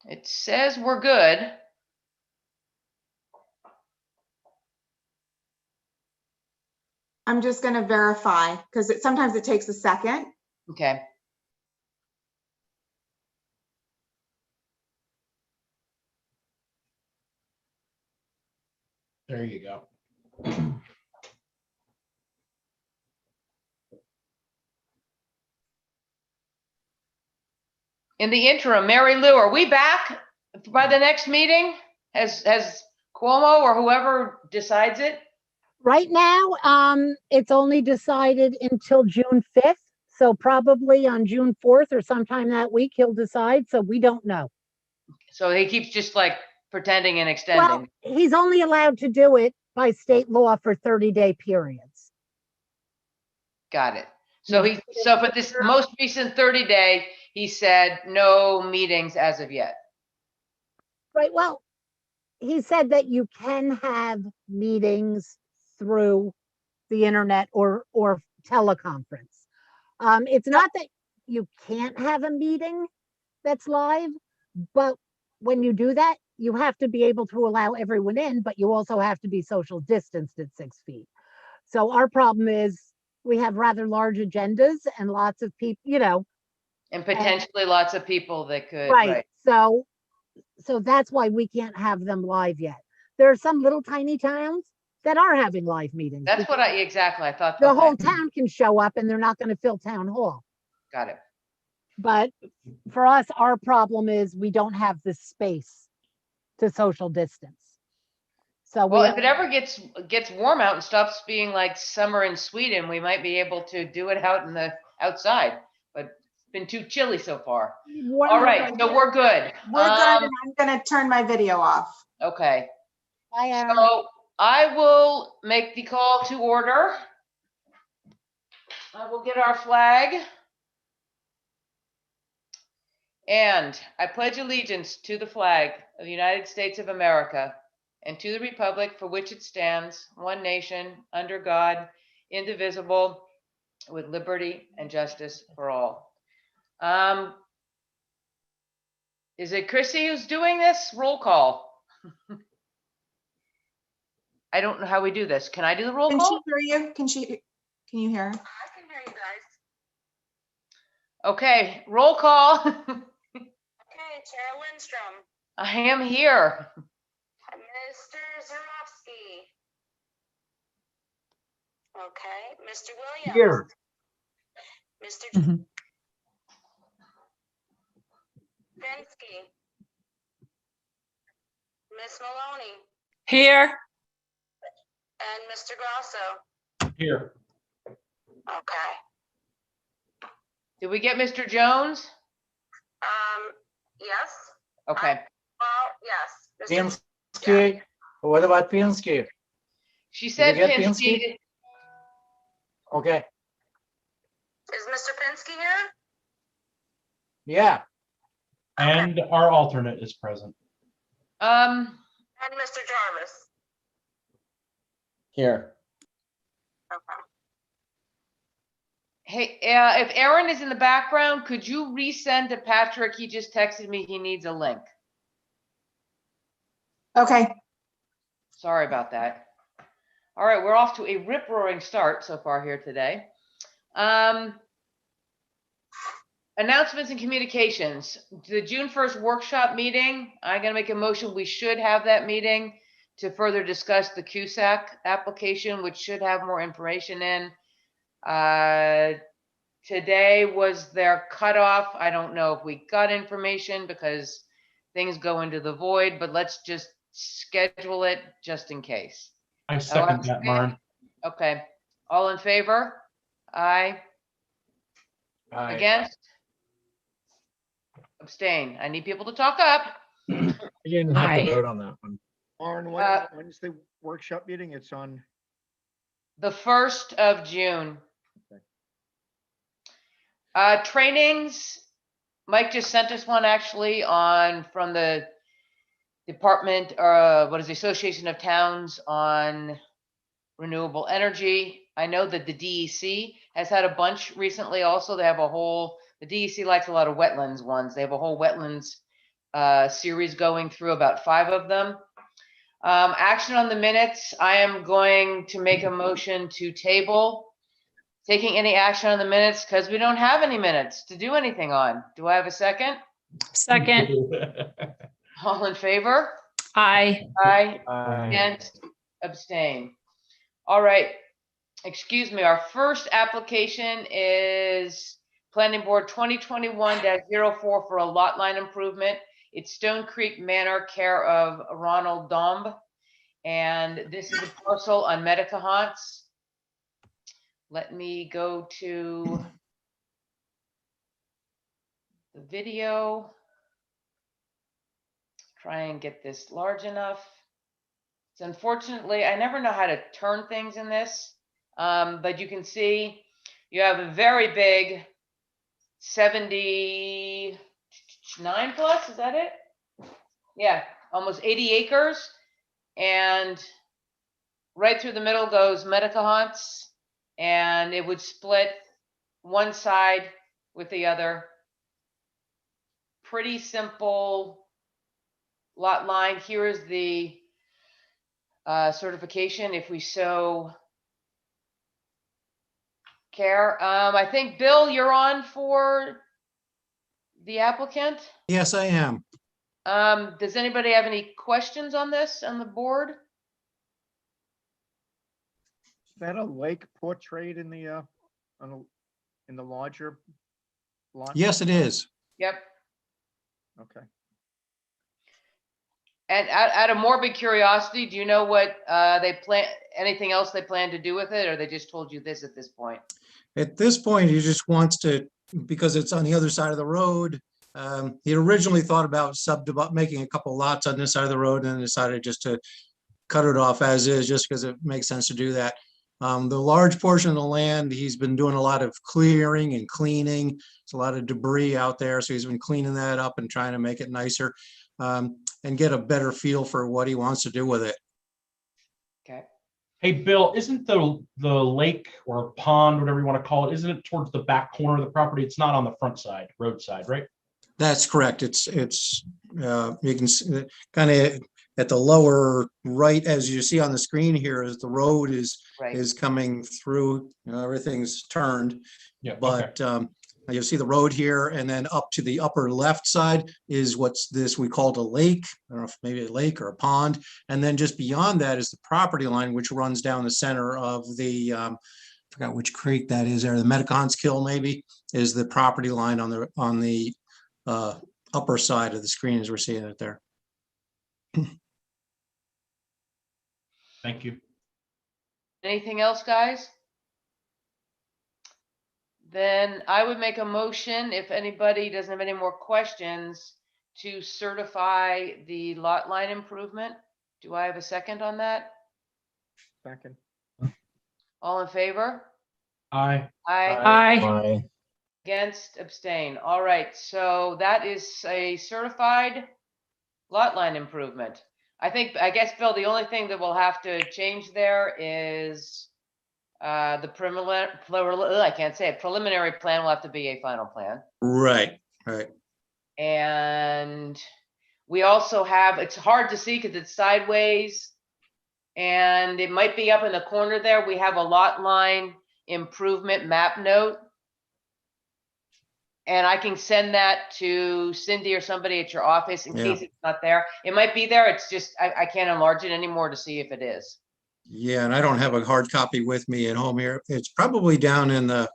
It says we're good. I'm just going to verify because sometimes it takes a second. Okay. There you go. In the interim, Mary Lou, are we back by the next meeting? Has Cuomo or whoever decides it? Right now, it's only decided until June 5th. So probably on June 4th or sometime that week, he'll decide. So we don't know. So he keeps just like pretending and extending. Well, he's only allowed to do it by state law for 30-day periods. Got it. So for this most recent 30-day, he said no meetings as of yet. Right. Well, he said that you can have meetings through the internet or teleconference. It's not that you can't have a meeting that's live, but when you do that, you have to be able to allow everyone in, but you also have to be social distanced at 6 feet. So our problem is we have rather large agendas and lots of people, And potentially lots of people that could. Right. So that's why we can't have them live yet. There are some little tiny towns that are having live meetings. That's what I thought. The whole town can show up and they're not going to fill town hall. Got it. But for us, our problem is we don't have the space to social distance. So Well, if it ever gets warm out and stops being like summer in Sweden, we might be able to do it out in the outside, but it's been too chilly so far. All right, so we're good. We're good, and I'm going to turn my video off. Okay. Bye, Aaron. So I will make the call to order. I will get our flag. And I pledge allegiance to the flag of the United States of America and to the republic for which it stands, one nation, under God, indivisible, with liberty and justice for all. Is it Chrissy who's doing this? Roll call. I don't know how we do this. Can I do the roll Can call? she hear you? Can you hear her? I can hear you guys. Okay, roll call. Okay, Chair Lindstrom, I am here. Mr. Zarowski. Okay, Mr. Williams. Here. Mr. Pinsky. Miss Maloney Here. and Mr. Grasso. Here. Okay. Did we get Mr. Jones? Yes. Okay. Well, yes. Mr. Pinsky. What about Pinsky? She said Did we get Pinsky. Pinsky? Okay. Is Mr. Pinsky here? Yeah. And our alternate is present. And Mr. Jarvis. Here. Okay. Hey, if Aaron is in the background, could you resend to Patrick? He just texted me he needs a link. Okay. Sorry about that. All right, we're off to a rip-roaring start so far here today. Announcements and communications. The June 1st workshop meeting, I'm going to make a motion. We should have that meeting to further discuss the CUSAC application, which should have more information in. Today was their cutoff. I don't know if we got information because things go into the void, but let's just schedule it just in case. I second that, Maren. Okay. All in favor? Aye. Aye. Against? Abstain. I need people to talk up. You didn't have Aye. to vote on that one. Lauren, Uh, when's the workshop meeting? It's on, The 1st of June. Trainings. Mike just sent us one actually from the department, what is the Association of Towns on renewable energy. I know that the DEC has had a bunch recently also. They have the DEC likes a lot of wetlands ones. They have a whole wetlands series going through, about 5 of them. Action on the minutes, I am going to make a motion to table taking any action on the minutes because we don't have any minutes to do anything on. Do I have a second? Second, All in favor? aye. Aye. Aye. Against, abstain. All right, excuse me, our first application is Planning Board 2021-04 for a lot line improvement. It's Stone Creek Manor, care of Ronald Domb. And this is a parcel on Medicahonts. Let me go to the video. Try and get this large enough. So unfortunately, I never know how to turn things in this, but you can see you have a very big 79 plus, is that it? Yeah, almost 80 acres. And right through the middle goes Medicahonts, and it would split one side with the other. Pretty simple lot line. Here is the certification if we so care. I think, Bill, you're on for the applicant. Yes, I am. Does anybody have any questions on this on the board? Is that a lake portrayed in the, in the larger lot? Yes, it is. Yep. Okay. And out of morbid curiosity, do you know what they plan, anything else they plan to do with it, or they just told you this at this point? At this point, he just wants to, because it's on the other side of the road. He originally thought about making a couple lots on this side of the road and then decided just to cut it off as is, just because it makes sense to do that. The large portion of the land, he's been doing a lot of clearing and cleaning. There's a lot of debris out there, so he's been cleaning that up and trying to make it nicer, and get a better feel for what he wants to do with it. Okay. Hey, Bill, isn't the lake or pond, whatever you want to call it, isn't it towards the back corner of the property? It's not on the front side, roadside, right? That's correct. It's you can see kind of at the lower right, as you see on the screen here, as the road is Right. coming through, everything's turned. Yeah. Okay. But you'll see the road here, and then up to the upper left side is what's this we called a lake. I don't know if maybe a lake or a pond. And then just beyond that is the property line, which runs down the center of the, I forgot which creek that is there, the Medicahonts Kill maybe, is the property line on the upper side of the screen as we're seeing it there. Thank you. Anything else, guys? Then I would make a motion, if anybody doesn't have any more questions, to certify the lot line improvement. Do I have a second on that? Second. All in favor? Aye. Aye. Aye. Against, abstain. All right, so that is a certified lot line improvement. I guess, Bill, the only thing that we'll have to change there is the preliminary plan will have to be a final plan. Right. And we also have, it's hard to see because it's sideways, and it might be up in the corner there. We have a lot line improvement map note. And I can send that to Cindy or somebody at your office in case it's not there. It might be there. It's just, I can't enlarge it anymore to see if it is. Yeah, and I don't have a hard copy with me at home here. It's probably down in the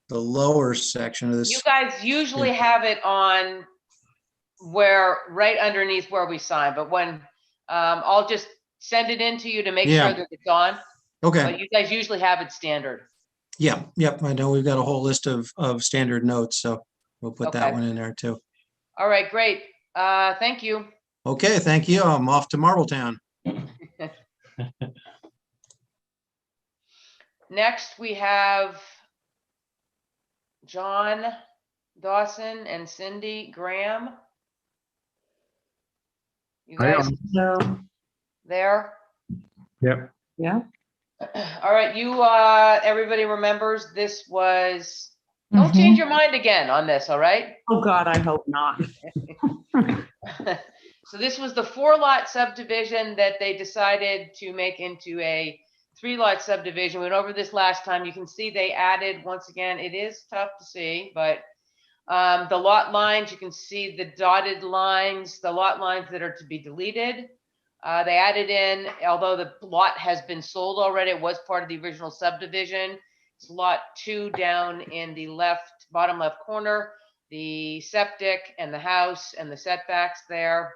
lower section of this. You guys usually have it on right underneath where we sign, but when, I'll just send it in to you to make sure that it's on. Okay. But you guys usually have it standard. Yeah. Yep. I know we've got a whole list of standard notes, so we'll put that Okay. one in there too. All right, great. Thank you. Okay. Thank you. I'm off to Marbletown. Next, we have John Dawson and Cindy Graham. You I guys am. there? Yep. Yeah. All right, everybody remembers this was, don't change your mind again on this, all right? Oh, God, I hope not. So this was the 4-lot subdivision that they decided to make into a 3-lot subdivision. We went over this last time. You can see they added, once again, it is tough to see, but the lot lines, you can see the dotted lines, the lot lines that are to be deleted. They added in, although the lot has been sold already, it was part of the original subdivision. It's lot 2 down in the bottom left corner, the septic and the house and the setbacks there.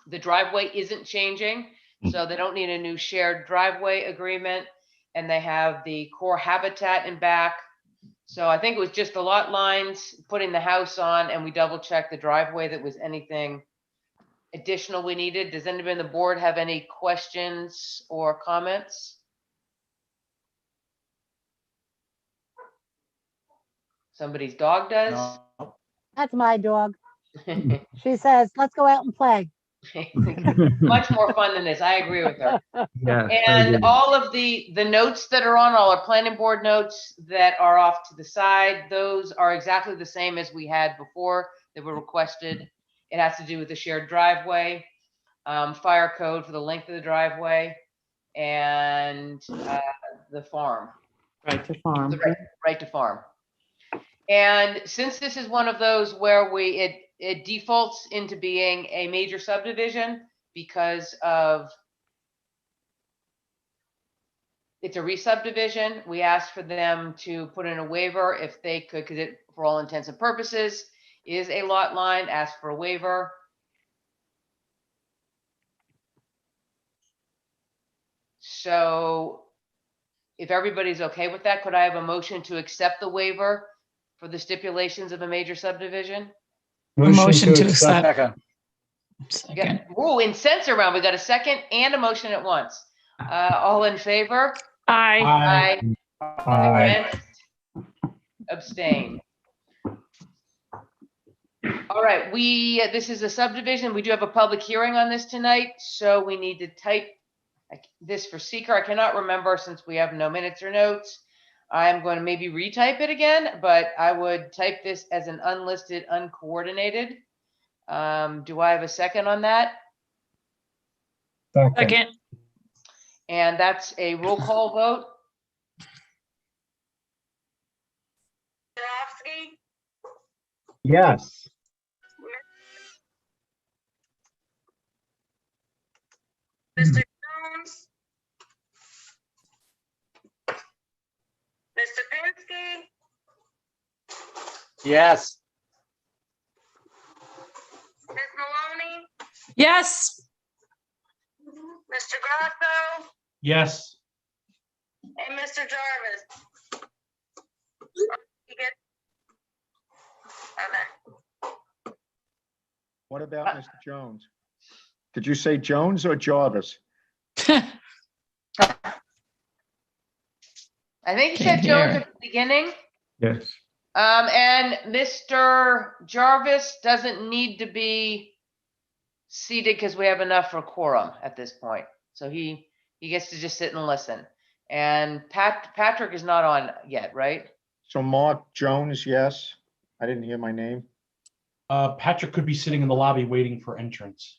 The driveway isn't changing, so they don't need a new shared driveway agreement. And they have the core habitat in back. So I think it was just the lot lines, putting the house on, and we double checked the driveway that was anything additional we needed. Does anybody on the board have any questions or comments? Somebody's dog does. No. That's my dog. She says, let's go out and play. Much more fun than this. I agree with her. Yes. And all of the notes that are on, all our planning board notes that are off to the side, those are exactly the same as we had before that were requested. It has to do with the shared driveway, fire code for the length of the driveway, and the farm. Right to farm. The right to farm. And since this is one of those where it defaults into being a major subdivision because of it's a re-subdivision, we asked for them to put in a waiver if they could, because it, for all intents and purposes, is a lot line, ask for a waiver. So if everybody's okay with that, could I have a motion to accept the waiver for the stipulations of a major subdivision? Motion to accept. Second. Second. Ooh, in censor round, we got a second and a motion at once. All in favor? Aye. Aye. Against? Abstain. All right, this is a subdivision. We do have a public hearing on this tonight, so we need to type this for seeker. I cannot remember since we have no minutes or notes. I'm going to maybe retype it again, but I would type this as an unlisted, uncoordinated. Do I have a second on that? Second. And that's a roll call vote. Jarowski, Yes. Mr. Jones, Mr. Pinsky, Yes. Ms. Maloney, Yes. Mr. Grasso, Yes. and Mr. Jarvis. You get? Okay. What about Mr. Jones? Did you say Jones or Jarvis? I think you said Can't Jones hear. at the beginning. Yes. And Mr. Jarvis doesn't need to be seated because we have enough for quorum at this point. So he gets to just sit and listen. And Patrick is not on yet, right? So Mark Jones, yes. I didn't hear my name. Patrick could be sitting in the lobby waiting for entrance.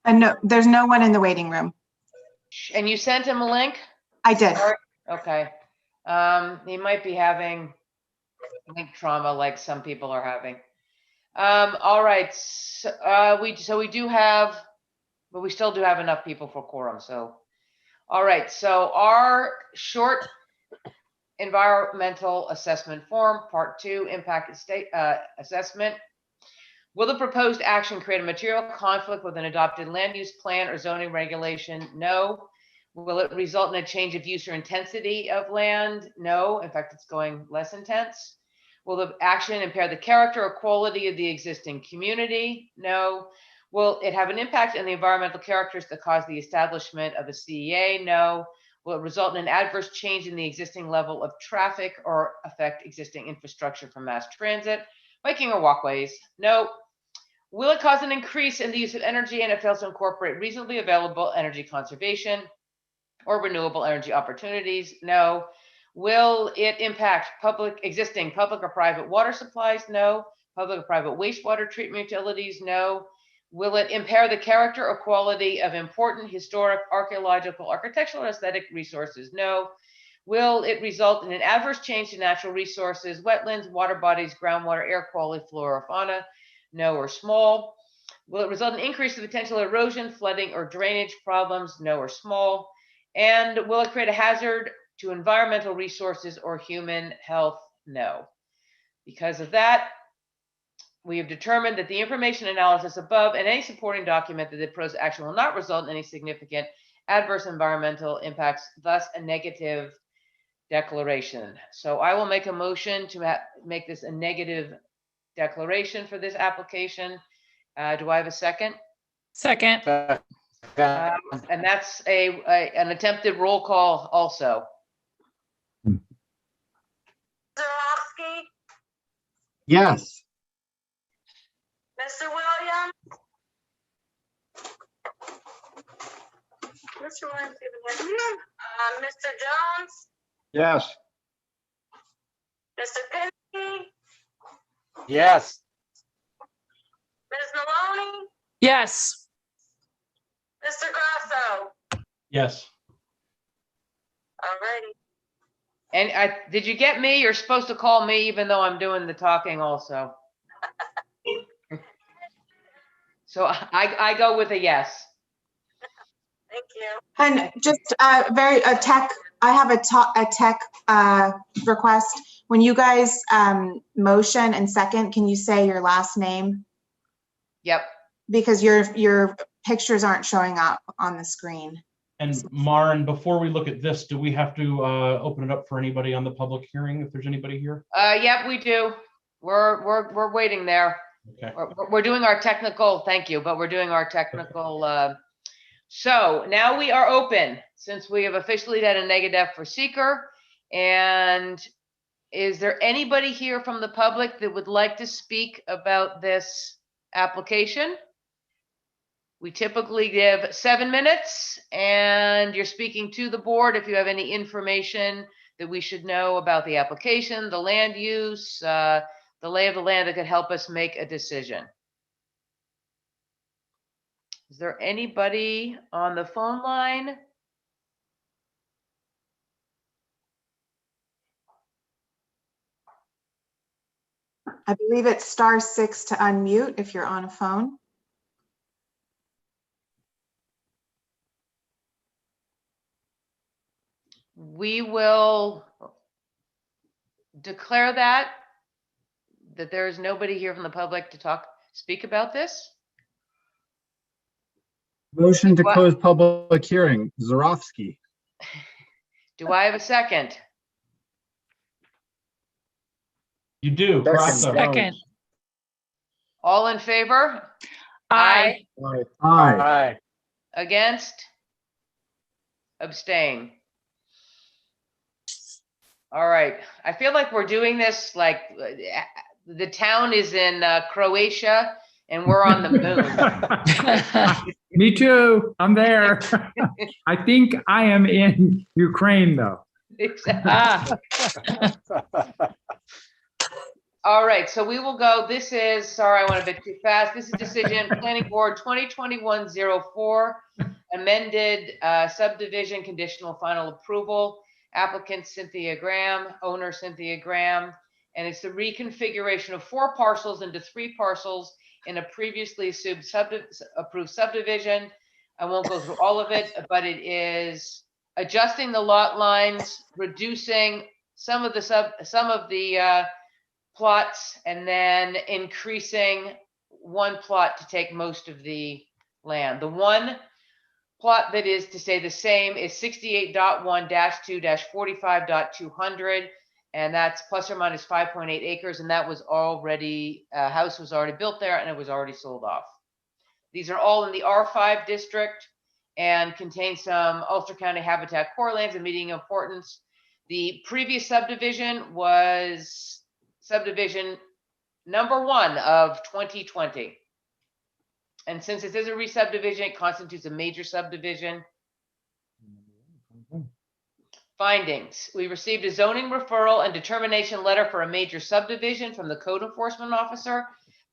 And no, there's no one in the waiting room. And you sent him a link? I did. Okay. He might be having link trauma like some people are having. All right. So we do have, but we still do have enough people for quorum. So, all right. So our short environmental assessment form, part 2, impact assessment. Will the proposed action create a material conflict with an adopted land use plan or zoning regulation? No. Will it result in a change of use or intensity of land? No. In fact, it's going less intense. Will the action impair the character or quality of the existing community? No. Will it have an impact on the environmental characters that cause the establishment of a CEA? No. Will it result in an adverse change in the existing level of traffic or affect existing infrastructure for mass transit, biking, or walkways? No. Will it cause an increase in the use of energy and it fails to incorporate reasonably available energy conservation or renewable energy opportunities? No. Will it impact existing public or private water supplies? No. Public or private wastewater treatment utilities? No. Will it impair the character or quality of important historic, archaeological, architectural, or aesthetic resources? No. Will it result in an adverse change to natural resources, wetlands, water bodies, groundwater, air quality, flora, fauna? No or small. Will it result in increase the potential erosion, flooding, or drainage problems? No or small. And will it create a hazard to environmental resources or human health? No. Because of that, we have determined that the information analysis above and any supporting document that the proposed action will not result in any significant adverse environmental impacts, thus a negative declaration. So I will make a motion to make this a negative declaration for this application. Do I have a second? Second. And that's an attempted roll call also. Zarowski, Yes. Mr. Williams. Mr. Williams, Mr. Jones, Yes. Mr. Pinsky, Yes. Ms. Maloney, Yes. Mr. Grasso. Yes. Alrighty. And did you get me? You're supposed to call me even though I'm doing the talking also. So I go with a yes. Thank you. And just I have a tech request. When you guys motion and second, can you say your last name? Yep. Because your pictures aren't showing up on the screen. And Maren, before we look at this, do we have to open it up for anybody on the public hearing if there's anybody here? Yep, we do. We're waiting there. Okay. We're doing our technical, thank you, but we're doing our technical. So now we are open since we have officially done a negative for seeker. And is there anybody here from the public that would like to speak about this application? We typically give 7 minutes, and you're speaking to the board if you have any information that we should know about the application, the land use, the lay of the land that could help us make a decision. Is there anybody on the phone line? I believe it's *6 to unmute if you're on a phone. We will declare that there is nobody here from the public to speak about this. Motion to What? close public hearing, Zarowski. Do I have a second? You do. Grasso. Second. All in favor? Aye. Aye. Aye. Against? Abstain. All right. I feel like we're doing this like the town is in Croatia and we're on the moon. Me too. I'm there. I think I am in Ukraine, though. Exactly. All right, so we will go. This is, sorry, I went a bit too fast. This is decision Planning Board 2021-04, amended subdivision conditional final approval. Applicant Cynthia Graham, owner Cynthia Graham, and it's the reconfiguration of 4 parcels into 3 parcels in a previously approved subdivision. I won't go through all of it, but it is adjusting the lot lines, reducing some of the plots, and then increasing 1 plot to take most of the land. The 1 plot that is to stay the same is 68.1-2-45.200, and that's plus or minus 5.8 acres, and that was already, a house was already built there and it was already sold off. These are all in the R5 district and contain some Ulster County habitat core lands and meeting importance. The previous subdivision was subdivision number 1 of 2020. And since this is a re-subdivision, it constitutes a major subdivision. Findings. We received a zoning referral and determination letter for a major subdivision from the code enforcement officer.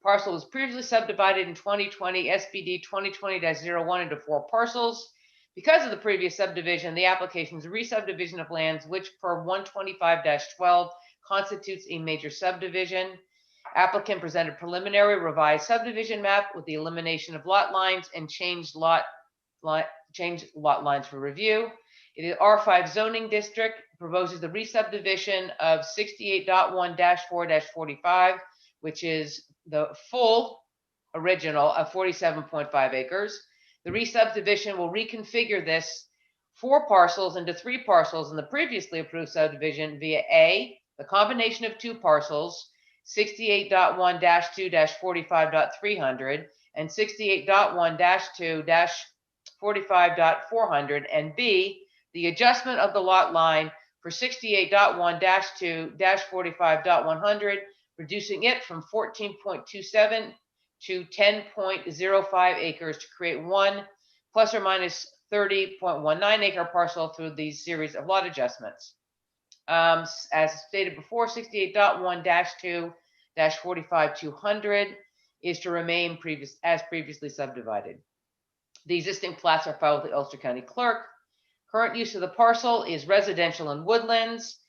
Parcel was previously subdivided in 2020 SPD 2020-01 into 4 parcels. Because of the previous subdivision, the application is a re-subdivision of lands which per 125-12 constitutes a major subdivision. Applicant presented preliminary revised subdivision map with the elimination of lot lines and changed lot lines for review. It is R5 zoning district, proposes the re-subdivision of 68.1-4-45, which is the full original of 47.5 acres. The re-subdivision will reconfigure this 4 parcels into 3 parcels in the previously approved subdivision via A, the combination of 2 parcels, 68.1-2-45.300 and 68.1-2-45.400, and B, the adjustment of the lot line for 68.1-2-45.100, reducing it from 14.27 to 10.05 acres to create 1 plus or minus 30.19 acre parcel through these series of lot adjustments. As stated before, 68.1-2-45.200 is to remain as previously subdivided. The existing plats are filed with the Ulster County Clerk. Current use of the parcel is residential and woodlands.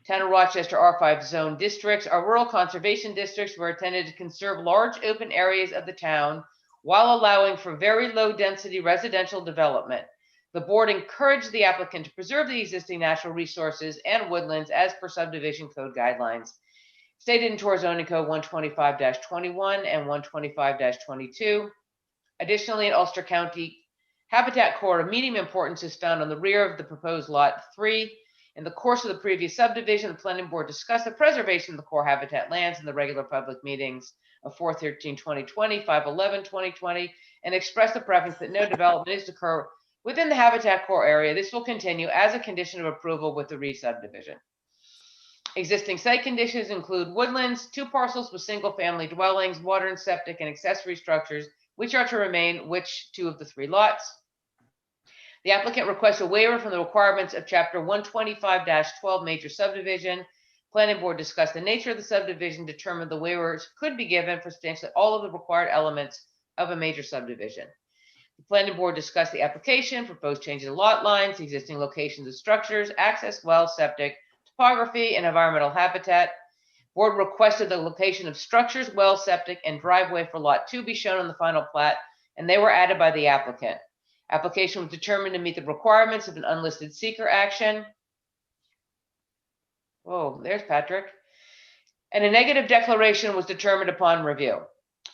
Town of Rochester R5 zone districts are rural conservation districts where intended to conserve large open areas of the town while allowing for very low density residential development. The board encouraged the applicant to preserve the existing natural resources and woodlands as per subdivision code guidelines stated in Tor Zoning Code 125-21 and 125-22. Additionally, in Ulster County, habitat core of medium importance is found on the rear of the proposed lot 3. In the course of the previous subdivision, the planning board discussed the preservation of the core habitat lands in the regular public meetings of 4/13/2020, 5/11/2020, and expressed the preference that no development is to occur within the habitat core area. This will continue as a condition of approval with the re-subdivision. Existing site conditions include woodlands, 2 parcels with single-family dwellings, water and septic, and accessory structures, which are to remain which 2 of the 3 lots. The applicant requests a waiver from the requirements of Chapter 125-12 major subdivision. Planning board discussed the nature of the subdivision, determined the waivers could be given for substantially all of the required elements of a major subdivision. The planning board discussed the application, proposed changes in lot lines, existing locations of structures, access wells, septic, topography, and environmental habitat. Board requested the location of structures, well, septic, and driveway for lot 2 be shown on the final plat, and they were added by the applicant. Application was determined to meet the requirements of an unlisted seeker action. Whoa, there's Patrick. And a negative declaration was determined upon review.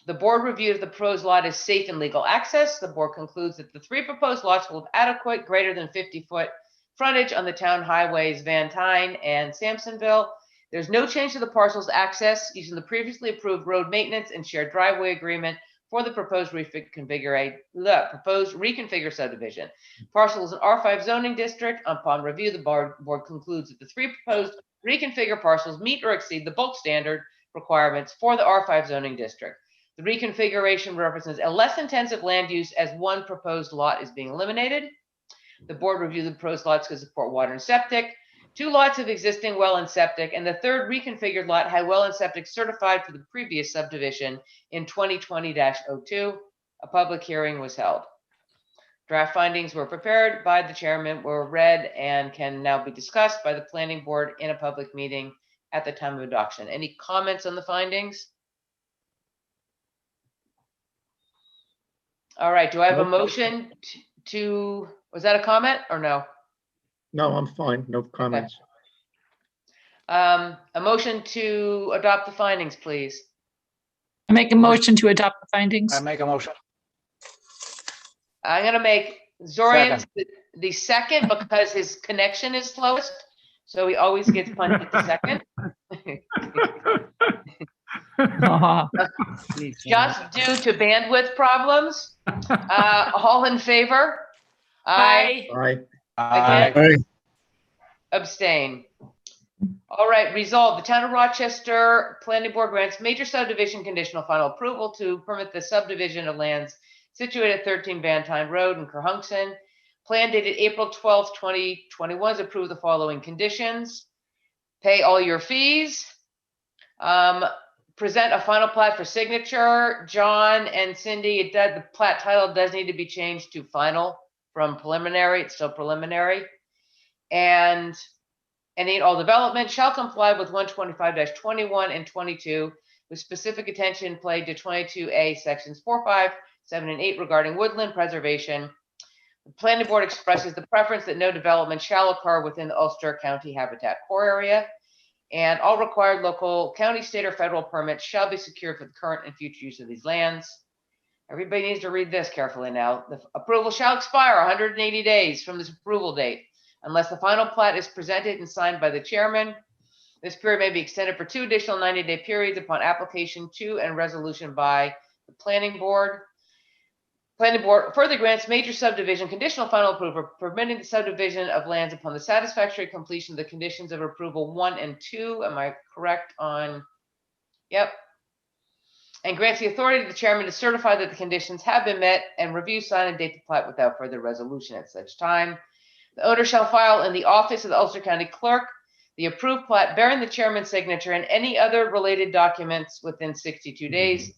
The board reviews the proposed lot as safe and legal access. The board concludes that the 3 proposed lots will have adequate greater than 50-foot frontage on the town highways Van Tyne and Sampsonville. There's no change to the parcel's access using the previously approved road maintenance and shared driveway agreement for the proposed reconfigure subdivision. Parcel is an R5 zoning district. Upon review, the board concludes that the 3 proposed reconfigure parcels meet or exceed the bulk standard requirements for the R5 zoning district. The reconfiguration represents a less intensive land use as 1 proposed lot is being eliminated. The board reviewed the proposed lots to support water and septic. 2 lots of existing well and septic, and the 3rd reconfigured lot had well and septic certified for the previous subdivision in 2020-02. A public hearing was held. Draft findings were prepared by the chairman, were read, and can now be discussed by the planning board in a public meeting at the time of adoption. Any comments on the findings? All right, do I have a motion to, was that a comment or no? No, I'm fine. No comments. A motion to adopt the findings, please. I make a motion to adopt the findings. I make a motion. I'm gonna make Zorian the second because his connection is slowest, so he always gets punched at the second. Just due to bandwidth problems. All in favor? Aye. Aye. Again? Abstain. All right, resolved. The Town of Rochester Planning Board grants major subdivision conditional final approval to permit the subdivision of lands situated at 13 Van Tyne Road in Kerhonkson. Plan dated April 12th, 2021 is approved the following conditions. Pay all your fees. Present a final plat for signature. John and Cindy, the plat title does need to be changed to final from preliminary. It's still preliminary. And any and all development shall comply with 125-21 and 22 with specific attention paid to 22A sections 4, 5, 7, and 8 regarding woodland preservation. The planning board expresses the preference that no development shall occur within the Ulster County Habitat Core Area, and all required local, county, state, or federal permits shall be secured for the current and future use of these lands. Everybody needs to read this carefully now. The approval shall expire 180 days from this approval date unless the final plat is presented and signed by the chairman. This period may be extended for 2 additional 90-day periods upon application to and resolution by the planning board. Planning board further grants major subdivision conditional final approval permitting the subdivision of lands upon the satisfactory completion of the conditions of approval 1 and 2. Am I correct on? Yep. And grants the authority to the chairman to certify that the conditions have been met and review, sign, and date the plat without further resolution at such time. The owner shall file in the office of the Ulster County Clerk the approved plat bearing the chairman's signature and any other related documents within 62 days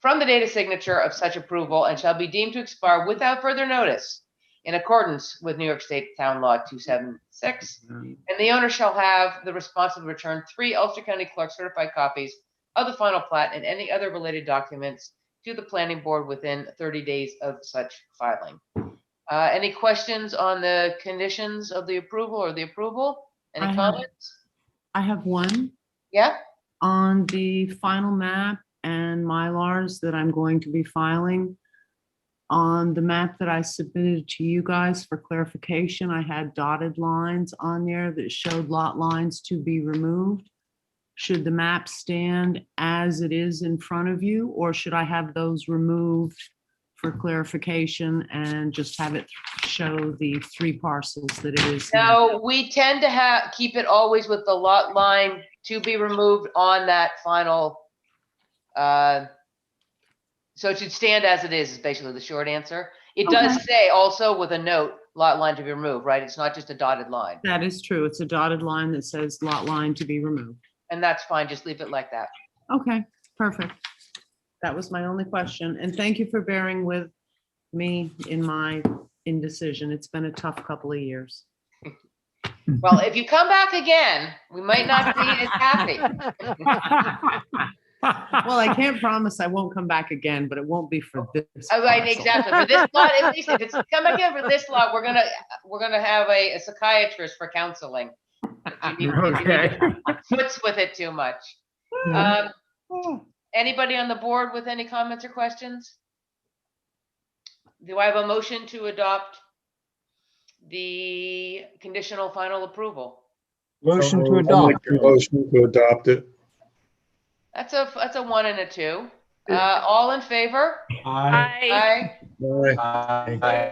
from the date of signature of such approval, and shall be deemed to expire without further notice in accordance with New York State Town Law 276. And the owner shall have the responsibility to return 3 Ulster County Clerk certified copies of the final plat and any other related documents to the planning board within 30 days of such filing. Any questions on the conditions of the approval or the approval? Any comments? I have one. Yeah? On the final map and Mylars that I'm going to be filing. On the map that I submitted to you guys for clarification, I had dotted lines on there that showed lot lines to be removed. Should the map stand as it is in front of you, or should I have those removed for clarification and just have it show the 3 parcels that it is now? No, we tend to keep it always with the lot line to be removed on that final. So it should stand as it is basically the short answer. It does say also with a note, lot line to be removed, right? It's not just a dotted line. That is true. It's a dotted line that says lot line to be removed. And that's fine. Just leave it like that. Okay, perfect. That was my only question. And thank you for bearing with me in my indecision. It's been a tough couple of years. Well, if you come back again, we might not be as happy. Well, I can't promise I won't come back again, but it won't be for this. Right, parcel. exactly. For this lot, at least if it's come back in for this lot, we're gonna have a psychiatrist for counseling. Okay. Foots with it too much. Anybody on the board with any comments or questions? Do I have a motion to adopt the conditional final approval? Motion to I'll adopt. make a motion to adopt it. That's a 1 and a 2. All in favor? Aye. Aye.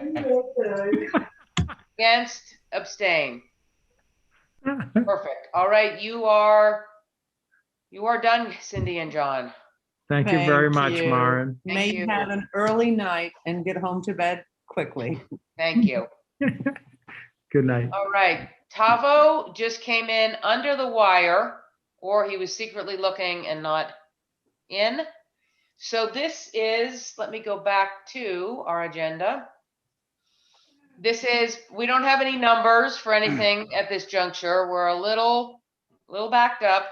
Against, abstain. Perfect. All right, you are done, Cindy and John. Thank you very Thank much, you. Maren. May you have an early night and get home to bed quickly. Thank you. Good night. All right, Tavo just came in under the wire, or he was secretly looking and not in. So this is, let me go back to our agenda. This is, we don't have any numbers for anything at this juncture. We're a little backed up.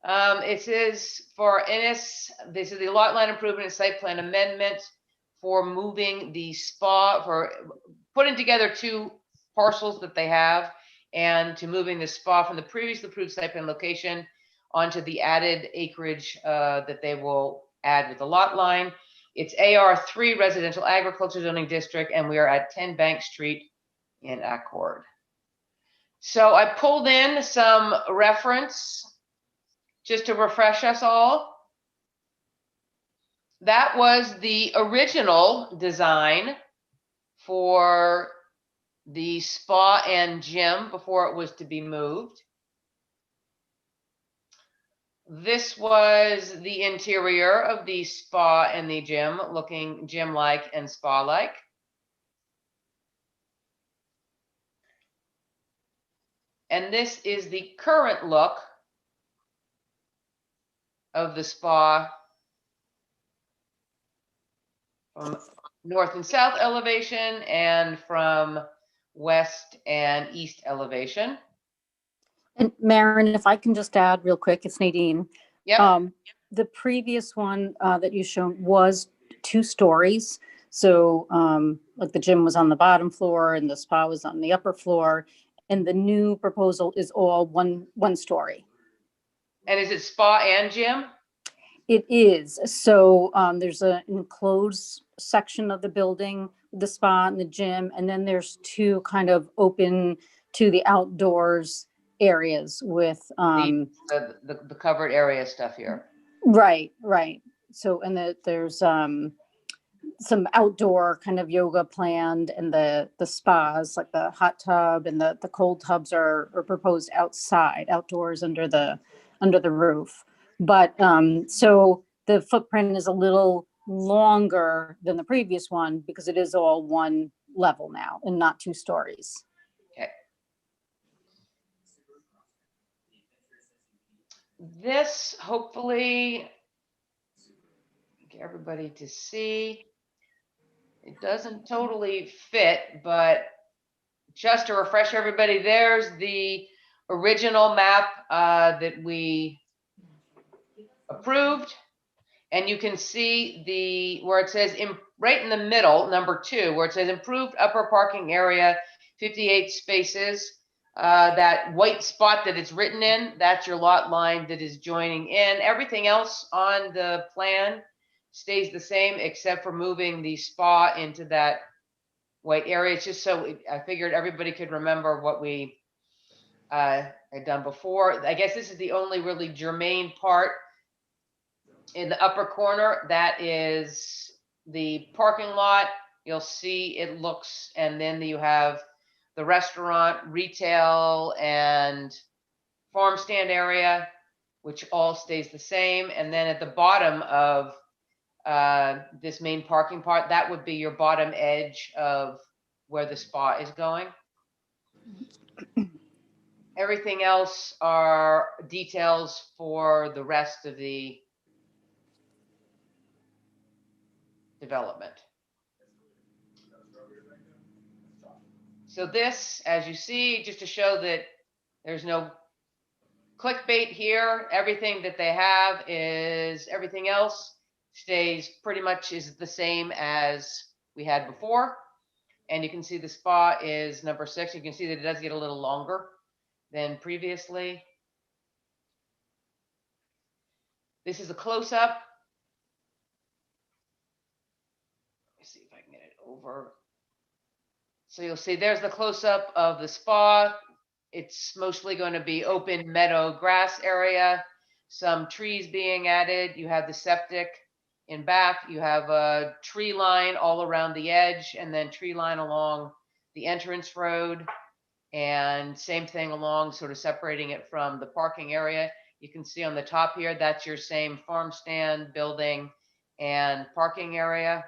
It is for Ennis, this is the lot line improvement and site plan amendment for moving the spa, for putting together 2 parcels that they have, and to moving the spa from the previously approved site plan location onto the added acreage that they will add with the lot line. It's AR3 Residential Agriculture Zoning District, and we are at 10 Bank Street in Accord. So I pulled in some reference just to refresh us all. That was the original design for the spa and gym before it was to be moved. This was the interior of the spa and the gym, looking gym-like and spa-like. And this is the current look of the spa from north and south elevation and from west and east elevation. And Maren, if I can just add real quick, it's Nadine. Yep. The previous one that you shown was 2 stories. So like the gym was on the bottom floor and the spa was on the upper floor. And the new proposal is all one story. And is it spa and gym? It is. So there's an enclosed section of the building, the spa and the gym, and then there's 2 kind of open to the outdoors areas with The covered area stuff here. right. So and there's some outdoor kind of yoga planned, and the spas like the hot tub and the cold tubs are proposed outdoors under the roof. But so the footprint is a little longer than the previous one because it is all one level now and not 2 stories. Okay. This hopefully get everybody to see. It doesn't totally fit, but just to refresh everybody, there's the original map that we approved. And you can see where it says right in the middle, number 2, where it says improved upper parking area, 58 spaces. That white spot that it's written in, that's your lot line that is joining in. Everything else on the plan stays the same except for moving the spa into that white area. It's just so I figured everybody could remember what we had done before. I guess this is the only really germane part. In the upper corner, that is the parking lot. You'll see it looks, and then you have the restaurant, retail, and farm stand area, which all stays the same. And then at the bottom of this main parking part, that would be your bottom edge of where the spa is going. Everything else are details for the rest of the development. So this, as you see, just to show that there's no clickbait here, everything that they have is, everything else stays pretty much is the same as we had before. And you can see the spa is number 6. You can see that it does get a little longer than previously. This is a close-up. Let me see if I can get it over. So you'll see there's the close-up of the spa. It's mostly going to be open meadow grass area, some trees being added. You have the septic in back. You have a tree line all around the edge, and then tree line along the entrance road. And same thing along, sort of separating it from the parking area. You can see on the top here, that's your same farm stand, building, and parking area.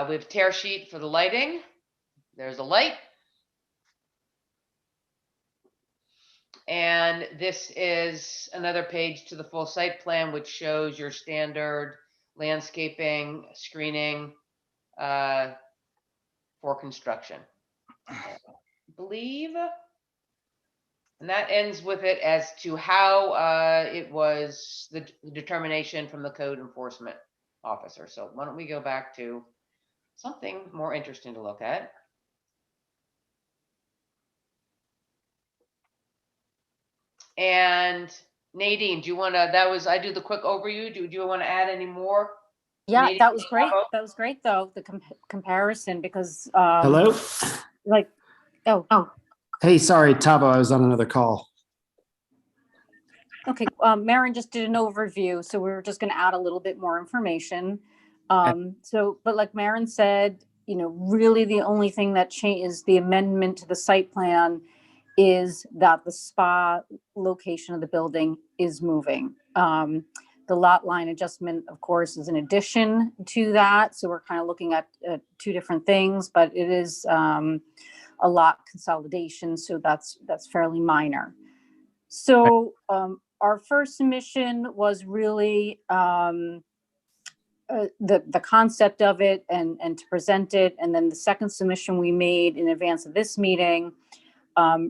We have tear sheet for the lighting. There's a light. And this is another page to the full site plan, which shows your standard landscaping, screening for construction, I believe. And that ends with it as to how it was the determination from the code enforcement officer. So why don't we go back to something more interesting to look at. And Nadine, do you want to, I do the quick overview. Do you want to add any more? Yeah, Nadine, that was great. That was great though, the comparison, because Hello? like, oh, Hey, sorry, Tabo, I was on another call. okay. Maren just did an overview, so we were just going to add a little bit more information. So, but like Maren said, you know, really the only thing that changes the amendment to the site plan is that the spa location of the building is moving. The The lot line adjustment, of course, is in addition to that. So we're kind of looking at two different things, but it is a lot consolidation. So that's fairly minor. So our first submission was really the concept of it and to present it. And then the second submission we made in advance of this meeting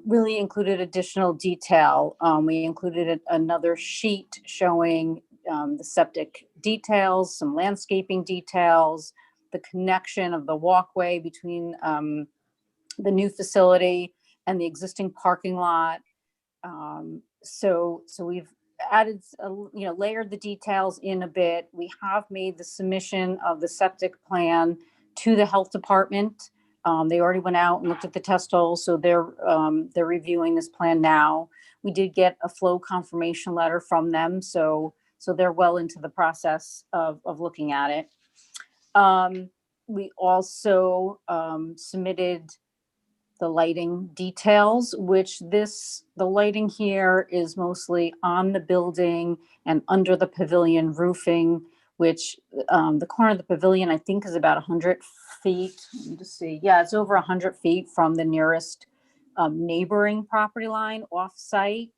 really included additional detail. We included another sheet showing the septic details, some landscaping details, the connection of the walkway between the new facility and the existing parking lot. So we've added, layered the details in a bit. We have made the submission of the septic plan to the health department. They already went out and looked at the test holes, so they're reviewing this plan now. We did get a flow confirmation letter from them, so they're well into the process of looking at it. We also submitted the lighting details, which the lighting here is mostly on the building and under the pavilion roofing, which the corner of the pavilion, I think, is about 100 feet. Let me just see. Yeah, it's over 100 feet from the nearest neighboring property line off-site.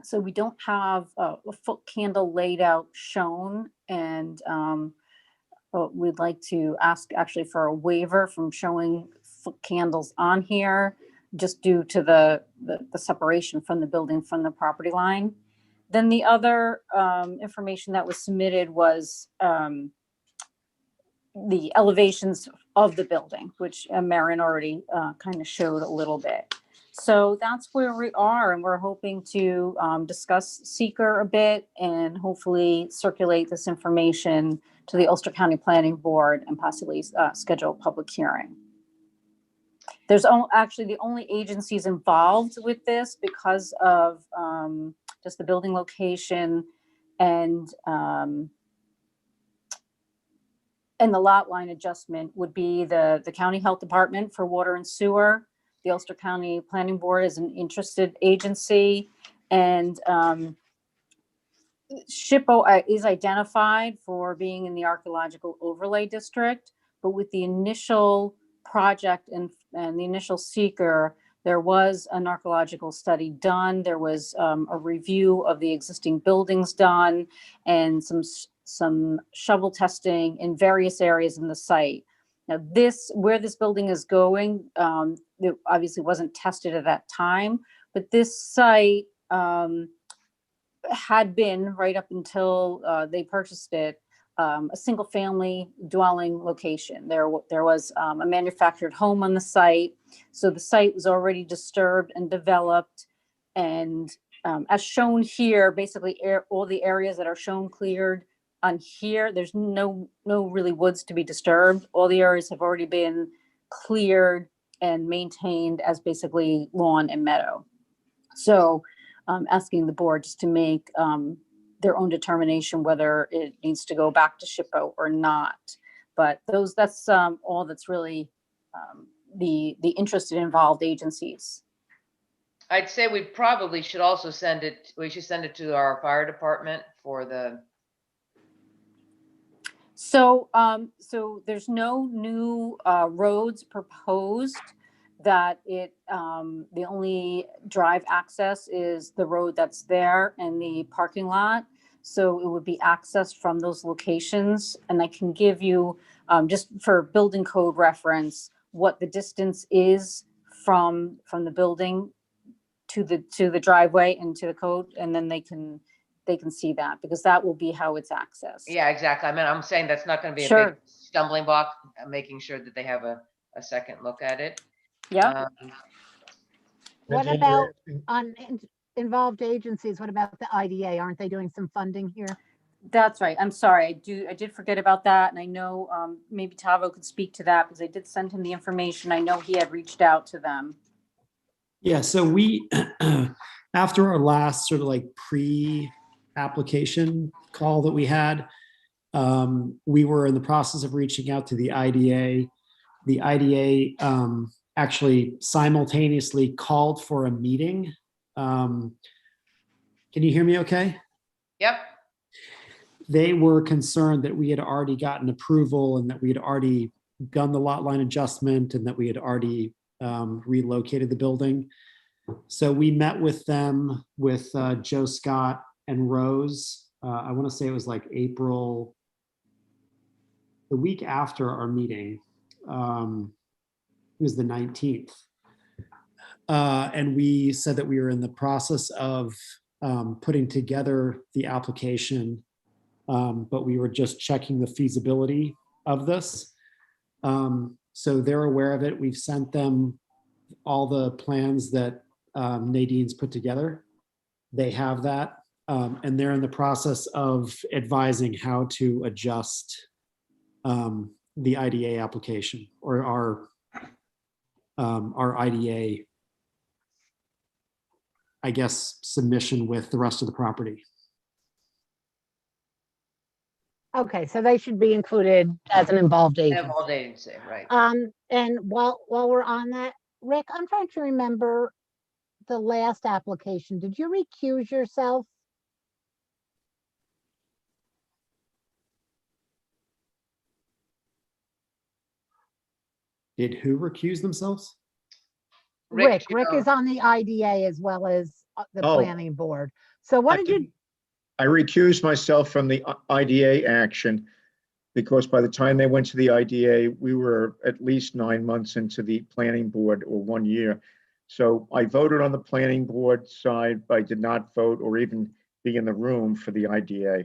So we don't have a foot candle laid out shown, and but we'd like to ask actually for a waiver from showing foot candles on here, just due to the separation from the building from the property line. Then the other information that was submitted was the elevations of the building, which Marin already kind of showed a little bit. So that's where we are, and we're hoping to discuss seeker a bit and hopefully circulate this information to the Ulster County Planning Board and possibly schedule a public hearing. There's actually the only agencies involved with this because of just the building location and the lot line adjustment would be the County Health Department for water and sewer. The Ulster County Planning Board is an interested agency, and SHPO is identified for being in the archaeological overlay district, but with the initial project and the initial seeker, there was an archaeological study done. There was a review of the existing buildings done and some shovel testing in various areas in the site. Now where this building is going, it obviously wasn't tested at that time, but this site had been, right up until they purchased it, a single family dwelling location. There was a manufactured home on the site. So the site was already disturbed and developed. And as shown here, basically all the areas that are shown cleared on here, there's no really woods to be disturbed. All the areas have already been cleared and maintained as basically lawn and meadow. So asking the board just to make their own determination whether it needs to go back to SHPO or not. But that's all that's really the interested involved agencies. I'd say we probably should also send it to our fire department for the. So there's no new roads proposed. That the only drive access is the road that's there and the parking lot. So it would be accessed from those locations. And I can give you, just for building code reference, what the distance is from the building to the driveway and to the code, and then they can see that, because that will be how it's accessed. Yeah, exactly. I mean, I'm saying that's not going to be a Sure. big stumbling block, making sure that they have a second look at it. Yeah. What about involved agencies? What about the IDA? Aren't they doing some funding here? That's right. I'm sorry. I did forget about that. And I know maybe Tavo could speak to that, because I did send him the information. I know he had reached out to them. Yeah, so we, after our last sort of like pre-application call that we had, we were in the process of reaching out to the IDA. The IDA actually simultaneously called for a meeting. Can you hear me okay? Yep. They were concerned that we had already gotten approval and that we had already done the lot line adjustment and that we had already relocated the building. So we met with them, with Joe Scott and Rose. I want to say it was like April, the week after our meeting. It was the 19th. And we said that we were in the process of putting together the application, but we were just checking the feasibility of this. So they're aware of it. We've sent them all the plans that Nadine's put together. They have that, and they're in the process of advising how to adjust the IDA application, or our IDA, I guess, submission with the rest of the property. Okay, so they should be included as an involved agent. Involved agency, right. And while we're on that, Rick, I'm trying to remember the last application. Did you recuse yourself? Did who recuse themselves? Rick is on the IDA as well as the Oh. planning board. So what did you, I recused myself from the IDA action because by the time they went to the IDA, we were at least 9 months into the planning board, or 1 year. So I voted on the planning board side, but I did not vote or even be in the room for the IDA.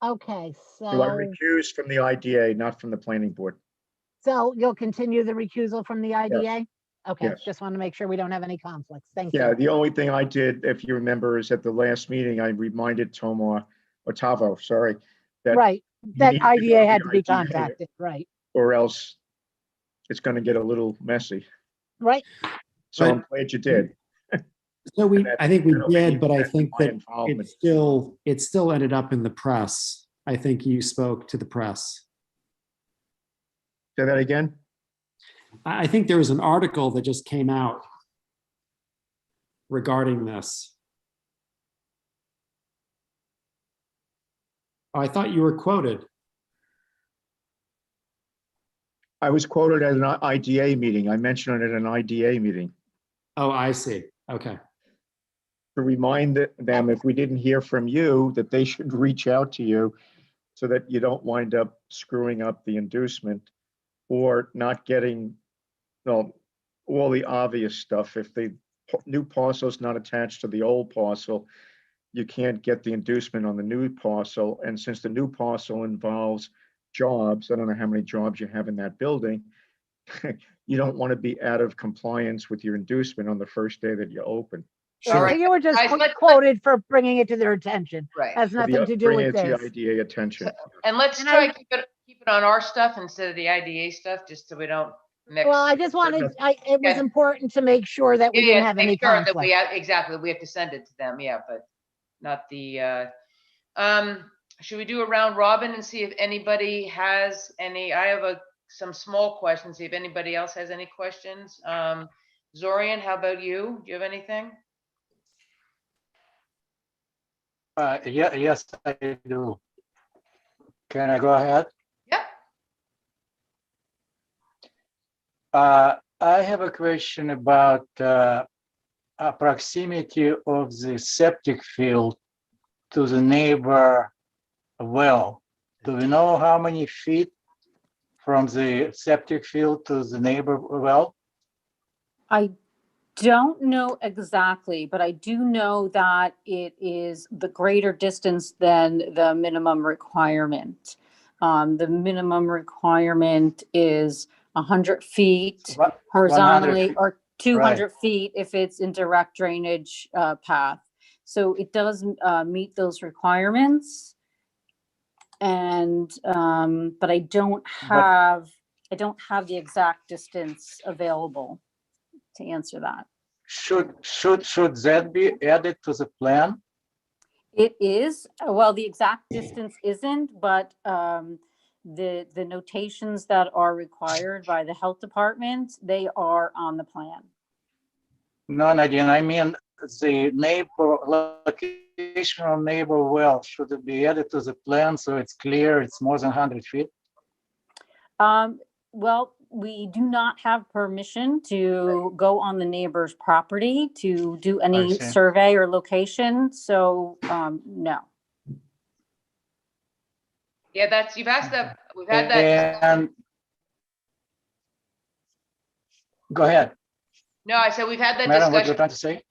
okay, So I so, recused from the IDA, not from the planning board. so you'll continue the recusal from the IDA? Okay, Yes. just want to make sure we don't have any conflicts. Thank Yeah, you. the only thing I did, if you remember, is at the last meeting, I reminded Tavo, sorry, that Right, you that need to go IDA to had the to be IDA. contacted, right, or else it's going to get a little messy. right. So But- I'm glad you did. So And that- I think we that'll be did, but I that's think my that involvement. it still ended up in the press. I think you spoke to the press. Say that again? I think there was an article that just came out regarding this. Oh, I thought you were quoted. I was quoted at an IDA meeting. I mentioned it at an IDA meeting Oh, I see. Okay. to remind them, if we didn't hear from you, that they should reach out to you so that you don't wind up screwing up the inducement or not getting, well, all the obvious stuff. If the new parcel is not attached to the old parcel, you can't get the inducement on the new parcel. And since the new parcel involves jobs, I don't know how many jobs you have in that building, you don't want to be out of compliance with your inducement on the first day that you open. All So right, you were just guys, let's- quoted for bringing it to their attention. Right. Has nothing to do Bring with it to this. IDA attention. And let's And try I- keep it on our stuff instead of the IDA stuff, just so we don't mix. Well, I just wanted, it was Yeah. important to make sure that we didn't have any make sure that conflict. exactly, we have to send it to them, yeah, but not the, should we do a round robin and see if anybody has any, I have some small questions, see if anybody else has any questions. Zorian, how about you? Do you have anything? Yeah, yes, I do. Can I go ahead? Yep. I have a question about proximity of the septic field to the neighbor well. Do we know how many feet from the septic field to the neighbor well? I don't know exactly, but I do know that it is the greater distance than the minimum requirement. The minimum requirement is 100 feet What- 100 horizontally feet, or 200 feet if it's in direct drainage path. So it does meet those requirements. And, but I don't have the exact distance available to answer that. Should that be added to the plan? It is, well, the exact distance isn't, but the notations that are required by the health department, they are on the plan. No, Nadine, I mean the neighbor location of neighbor well, should it be added to the plan so it's clear it's more than 100 feet? Well, we do not have permission to go on the neighbor's property to do any see. survey or location, so, no. Yeah, that's, you've asked that, we've had that. And go ahead, No, I said we've had that Madam, what you're discussion trying to say?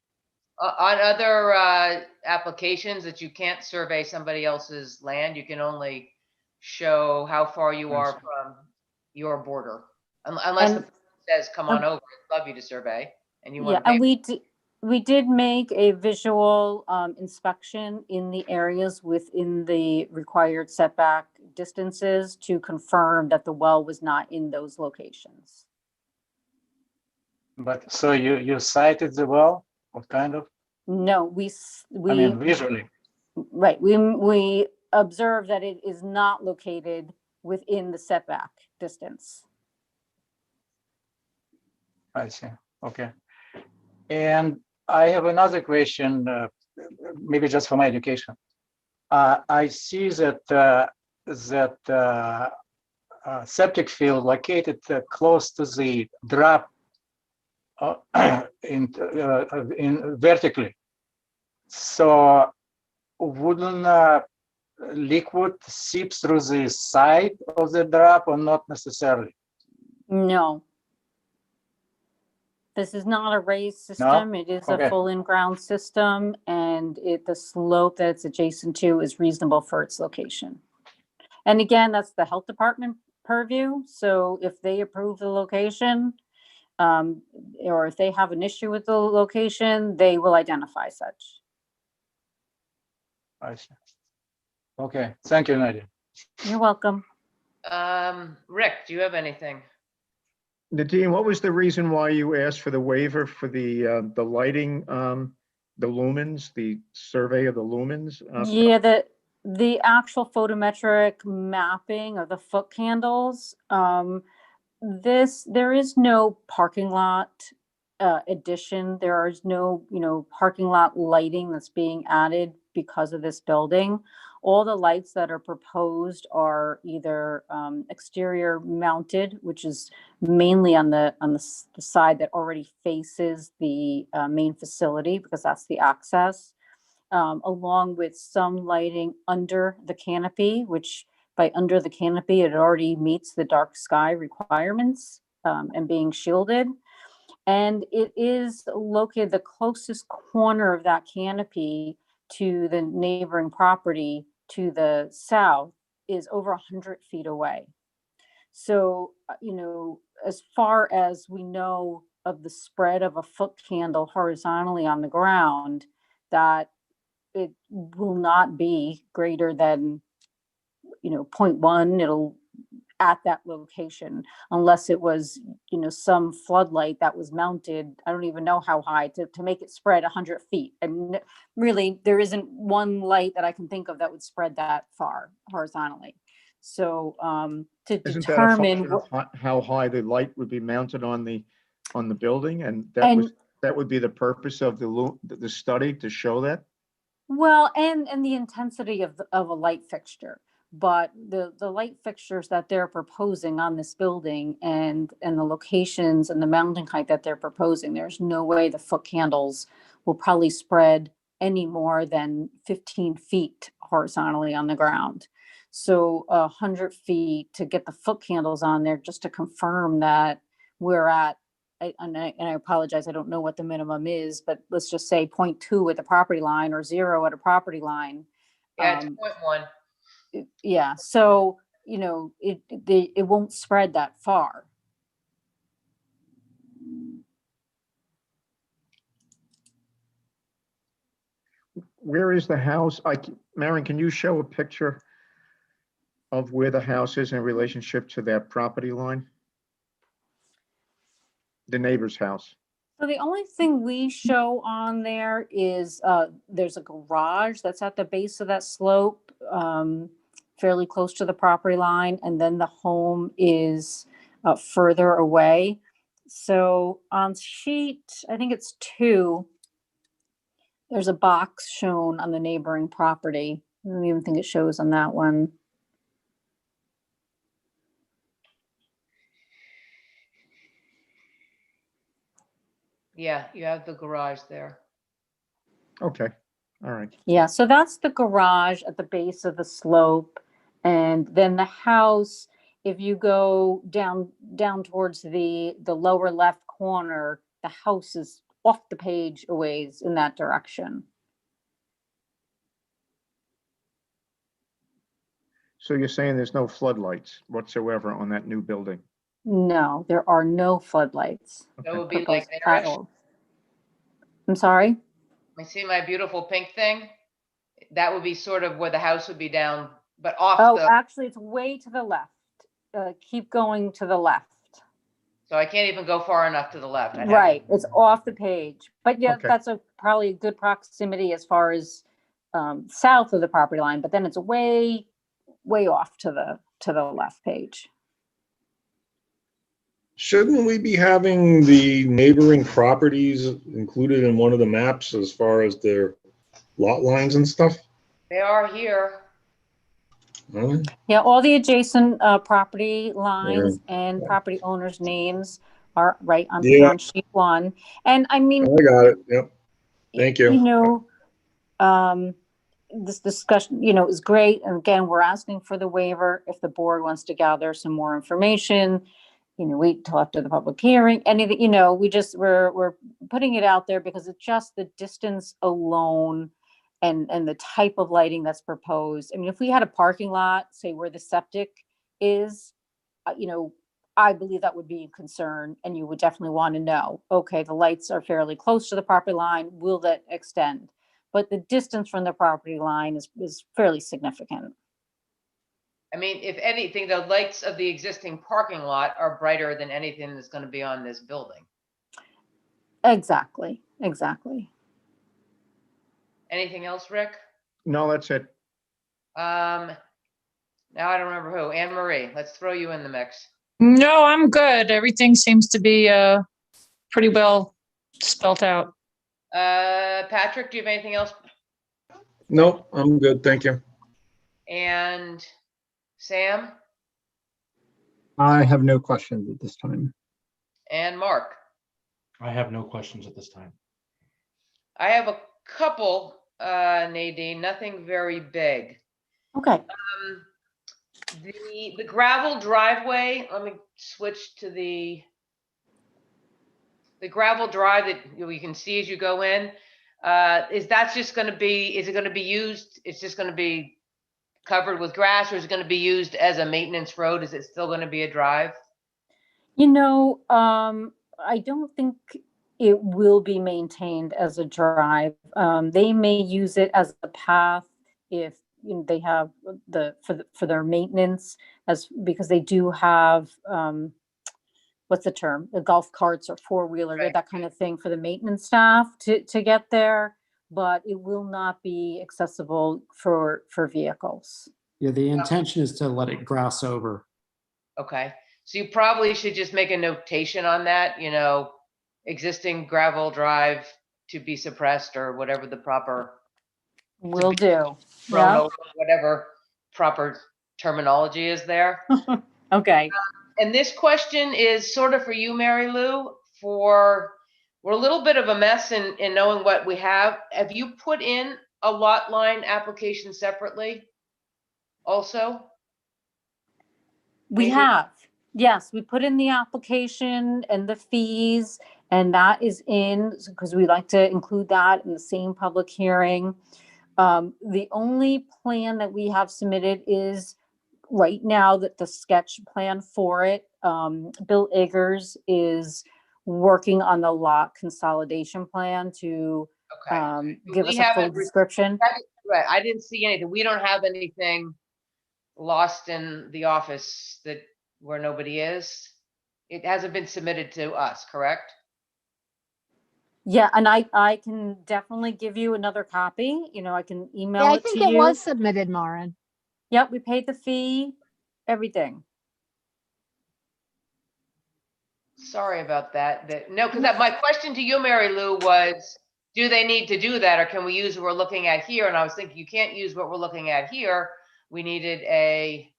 on other applications that you can't survey somebody else's land. You can only show how far you I are see. from your border. Unless the And- person says, come on over, I'd love you to survey, and you Yeah, want to and pay. we did make a visual inspection in the areas within the required setback distances to confirm that the well was not in those locations. But so you cited the well? What kind of? No, I mean, visually. right, we observed that it is not located within the setback distance. I see. Okay. And I have another question, maybe just for my education. I see that septic field located close to the drop in vertically. So wouldn't liquid seep through the side of the drop or not necessarily? No. This is not a raised system. It is a Okay. full in-ground system, and the slope that it's adjacent to is reasonable for its location. And again, that's the health department purview. So if they approve the location, or if they have an issue with the location, they will identify such. I see. Okay, thank you, Nadia. You're welcome. Rick, do you have anything? Nadine, what was the reason why you asked for the waiver for the lighting, the lumens, the survey of the lumens? Yeah, the actual photometric mapping of the foot candles, there is no parking lot addition. There is no, parking lot lighting that's being added because of this building. All the lights that are proposed are either exterior mounted, which is mainly on the side that already faces the main facility, because that's the access, along with some lighting under the canopy, which by under the canopy, it already meets the dark sky requirements and being shielded. And it is located, the closest corner of that canopy to the neighboring property to the south is over 100 feet away. So, as far as we know of the spread of a foot candle horizontally on the ground, that it will not be greater than, 0.1. It'll at that location, unless it was, some floodlight that was mounted, I don't even know how high, to make it spread 100 feet. And really, there isn't one light that I can think of that would spread that far horizontally. So to Isn't determine that a function of how high the light would be mounted on the building? And that would be the purpose of the study, to show that? well, and the intensity of a light fixture. But the light fixtures that they're proposing on this building and the locations and the mounting height that they're proposing, there's no way the foot candles will probably spread any more than 15 feet horizontally on the ground. So 100 feet to get the foot candles on there, just to confirm that we're at, and I apologize, I don't know what the minimum is, but let's just say 0.2 at the property line or 0 at a property line. Yeah, it's 0.1. Yeah, so, it won't spread that far. Where is the house? Maren, can you show a picture of where the house is in relationship to that property line? The neighbor's house. So the only thing we show on there is there's a garage that's at the base of that slope, fairly close to the property line, and then the home is further away. So on sheet, I think it's 2, There's a box shown on the neighboring property. I don't even think it shows on that one. Yeah, you have the garage there. Okay, all right. Yeah, so that's the garage at the base of the slope. And then the house, if you go down towards the lower left corner, the house is off the page a ways in that direction. So you're saying there's no floodlights whatsoever on that new building? No, there are no floodlights. That would be proposed like at there. all. I'm sorry? I see my beautiful pink thing. That would be sort of where the house would be down, but off Oh, the, actually, it's way to the left. Keep going to the left. so I can't even go far enough to the left. I'd have to- Right, it's off the page. But yeah, Okay. that's probably a good proximity as far as south of the property line, but then it's way off to the left page. Shouldn't we be having the neighboring properties included in one of the maps as far as their lot lines and stuff? They are here. Huh? Yeah, all the adjacent property lines and property owners' names are right on Yeah. sheet one. And I mean, I got it. Yep. Thank you. you know, this discussion, is great. And again, we're asking for the waiver. If the board wants to gather some more information, wait till after the public hearing, anything, we're putting it out there because it's just the distance alone and the type of lighting that's proposed. I mean, if we had a parking lot, say where the septic is, I believe that would be a concern, and you would definitely want to know, okay, the lights are fairly close to the property line, will that extend? But the distance from the property line is fairly significant. I mean, if anything, the lights of the existing parking lot are brighter than anything that's going to be on this building. Exactly. Anything else, Rick? No, that's it. Now I don't remember who. Anne Marie, let's throw you in the mix. No, I'm good. Everything seems to be pretty well spelt out. Patrick, do you have anything else? Nope, I'm good. Thank you. And Sam I have no questions at this time. and Mark. I have no questions at this time. I have a couple, Nadine, nothing very big. Okay. The gravel driveway, let me switch to the gravel drive that you can see as you go in. Is that just going to be, is it going to be used? It's just going to be covered with grass, or is it going to be used as a maintenance road? Is it still going to be a drive? I don't think it will be maintained as a drive. They may use it as a path if they have for their maintenance, because they do have what's the term? The golf carts or four-wheeler, Right. that kind of thing for the maintenance staff to get there, but it will not be accessible for vehicles. Yeah, the intention is to let it grass over. Okay, so you probably should just make a notation on that, existing gravel drive to be suppressed, or whatever the proper Will do. thrown Yeah. over, whatever proper terminology is there. Okay. And this question is sort of for you, Mary Lou, we're a little bit of a mess in knowing what we have. Have you put in a lot line application separately also? We Maybe. have, yes, we put in the application and the fees, and that is in, because we like to include that in the same public hearing. The only plan that we have submitted is right now that the sketch plan for it. Bill Eggers is working on the lot consolidation plan to give We us a full haven't description. Right, I didn't see anything. We don't have anything lost in the office where nobody is. It hasn't been submitted to us, correct? Yeah, and I can definitely give you another copy. I can email Yeah, I it think to it you. was submitted, Maren. Yep, we paid the fee, everything. Sorry about that. No, because my question to you, Mary Lou, was do they need to do that, or can we use what we're looking at here? And I was thinking, you can't use what we're looking at here. We needed a,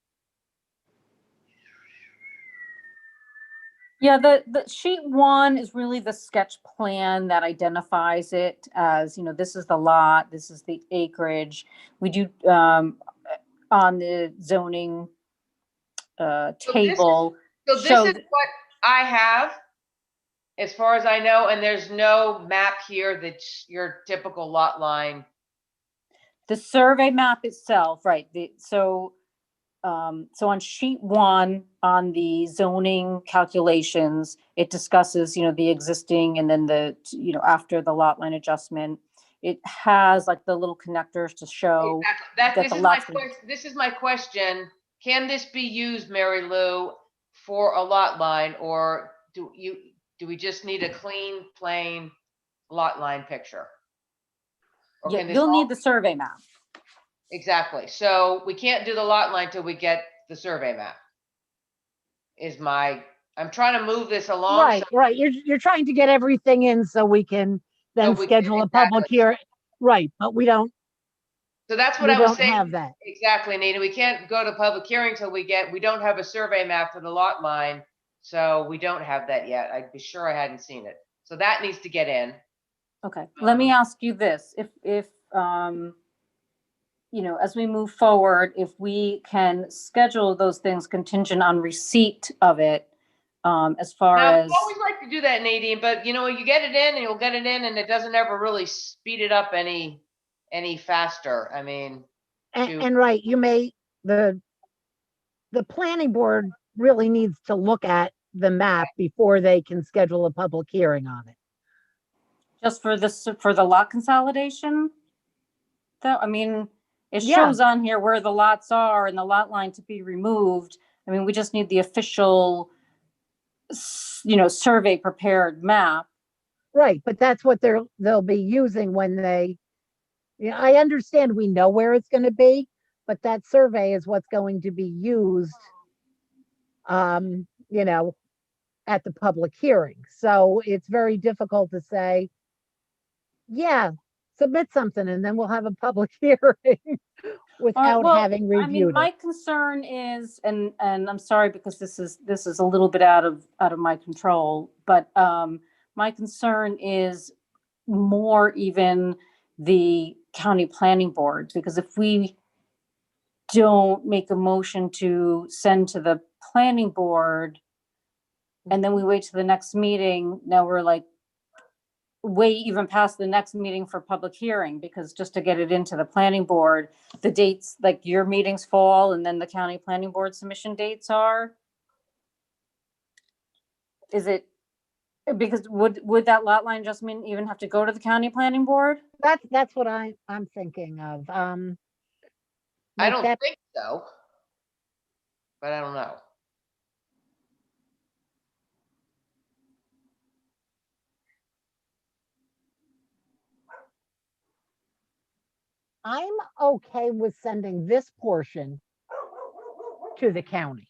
Yeah, the sheet one is really the sketch plan that identifies it as, this is the lot, this is the acreage. We do, on the zoning table. so this show is what I have, as far as I know, and there's no map here that's your typical lot line. the survey map itself, right? So on sheet one, on the zoning calculations, it discusses, the existing and then after the lot line adjustment, it has like the little connectors to show. Exactly. that the lots been- This is my question. Can this be used, Mary Lou, for a lot line, or do we just need a clean, plain lot line picture? Or Yeah, can this you'll all- need the survey map. Exactly. So we can't do the lot line till we get the survey map. I'm trying to move this along. Right, right. You're trying to get everything in so we can then we can- schedule a public exactly. hearing. Right, but we don't So that's what we I was don't saying. have that. Exactly, Nina. We can't go to public hearing till we don't have a survey map for the lot line. So we don't have that yet. I'd be sure I hadn't seen it. So that needs to get in. Okay, let me ask you this, if as we move forward, if we can schedule those things contingent on receipt of it, as far Now, as, I always like to do that, Nadine, but you get it in and you'll get it in and it doesn't ever really speed it up any faster. I mean, And right, the planning board really needs to look at the map before they can schedule a public hearing on it. just for the lot consolidation? Though, I mean, it Yeah. shows on here where the lots are and the lot line to be removed. I mean, we just need the official, survey prepared map. Right, but that's what they'll be using when I understand we know where it's gonna be, but that survey is what's going to be used, at the public hearing. So it's very difficult to say, yeah, submit something and then we'll have a public hearing without Well, having I mean, reviewed my it. concern is, and I'm sorry because this is a little bit out of my control, but my concern is more even the county planning board, because if we don't make a motion to send to the planning board and then we wait to the next meeting, now we're like way even past the next meeting for public hearing, because just to get it into the planning board, the dates, like your meetings fall and then the county planning board submission dates are. Is it, because would that lot line adjustment even have to go to the county planning board? That's what I'm thinking of. I like don't that- think so, but I don't know. I'm okay with sending this portion to the county.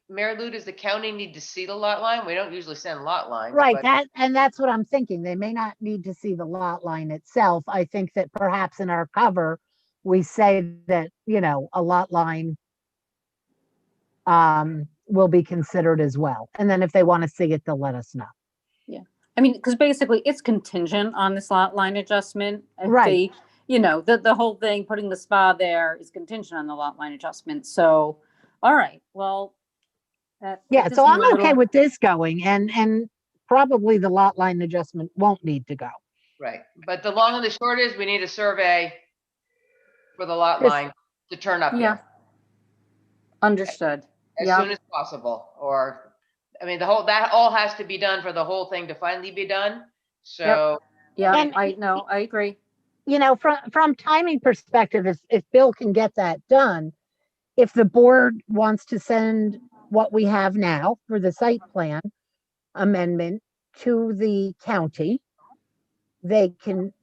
Mary Lou, does the county need to see the lot line? We don't usually send lot lines. Right, but- that's what I'm thinking. They may not need to see the lot line itself. I think that perhaps in our cover, we say that, a lot line will be considered as well. And then if they want to see it, they'll let us know. Yeah, I mean, because basically it's contingent on this lot line adjustment. If Right. the whole thing, putting the spa there is contingent on the lot line adjustment. So, all right, well. Yeah, so I'm okay with this going and probably the lot line adjustment won't need to go. Right, but the long and the short is we need a survey for the lot Yes. line to turn up Yeah. here Understood. as Yeah. soon as possible, or, I mean, that all has to be done for the whole thing to finally be done. So, Yeah, And- I agree. From timing perspective, if Bill can get that done, if the board wants to send what we have now for the site plan amendment to the county, they can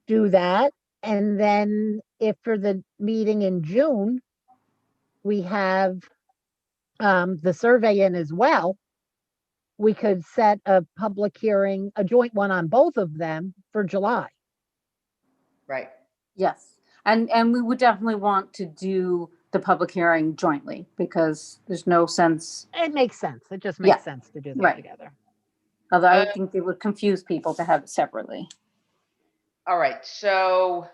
do that. And then if for the meeting in June, we have the survey in as well, we could set a public hearing, a joint one on both of them for July. Right. Yes, and we would definitely want to do the public hearing jointly because there's no sense, It makes sense. It just Yeah. makes sense to do them Right. together. although I would think it would confuse people to have it separately. All right, so.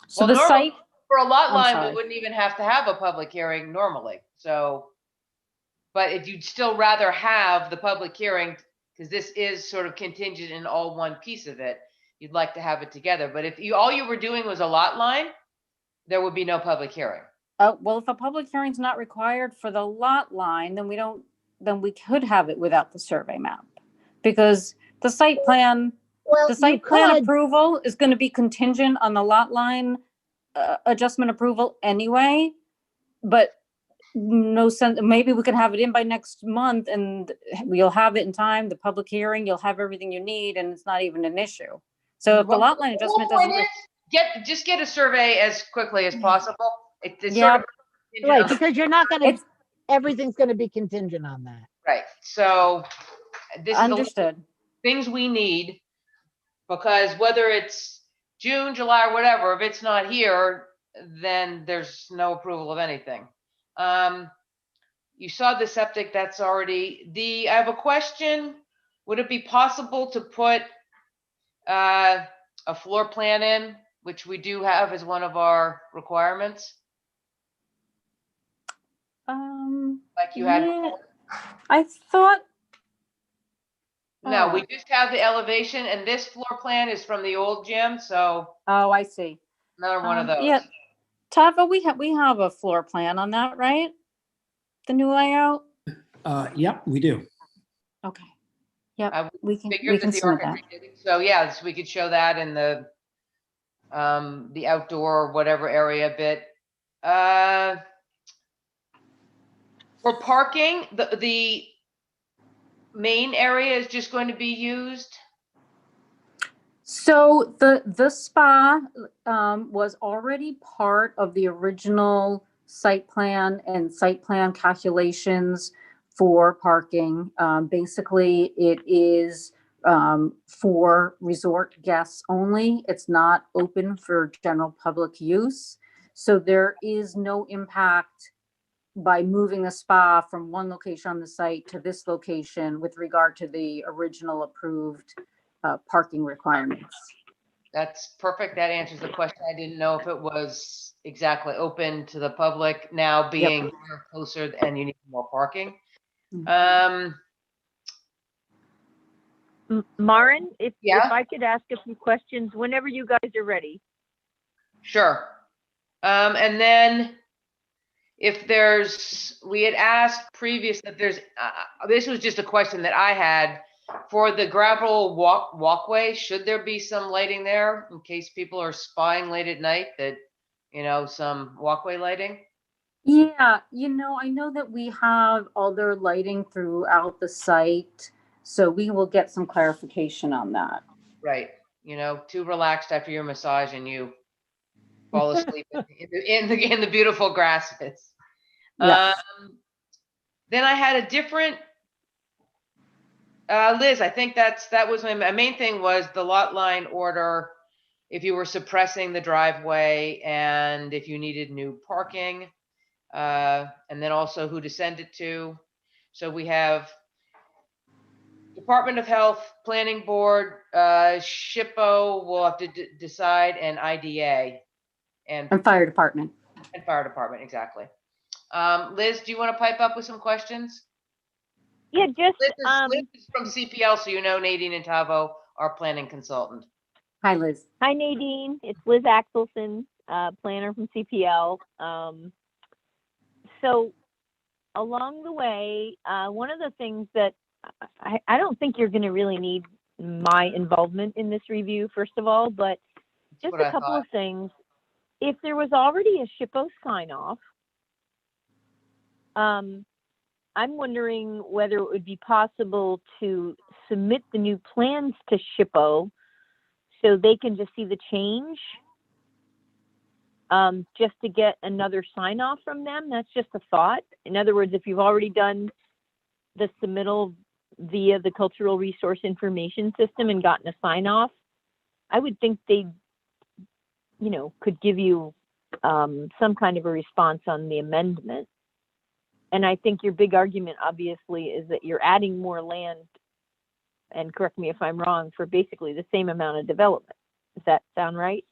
So Well, the normally, site, for a lot I'm line, we sorry. wouldn't even have to have a public hearing normally, so. But if you'd still rather have the public hearing, because this is sort of contingent in all one piece of it, you'd like to have it together. But if all you were doing was a lot line, there would be no public hearing. Well, if a public hearing's not required for the lot line, then we could have it without the survey map. Because the site plan, Well, the you site plan could, approval is going to be contingent on the lot line adjustment approval anyway. But no sense, maybe we can have it in by next month and you'll have it in time, the public hearing, you'll have everything you need and it's not even an issue. So if the lot line adjustment doesn't. Just get a survey as quickly as possible. It's Yeah. sort of. right, because you're not gonna, everything's gonna be contingent on that. Right, so this is the Understood. things we need, because whether it's June, July, or whatever, if it's not here, then there's no approval of anything. You saw the septic, that's already, I have a question. Would it be possible to put a floor plan in, which we do have as one of our requirements? Like you had Yeah, before? I thought. No, we Oh. just have the elevation, and this floor plan is from the old gym, so Oh, I see. another one of those. Yeah, Tava, we have a floor plan on that, right? The new layout? Yep, we do. Okay. Yep, I we can figured that the submit that. architect did it. So yeah, so we could show that in the outdoor whatever area bit. For parking, the main area is just going to be used. So the spa was already part of the original site plan and site plan calculations for parking. Basically, it is for resort guests only. It's not open for general public use. So there is no impact by moving the spa from one location on the site to this location with regard to the original approved parking requirements. That's perfect. That answers the question. I didn't know if it was exactly open to the public now being here closer and you need more parking. Maren, if Yeah? I could ask a few questions whenever you guys are ready. Sure. And then if we had asked previous that there's, this was just a question that I had for the gravel walkway. Should there be some lighting there in case people are spying late at night that, some walkway lighting? Yeah, I know that we have other lighting throughout the site, so we will get some clarification on that. Right. Too relaxed after your massage and you fall asleep in the beautiful grasses. Yes. Then I had a different, Liz, I think that was my main thing was the lot line order. If you were suppressing the driveway and if you needed new parking, and then also who to send it to. So we have Department of Health, Planning Board, SHPO will have to decide, and IDA. And fire department. And fire department, exactly. Liz, do you want to pipe up with some questions? Yeah, just Liz is from CPL, so Nadine and Tavo, our planning consultant. Hi, Liz. Hi, Nadine. It's Liz Axelson, planner from CPL. So along the way, one of the things that I don't think you're going to really need my involvement in this review, first of all, but just a couple of things. If there was already a SHPO sign off, I'm wondering whether it would be possible to submit the new plans to SHPO so they can just see the change, just to get another sign off from them. That's just a thought. In other words, if you've already done the submittal via the cultural resource information system and gotten a sign off, I would think they, could give you some kind of a response on the amendment. And I think your big argument, obviously, is that you're adding more land, and correct me if I'm wrong, for basically the same amount of development. Does that sound right?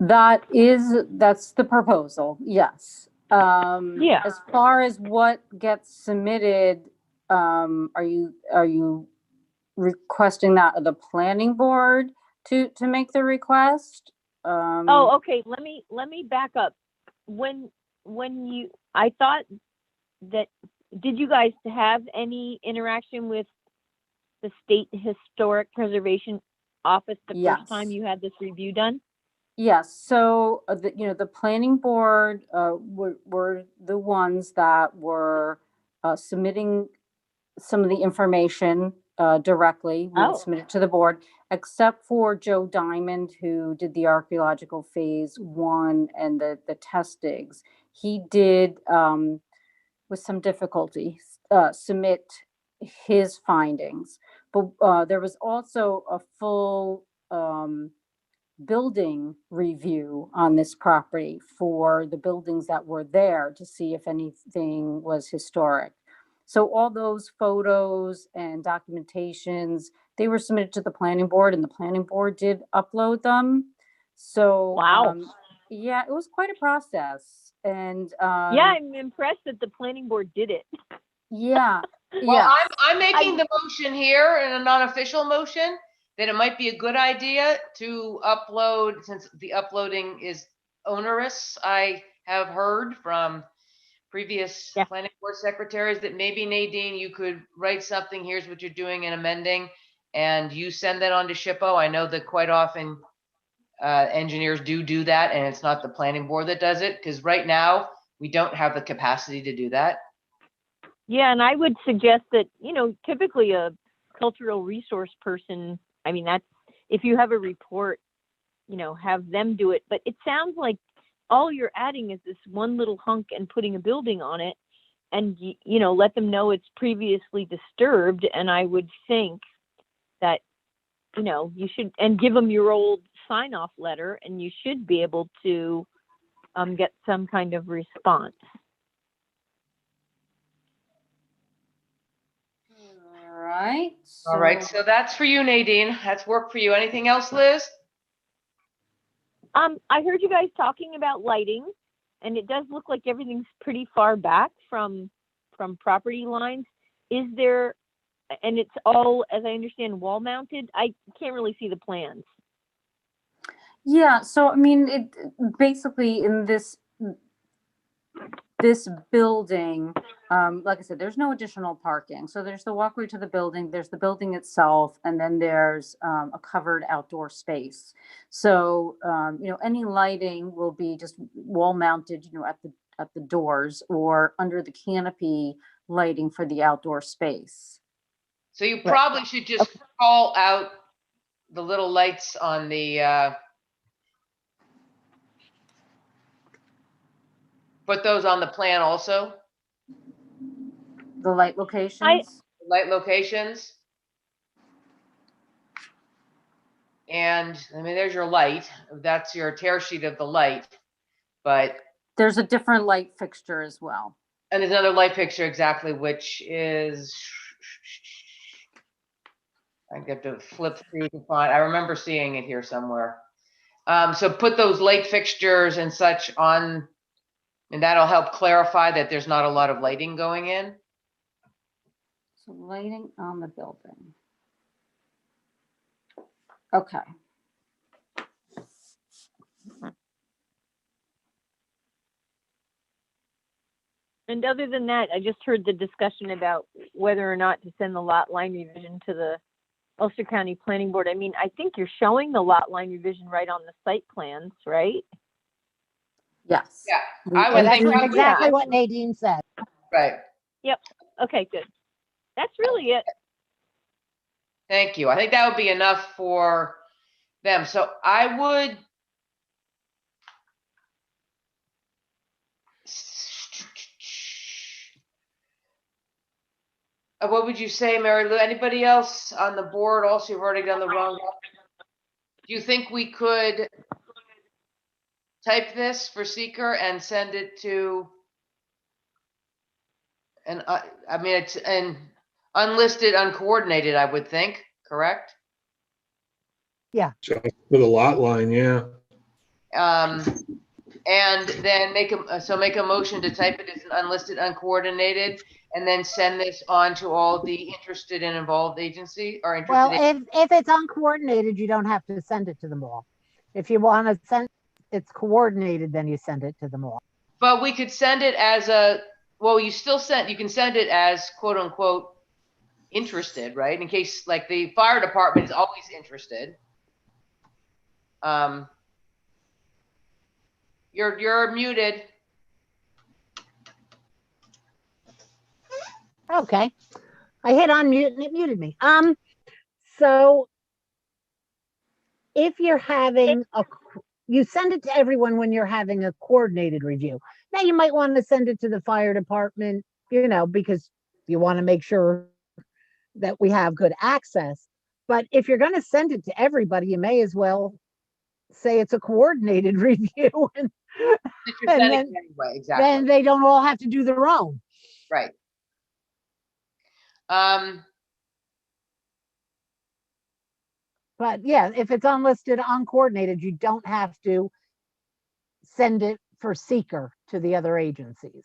That's the proposal, yes. Yeah. As far as what gets submitted, are you requesting that of the planning board to make the request? Oh, okay. Let me back up. I thought that, did you guys have any interaction with the State Historic Preservation Office the Yes. first time you had this review done? Yes, so, the planning board were the ones that were submitting some of the information directly. We would Oh. submit it to the board, except for Joe Diamond, who did the archaeological phase 1 and the test digs. He did, with some difficulty, submit his findings. But there was also a full building review on this property for the buildings that were there to see if anything was historic. So all those photos and documentations, they were submitted to the planning board, and the planning board did upload them. So, Wow. yeah, it was quite a process. And Yeah, I'm impressed that the planning board did it. yeah, Well, yeah. I'm making the motion here in a non-official motion that it might be a good idea to upload, since the uploading is onerous. I have heard from previous planning board secretaries that maybe, Nadine, you could write something, here's what you're doing and amending, and you send that on to SHPO. I know that quite often engineers do that, and it's not the planning board that does it, because right now we don't have the capacity to do that. Yeah, and I would suggest that, typically a cultural resource person, that's, if you have a report, have them do it. But it sounds like all you're adding is this one little hunk and putting a building on it, and, let them know it's previously disturbed. And I would think that, you should, and give them your old sign off letter, and you should be able to get some kind of response. All right, so that's for you, Nadine. That's work for you. Anything else, Liz? I heard you guys talking about lighting, and it does look like everything's pretty far back from property lines. Is there, and it's all, as I understand, wall mounted? I can't really see the plans. Yeah, so it basically in this building, like I said, there's no additional parking. So there's the walkway to the building, there's the building itself, and then there's a covered outdoor space. So any lighting will be just wall mounted, at the doors or under the canopy lighting for the outdoor space. So you probably should just call out the little lights on the put those on the plan also, The light locations? light locations. And there's your light. That's your tear sheet of the light. But there's a different light fixture as well. And there's another light fixture, exactly, which is, I get to flip through to find, I remember seeing it here somewhere. So put those light fixtures and such on, and that'll help clarify that there's not a lot of lighting going in. So lighting on the building. Okay. And other than that, I just heard the discussion about whether or not to send the lot line revision to the Ulster County Planning Board. I think you're showing the lot line revision right on the site plans, right? Yes. Yeah, I would think exactly what Nadine said. Right. Yep. Okay, good. That's really it. Thank you. I think that would be enough for them. So I would What would you say, Mary Lou? Anybody else on the board also, you've already done the wrong one? Do you think we could type this for seeker and send it to, and I mean, it's an unlisted, uncoordinated, I would think, correct? Just for the lot line, yeah. And then make a motion to type it as an unlisted, uncoordinated, and then send this on to all the interested and involved agency or Well, interested. if it's uncoordinated, you don't have to send it to them all. If you want to send, it's coordinated, then you send it to them all. But we could send it as a, well, you can send it as quote unquote interested, right? In case, like, the fire department is always interested. You're muted. Okay. I hit unmute and it muted me. So if you're having you send it to everyone when you're having a coordinated review. Now you might want to send it to the fire department, because you want to make sure that we have good access. But if you're going to send it to everybody, you may as well say it's a coordinated review, and then, anyway, exactly. then they don't all have to do their own. Right. But yeah, if it's unlisted, uncoordinated, you don't have to send it for seeker to the other agencies.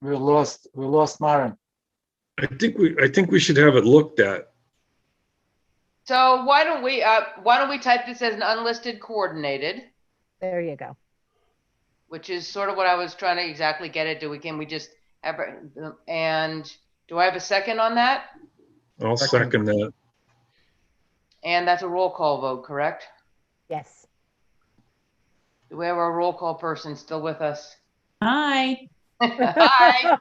We lost Maren. I think we should have it looked at. So why don't we type this as an unlisted coordinated, There you go. which is sort of what I was trying to exactly get at. Can we just have, and do I have a second on that? I'll second that. And that's a roll call vote, correct? Yes. Do we have our roll call person still with us? Hi. Hi.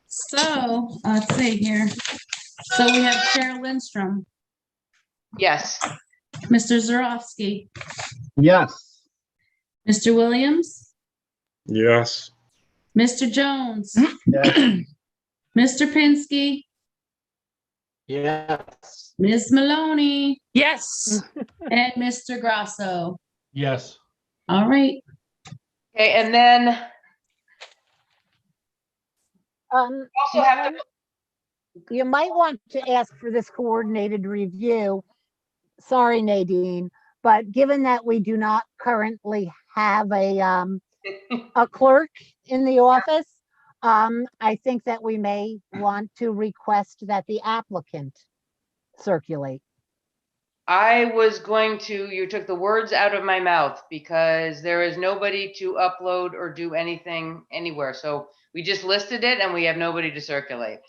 So let's see here. So we have Cheryl Lindstrom, Yes. Mr. Zarowski, Yes. Mr. Williams, Yes. Mr. Jones, Yes. Mr. Pinsky, Yes. Ms. Maloney, Yes. and Mr. Grasso. Yes. All right. Okay, and then Also have to. You might want to ask for this coordinated review. Sorry, Nadine, but given that we do not currently have a clerk in the office, I think that we may want to request that the applicant circulate. I was going to, you took the words out of my mouth, because there is nobody to upload or do anything anywhere. So we just listed it and we have nobody to circulate.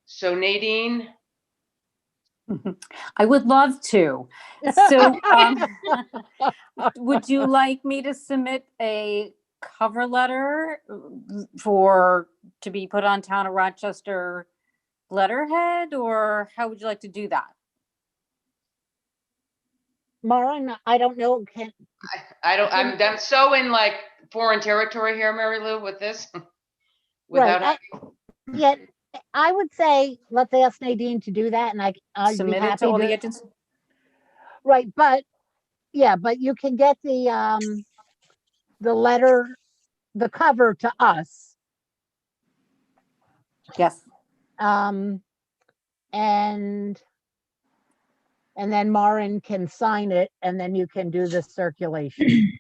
So Nadine. I would love to. So would you like me to submit a cover letter to be put on Town of Rochester letterhead, or how would you like to do that? Maren, I don't know. I'm so in like foreign territory here, Mary Lou, with this. Right. Yet I would say, let's ask Nadine to do that, and I'd be Submit it happy to all the to. agencies? Right, but you can get the letter, the cover to us. Yes. And then Maren can sign it, and then you can do the circulation.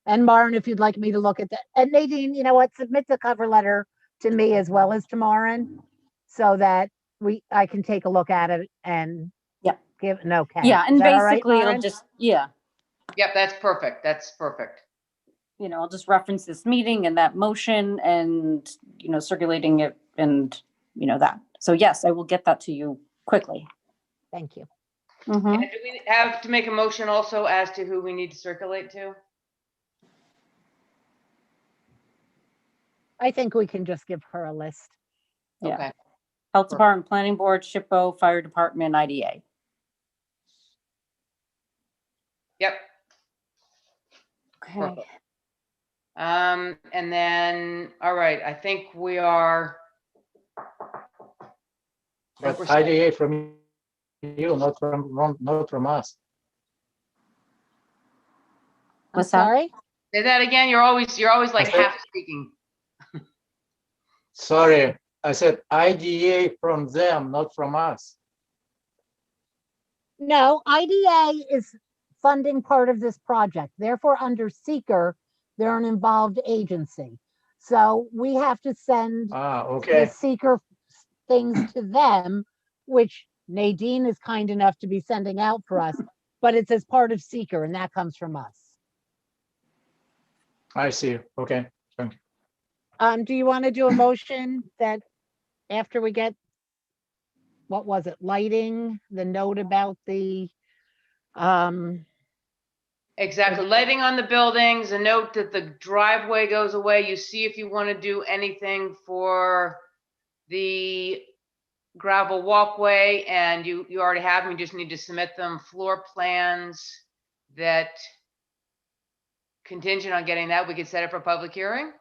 And Maren, if you'd like me to look at that, and Nadine, you know what, submit the cover letter to me as well as to Maren, so that I can take a look at it and give an okay. Yeah, and Is that all right, basically it'll Maren? just, yeah. Yep, that's perfect. That's perfect. I'll just reference this meeting and that motion and, circulating it and, that. So yes, I will get that to you quickly. Thank you. Mhm. And do we have to make a motion also as to who we need to circulate to? I think we can just give her a list. Yeah. Okay. Health Department, Planning Board, SHPO, Fire Department, IDA. Yep. Okay. Perfect. And then, all right, I think we are. But we're set. IDA from you, not from us. I'm What's that? Sorry? Say that again. You're always like I said- half speaking. Sorry, I said IDA from them, not from us. No, IDA is funding part of this project. Therefore, under seeker, they're an involved agency. So we have to send the Okay. seeker things to them, which Nadine is kind enough to be sending out for us, but it's as part of seeker and that comes from us. I see. Okay. Thank you. Do you want to do a motion that after we get, what was it, lighting, the note about the, Exactly. Lighting on the buildings, a note that the driveway goes away. You see if you want to do anything for the gravel walkway, and you already have them. You just need to submit them. Floor plans that contingent on getting that, we could set it for public hearing.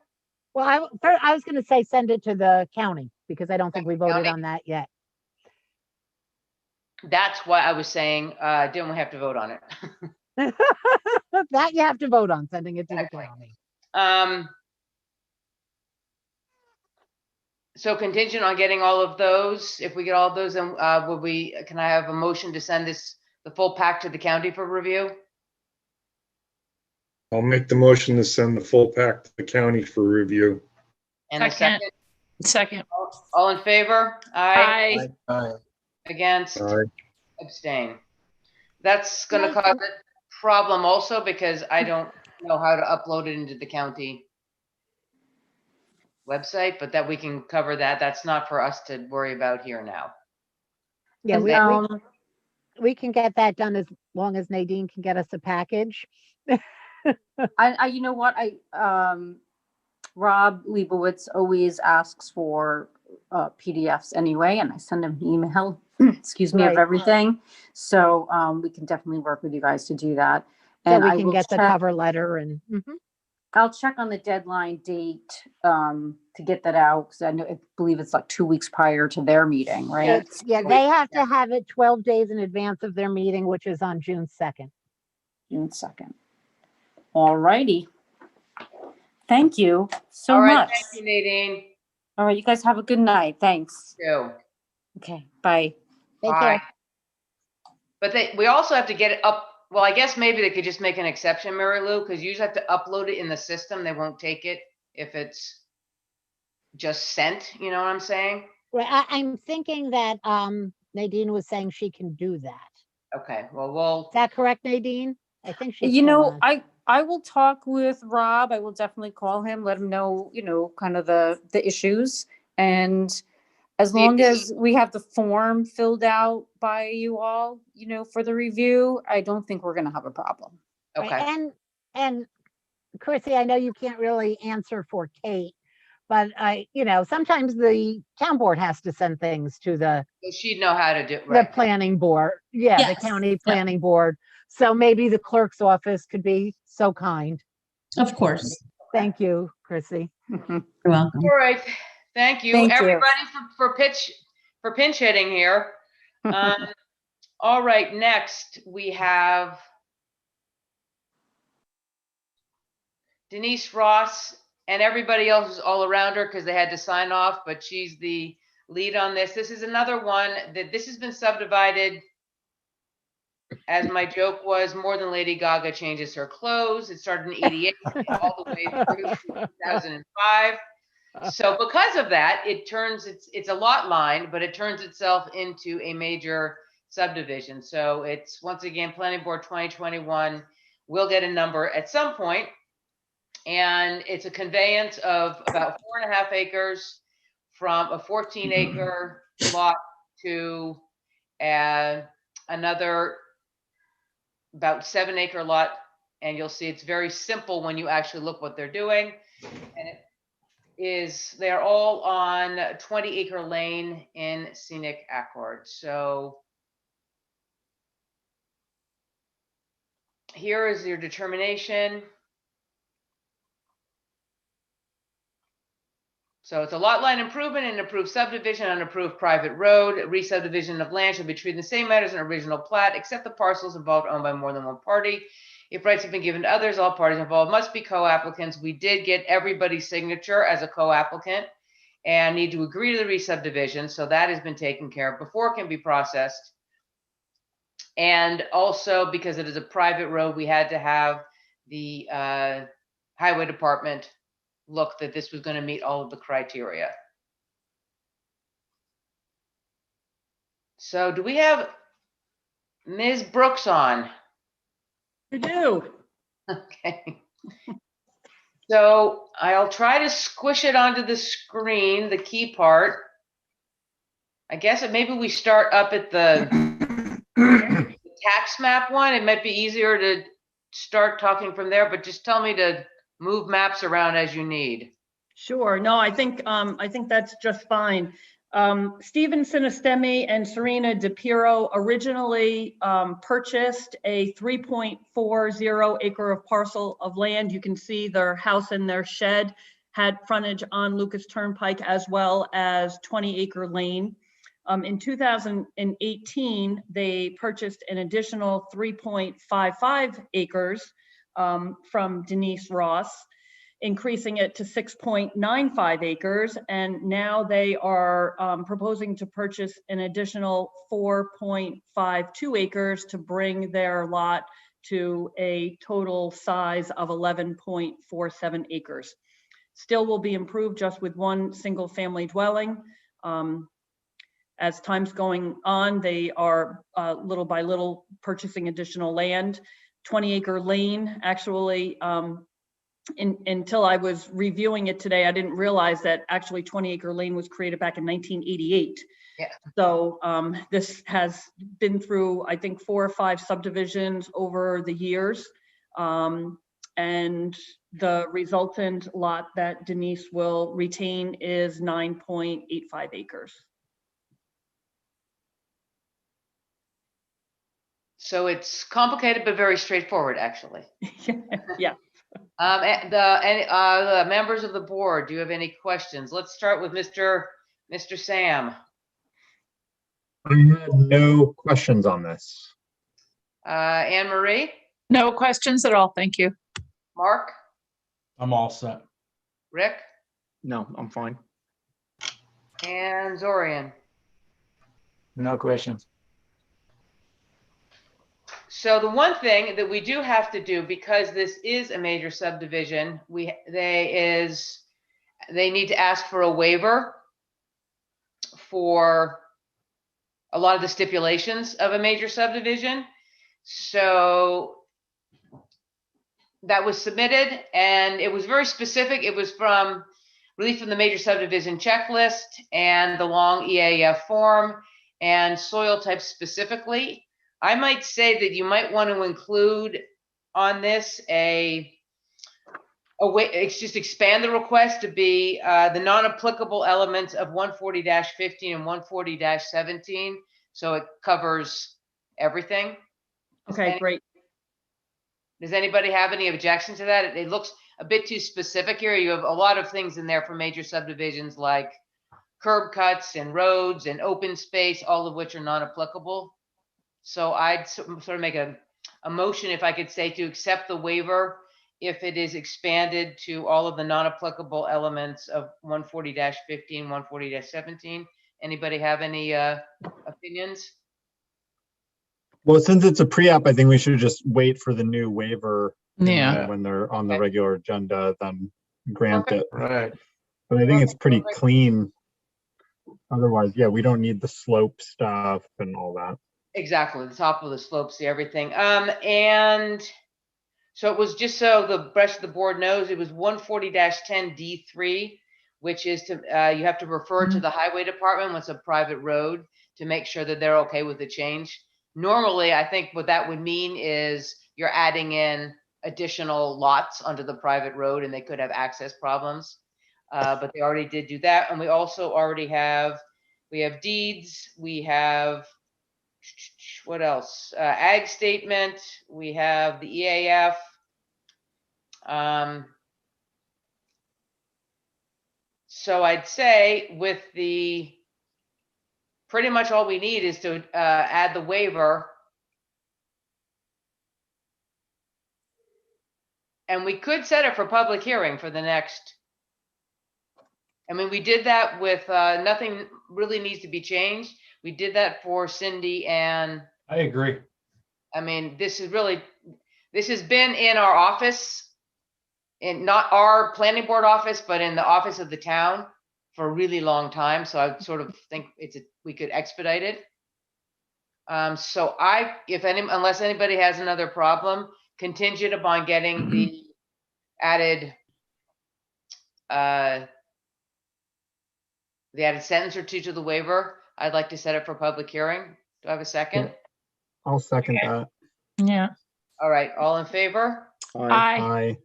well, I was going to say send it to the county because I don't think we voted County? on that yet. That's why I was saying, didn't we have to vote on it? That you have to vote on, sending it to the county. So contingent on getting all of those, if we get all of those, then can I have a motion to send the full pack to the county for review? I'll make the motion to send the full pack to the county for review. And a second? Second. All in favor? Aye. Aye. Against? Aye. Abstain. That's gonna cause a problem also because I don't know how to upload it into the county website, but that we can cover that. That's not for us to worry about here now. Yeah, And, we can get that done as long as Nadine can get us a package. you know what, Rob Leibowitz always asks for PDFs anyway, and I send him an email, excuse me, of Right. everything. So we can definitely work with you guys to do that. So And we I can will get the check- cover letter and, I'll check on the deadline date to get that out because I believe it's like 2 weeks prior to their meeting, right? yeah, they have to have it 12 days in advance of their meeting, which is on June 2nd. June 2nd. All righty. Thank you so All right, much. thank you, Nadine. All right, you guys have a good night. Thanks. You. Okay, bye. Take Bye. care. But we also have to get it up. Well, I guess maybe they could just make an exception, Mary Lou, because you just have to upload it in the system. They won't take it if it's just sent. You know what I'm saying? Right, I'm thinking that Nadine was saying she can do that. Okay. Well, Is that correct, Nadine? I think she's You still know, on. I will talk with Rob. I will definitely call him, let him know, kind of the issues. And as See, long as we have the form filled out by you all, for the review, I don't think we're gonna have a problem. Okay. Right, and Chrissy, I know you can't really answer for Kate, but sometimes the town board has to send things to the So she'd know how to do the right. planning board. Yeah, the Yes. county planning board. So maybe the clerk's office could be so kind. Of course. Thank you, Chrissy. You're welcome. All right. Thank you, Thank you. everybody, for pinch hitting here. All right. Next, we have Denise Ross, and everybody else is all around her because they had to sign off, but she's the lead on this. This is another one that this has been subdivided, as my joke was, more than Lady Gaga changes her clothes. It started in 88 all the way through 2005. So because of that, it's a lot line, but it turns itself into a major subdivision. So it's, once again, Planning Board 2021 will get a number at some point. And it's a conveyance of about 4.5 acres from a 14-acre lot to another about 7-acre lot. And you'll see it's very simple when you actually look what they're doing. And they're all on 20-acre lane in scenic Accord. So here is your determination. So it's a lot line improvement and approved subdivision on approved private road. Re-subdivision of land shall be treated the same manner as an original plat, except the parcels involved owned by more than one party. If rights have been given to others, all parties involved must be co-applicants. We did get everybody's signature as a co-applicant and need to agree to the re-subdivision. So that has been taken care of before it can be processed. And also because it is a private road, we had to have the highway department look that this was going to meet all of the criteria. So do we have Ms. Brooks on? You do. Okay. So I'll try to squish it onto the screen, the key part. I guess maybe we start up at the tax map one. It might be easier to start talking from there, but just tell me to move maps around as you need. Sure. No, I think that's just fine. Stephen Sinistemi and Serena DePiro originally purchased a 3.40 acre of parcel of land. You can see their house and their shed had frontage on Lucas Turnpike as well as 20-acre lane. In 2018, they purchased an additional 3.55 acres from Denise Ross, increasing it to 6.95 acres. And now they are proposing to purchase an additional 4.52 acres to bring their lot to a total size of 11.47 acres. Still will be improved just with one single family dwelling. As time's going on, they are little by little purchasing additional land. 20-acre lane, actually, until I was reviewing it today, I didn't realize that actually 20-acre lane was created back in 1988. Yeah. So this has been through, I think, 4 or 5 subdivisions over the years. And the resultant lot that Denise will retain is 9.85 acres. So it's complicated, but very straightforward, actually. Yeah. The members of the board, do you have any questions? Let's start with Mr. Sam. I had no questions on this. Anne Marie, No questions at all. Thank you. Mark, I'm all set. Rick, No, I'm fine. and Zorian. No questions. So the one thing that we do have to do, because this is a major subdivision, they need to ask for a waiver for a lot of the stipulations of a major subdivision. So that was submitted, and it was very specific. It was from relief from the major subdivision checklist and the long EAF form and soil type specifically. I might say that you might want to include on this a way, it's just expand the request to be the non-applicable elements of 140-15 and 140-17. So it covers everything. Okay, great. Does anybody have any objection to that? It looks a bit too specific here. You have a lot of things in there for major subdivisions like curb cuts and roads and open space, all of which are non-applicable. So I'd sort of make a motion, if I could say, to accept the waiver if it is expanded to all of the non-applicable elements of 140-15, 140-17. Anybody have any opinions? Well, since it's a pre-app, I think we should just wait for the new waiver. And Yeah. then when they're on the regular agenda, then grant it. Right. But I think it's pretty clean. Otherwise, yeah, we don't need the slope stuff and all that. Exactly, the top of the slopes, the everything. And so it was, just so the rest of the board knows, it was 140-10 D3, which is to you have to refer to the highway department when it's a private road to make sure that they're okay with the change. Normally, I think what that would mean is you're adding in additional lots onto the private road and they could have access problems. But they already did do that. And we also already have, we have deeds, we have, what else? Ag statement, we have the EAF. So I'd say with the, pretty much all we need is to add the waiver. And we could set it for public hearing for the next. I mean, we did that with, nothing really needs to be changed. We did that for Cindy and, I agree. I mean, this has been in our office, in not our planning board office, but in the office of the town for a really long time. So I sort of think we could expedite it. So unless anybody has another problem, contingent upon getting the added, the added sentence or two to the waiver, I'd like to set it for public hearing. Do I have a second? I'll second that. Yeah. All right, all in favor? Aye.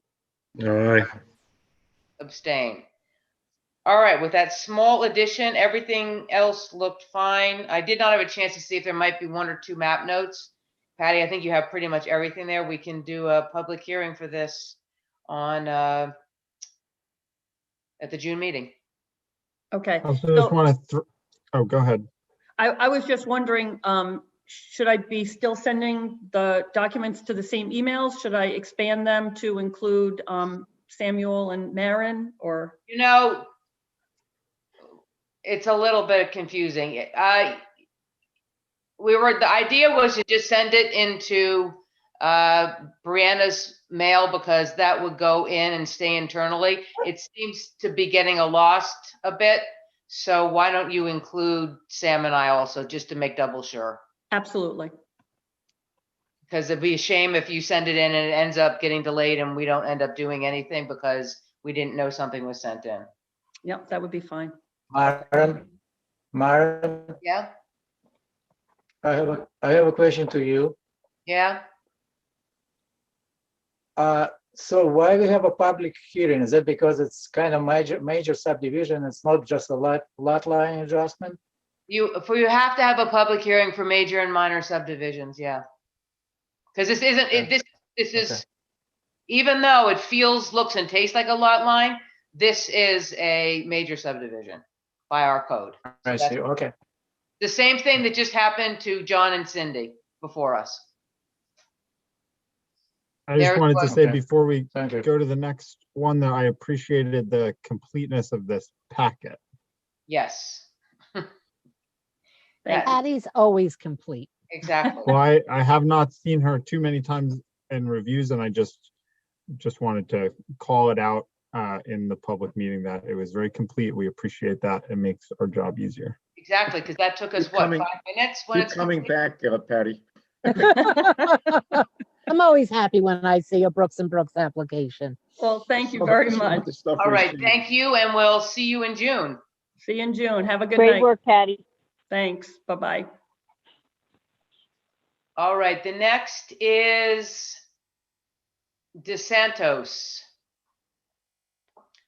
Aye. Abstain. All right, with that small addition, everything else looked fine. I did not have a chance to see if there might be one or two map notes. Patty, I think you have pretty much everything there. We can do a public hearing for this on, at the June meeting. Okay. I also just want to, oh, go ahead. I was just wondering, should I be still sending the documents to the same emails? Should I expand them to include Samuel and Maren, or? You know, it's a little bit confusing. The idea was to just send it into Brianna's mail because that would go in and stay internally. It seems to be getting lost a bit. So why don't you include Sam and I also, just to make double sure? Absolutely. Because it'd be a shame if you send it in and it ends up getting delayed and we don't end up doing anything because we didn't know something was sent in. Yep, that would be fine. Maren, Yeah, I have a question to you. yeah. So why we have a public hearing? Is that because it's kind of major subdivision? It's not just a lot line adjustment? You have to have a public hearing for major and minor subdivisions, yeah. Because this isn't, this is, Okay. even though it feels, looks and tastes like a lot line, this is a major subdivision by our code. I see, okay. The same thing that just happened to John and Cindy before us. I just wanted to say Okay. before we Thank you. go to the next one that I appreciated the completeness of this packet. Yes. Patty's always complete. Exactly. Well, I have not seen her too many times in reviews, and I just wanted to call it out in the public meeting that it was very complete. We appreciate that. It makes our job easier. Exactly, because that took us, Keep what, coming- 5 minutes? When Keep it's coming back, Patty. I'm always happy when I see a Brooks and Brooks application. Well, thank you very much. All right, thank you, and we'll see you in June. See you in June. Have a good Great night. work, Patty. Thanks. Bye-bye. All right, the next is DeSantos.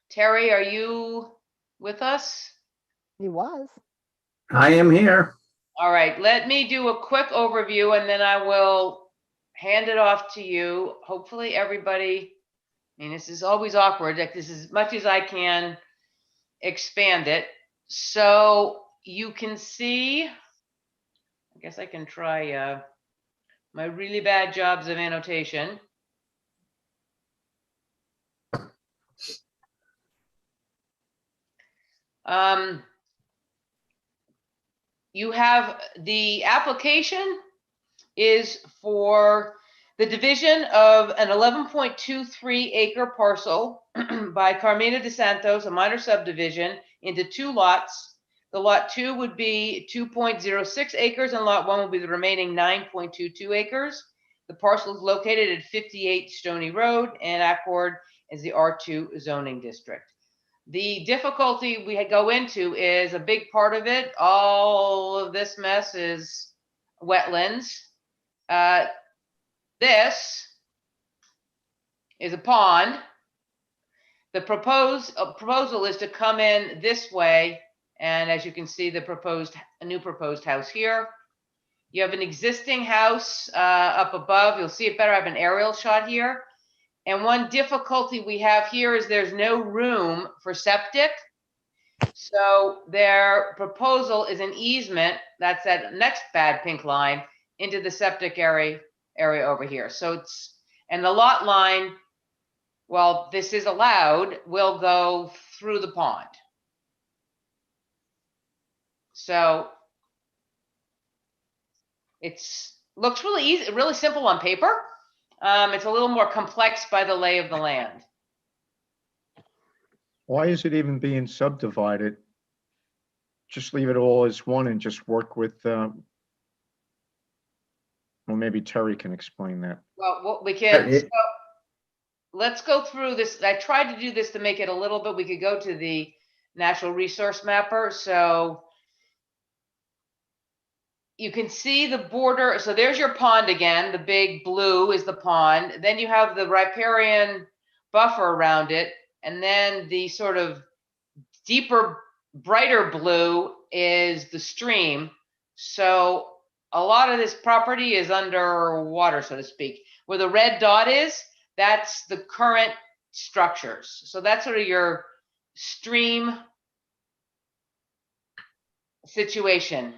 Terry, are you with us? He was. I am here. All right, let me do a quick overview and then I will hand it off to you. Hopefully everybody, I mean, this is always awkward, like this is as much as I can expand it. So you can see, I guess I can try my really bad jobs of annotation. You have the application is for the division of an 11.23 acre parcel by Carmina DeSantos, a minor subdivision, into 2 lots. The lot 2 would be 2.06 acres and lot 1 will be the remaining 9.22 acres. The parcel is located at 58 Stony Road and Accord is the R2 zoning district. The difficulty we go into is a big part of it. All of this mess is wetlands. This is a pond. The proposal is to come in this way. And as you can see, a new proposed house here. You have an existing house up above. You'll see it better. I have an aerial shot here. And one difficulty we have here is there's no room for septic. So their proposal is an easement, that's that next bad pink line, into the septic area over here. So it's, and the lot line, well, this is allowed, will go through the pond. So looks really easy, really simple on paper. It's a little more complex by the lay of the land. Why is it even being subdivided? Just leave it all as one and just work with, well, maybe Terry can explain that. Well, we can, so let's go through this. I tried to do this to make it a little bit, we could go to the natural resource mapper. So you can see the border. So there's your pond again. The big blue is the pond. Then you have the riparian buffer around it. And then the sort of deeper, brighter blue is the stream. So a lot of this property is underwater, so to speak. Where the red dot is, that's the current structures. So that's sort of your stream situation.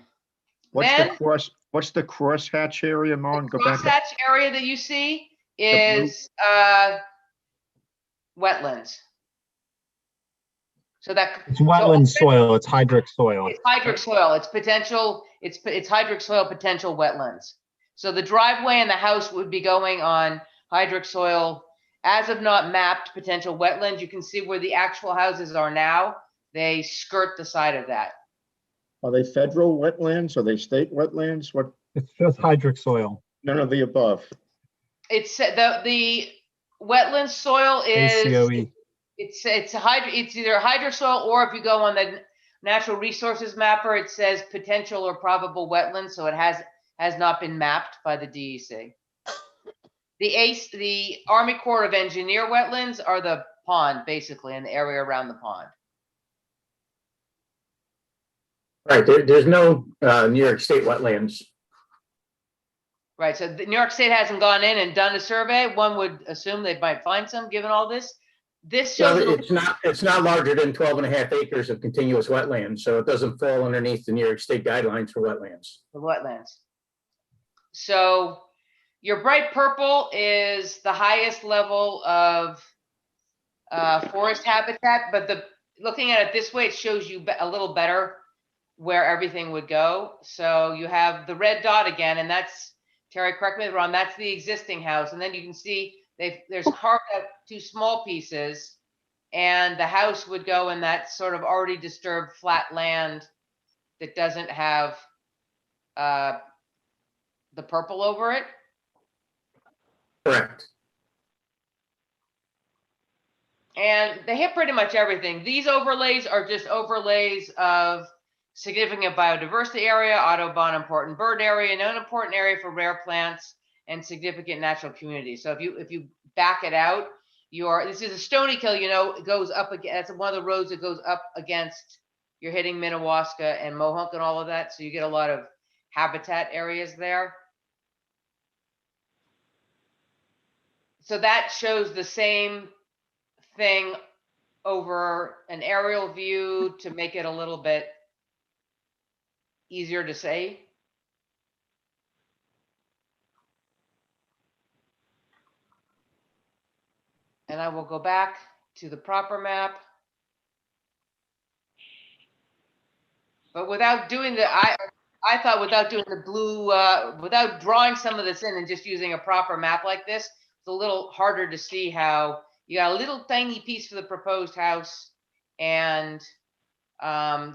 What's Then, the crosshatch area, Mon? the Go back. crosshatch area that you see is wetlands. So that It's wetland soil, it's hydric soil. it's hydric soil. It's potential. It's hydric soil potential wetlands. So the driveway and the house would be going on hydric soil. As of not mapped potential wetlands, you can see where the actual houses are now. They skirt the side of that. Are they federal wetlands? Are they state wetlands? What? It's just hydric soil. None of the above. It's the wetland soil is ACOE. it's either hydric soil, or if you go on the natural resources mapper, it says potential or probable wetlands. So it has not been mapped by the DEC. The Army Corps of Engineer wetlands are the pond, basically, in the area around the pond. Right, there's no New York State wetlands. Right, so New York State hasn't gone in and done a survey. One would assume they might find some, given all this. This shows It's not larger than 12.5 acres of continuous wetlands, so it doesn't fall underneath the New York State guidelines for wetlands. the wetlands. So your bright purple is the highest level of forest habitat, but looking at it this way, it shows you a little better where everything would go. So you have the red dot again, and that's, Terry, correct me if I'm wrong, that's the existing house. And then you can see there's carved out 2 small pieces, and the house would go in that sort of already disturbed flat land that doesn't have the purple over it. Correct. And they hit pretty much everything. These overlays are just overlays of significant biodiversity area, Audubon important bird area, known important area for rare plants, and significant natural community. So if you back it out, this is a Stony Kill, it goes up again. That's one of the roads that goes up against, you're hitting Minnewaska and Mohonk and all of that. So you get a lot of habitat areas there. So that shows the same thing over an aerial view to make it a little bit easier to say. And I will go back to the proper map. But without doing I thought without doing the blue, without drawing some of this in and just using a proper map like this, it's a little harder to see how you got a little tiny piece for the proposed house, and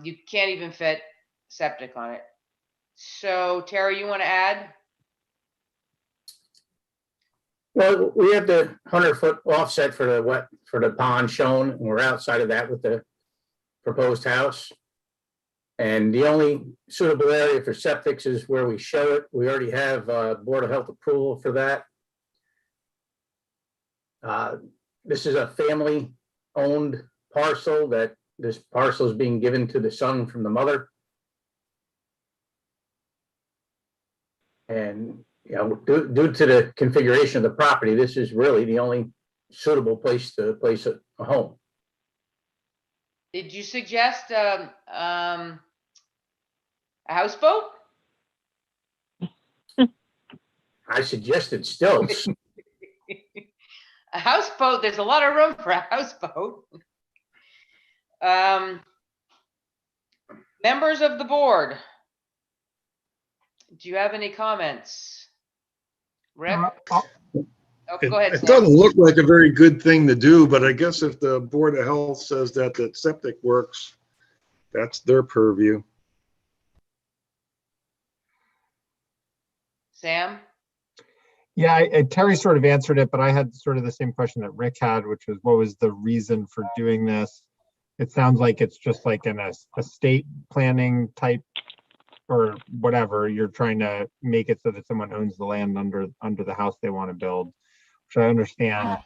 you can't even fit septic on it. So Terry, you want to add? Well, we have the 100-foot offset for the pond shown, and we're outside of that with the proposed house. And the only suitable area for septics is where we show it. We already have Board of Health approval for that. This is a family-owned parcel that this parcel is being given to the son from the mother. And due to the configuration of the property, this is really the only suitable place to place a home. Did you suggest a houseboat? I suggested stilts. A houseboat, there's a lot of room for a houseboat. Members of the board, do you have any comments? Rick? Oh, go ahead, It Sam. doesn't look like a very good thing to do, but I guess if the Board of Health says that the septic works, that's their purview. Sam? Yeah, Terry sort of answered it, but I had sort of the same question that Rick had, which was what was the reason for doing this? It sounds like it's just like an estate planning type or whatever. You're trying to make it so that someone owns the land under the house they want to build, which I understand.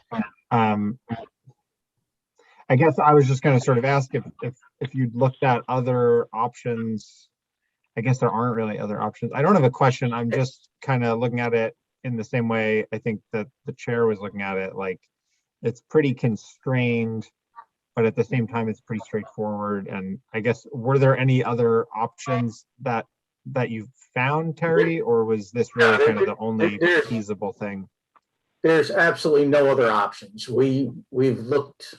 I guess I was just going to sort of ask if you'd looked at other options. I guess there aren't really other options. I don't have a question. I'm just kind of looking at it in the same way I think that the chair was looking at it. Like it's pretty constrained, but at the same time, it's pretty straightforward. And I guess, were there any other options that you found, Terry, or was this really kind of the only feasible thing? There's absolutely no other options. We've looked,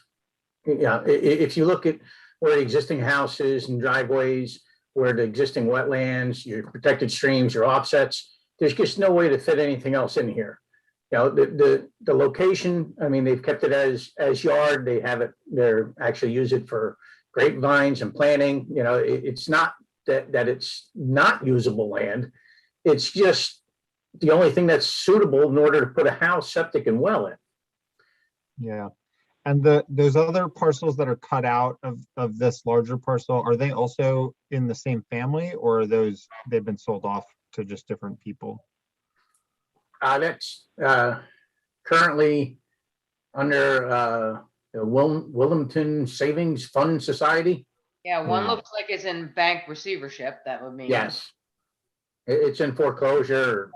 if you look at where the existing houses and driveways, where the existing wetlands, your protected streams, your offsets, there's just no way to fit anything else in here. The location, I mean, they've kept it as yard. They have it, they're actually use it for grapevines and planting. It's not that it's not usable land. It's just the only thing that's suitable in order to put a house, septic, and well in. Yeah. And those other parcels that are cut out of this larger parcel, are they also in the same family, or are they've been sold off to just different people? That's currently under the Wilmington Savings Fund Society. Yeah, one looks like it's in bank receivership. That would mean. Yes. It's in foreclosure,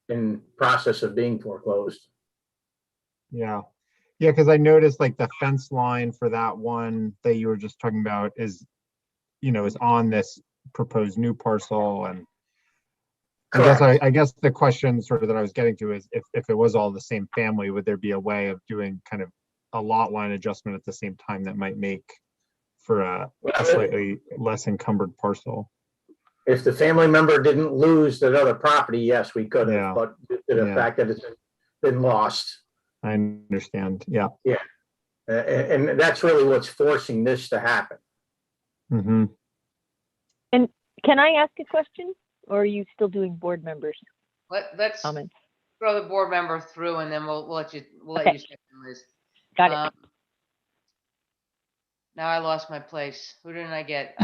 in process of being foreclosed. Yeah. Yeah, because I noticed like the fence line for that one that you were just talking about is on this proposed new parcel. And I guess the question sort of that I was getting to is if it was all the same family, would there be a way of doing kind of a lot line adjustment at the same time that might make for a slightly less encumbered parcel? If the family member didn't lose that other property, yes, we could have, but the fact that it's been lost. I understand. Yeah. Yeah. And that's really what's forcing this to happen. Mm-hmm. And can I ask a question, or are you still doing board members? Let's comments? Throw the board member through, and then we'll let you step in, Liz. Got it. Now I lost my place. Who didn't I get?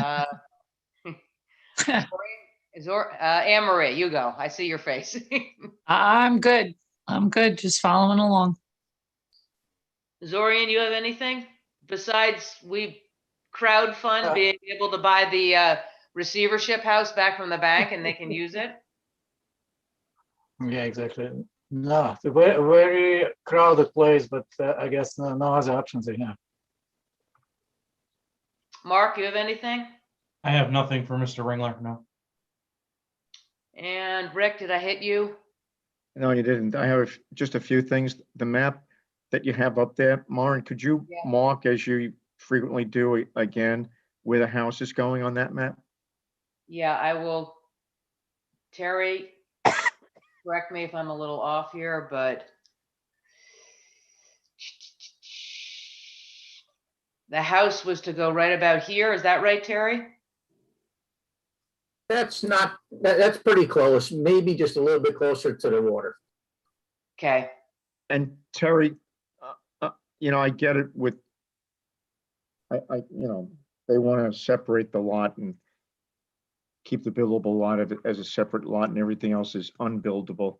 Anne Marie, you go. I see your face. I'm good. Just following along. Zorian, you have anything besides we crowdfund being able to buy the receivership house back from the bank and they can use it? Yeah, exactly. No, it's a very crowded place, but I guess no other options they have. Mark, you have anything? I have nothing for Mr. Ringler, no. And Rick, did I hit you? No, you didn't. I have just a few things. The map that you have up there, Maren, could you mark, as you frequently do again, where the house is going on that map? Yeah, I will. Terry, correct me if I'm a little off here, but the house was to go right about here. Is that right, Terry? That's pretty close, maybe just a little bit closer to the water. Okay. And Terry, I get it with, they want to separate the lot and keep the buildable lot as a separate lot, and everything else is unbuildable.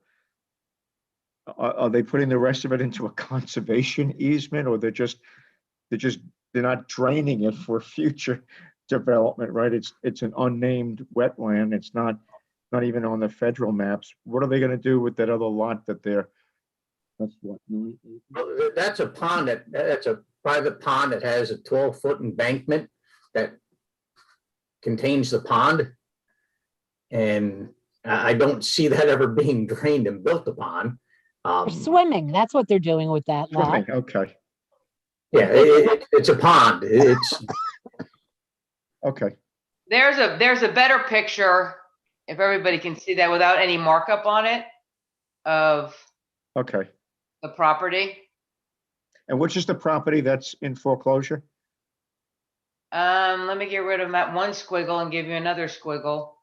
Are they putting the rest of it into a conservation easement, or they're not draining it for future development, right? It's an unnamed wetland. It's not even on the federal maps. What are they going to do with that other lot that's what? That's a pond that's a private pond that has a 12-foot embankment that contains the pond. And I don't see that ever being drained and built upon. They're swimming. That's what they're doing with that lot. Swimming, okay, Yeah, it's a pond. It's, okay. There's a better picture, if everybody can see that without any markup on it, of Okay. the property. And which is the property that's in foreclosure? Let me get rid of that one squiggle and give you another squiggle.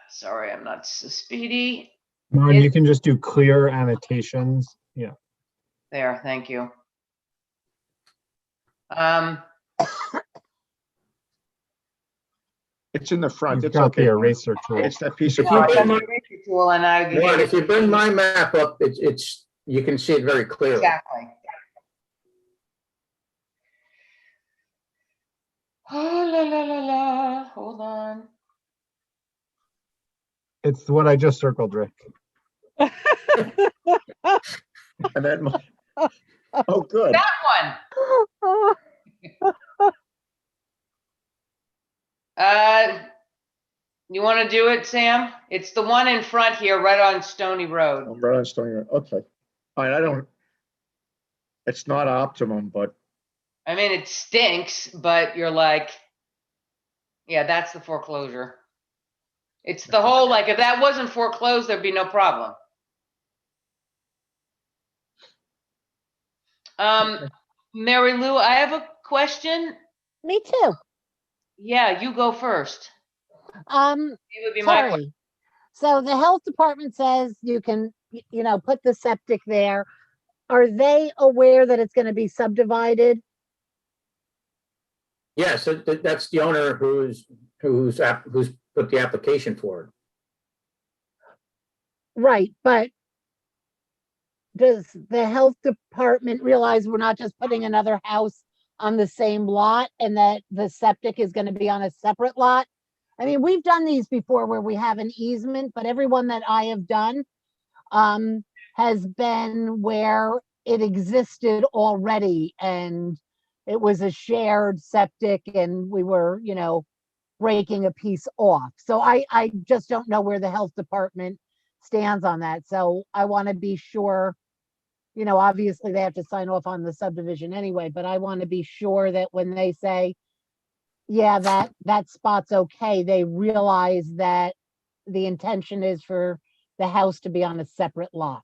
Sorry, I'm not so speedy. Martin, you can just do clear annotations. Yeah. There, thank you. It's in the front. You've It's got okay. the eraser tool. It's that piece of No, I got property. my eraser tool and I gave Mark, it- if you bring my map up, it's you can see it very clearly. Exactly. Oh, la, la, la, la. Hold on. It's what I just circled, Rick. And then, oh, good. That one. You want to do it, Sam? It's the one in front here, right on Stony Road. I'm right on Stony Road. Okay. All right, I don't, it's not optimum, but I mean, it stinks, but you're like, yeah, that's the foreclosure. It's the whole, like, if that wasn't foreclosed, there'd be no problem. Mary Lou, I have a question. Me too. Yeah, you go first. It would be my question. Terry, so the health department says you can, put the septic there. Are they aware that it's going to be subdivided? Yes, that's the owner who's put the application forward. Right, but does the health department realize we're not just putting another house on the same lot and that the septic is going to be on a separate lot? I mean, we've done these before where we have an easement, but every one that I have done has been where it existed already and it was a shared septic and we were, breaking a piece off. So I just don't know where the health department stands on that. So I want to be sure, obviously they have to sign off on the subdivision anyway, but I want to be sure that when they say, yeah, that spot's okay, they realize that the intention is for the house to be on a separate lot.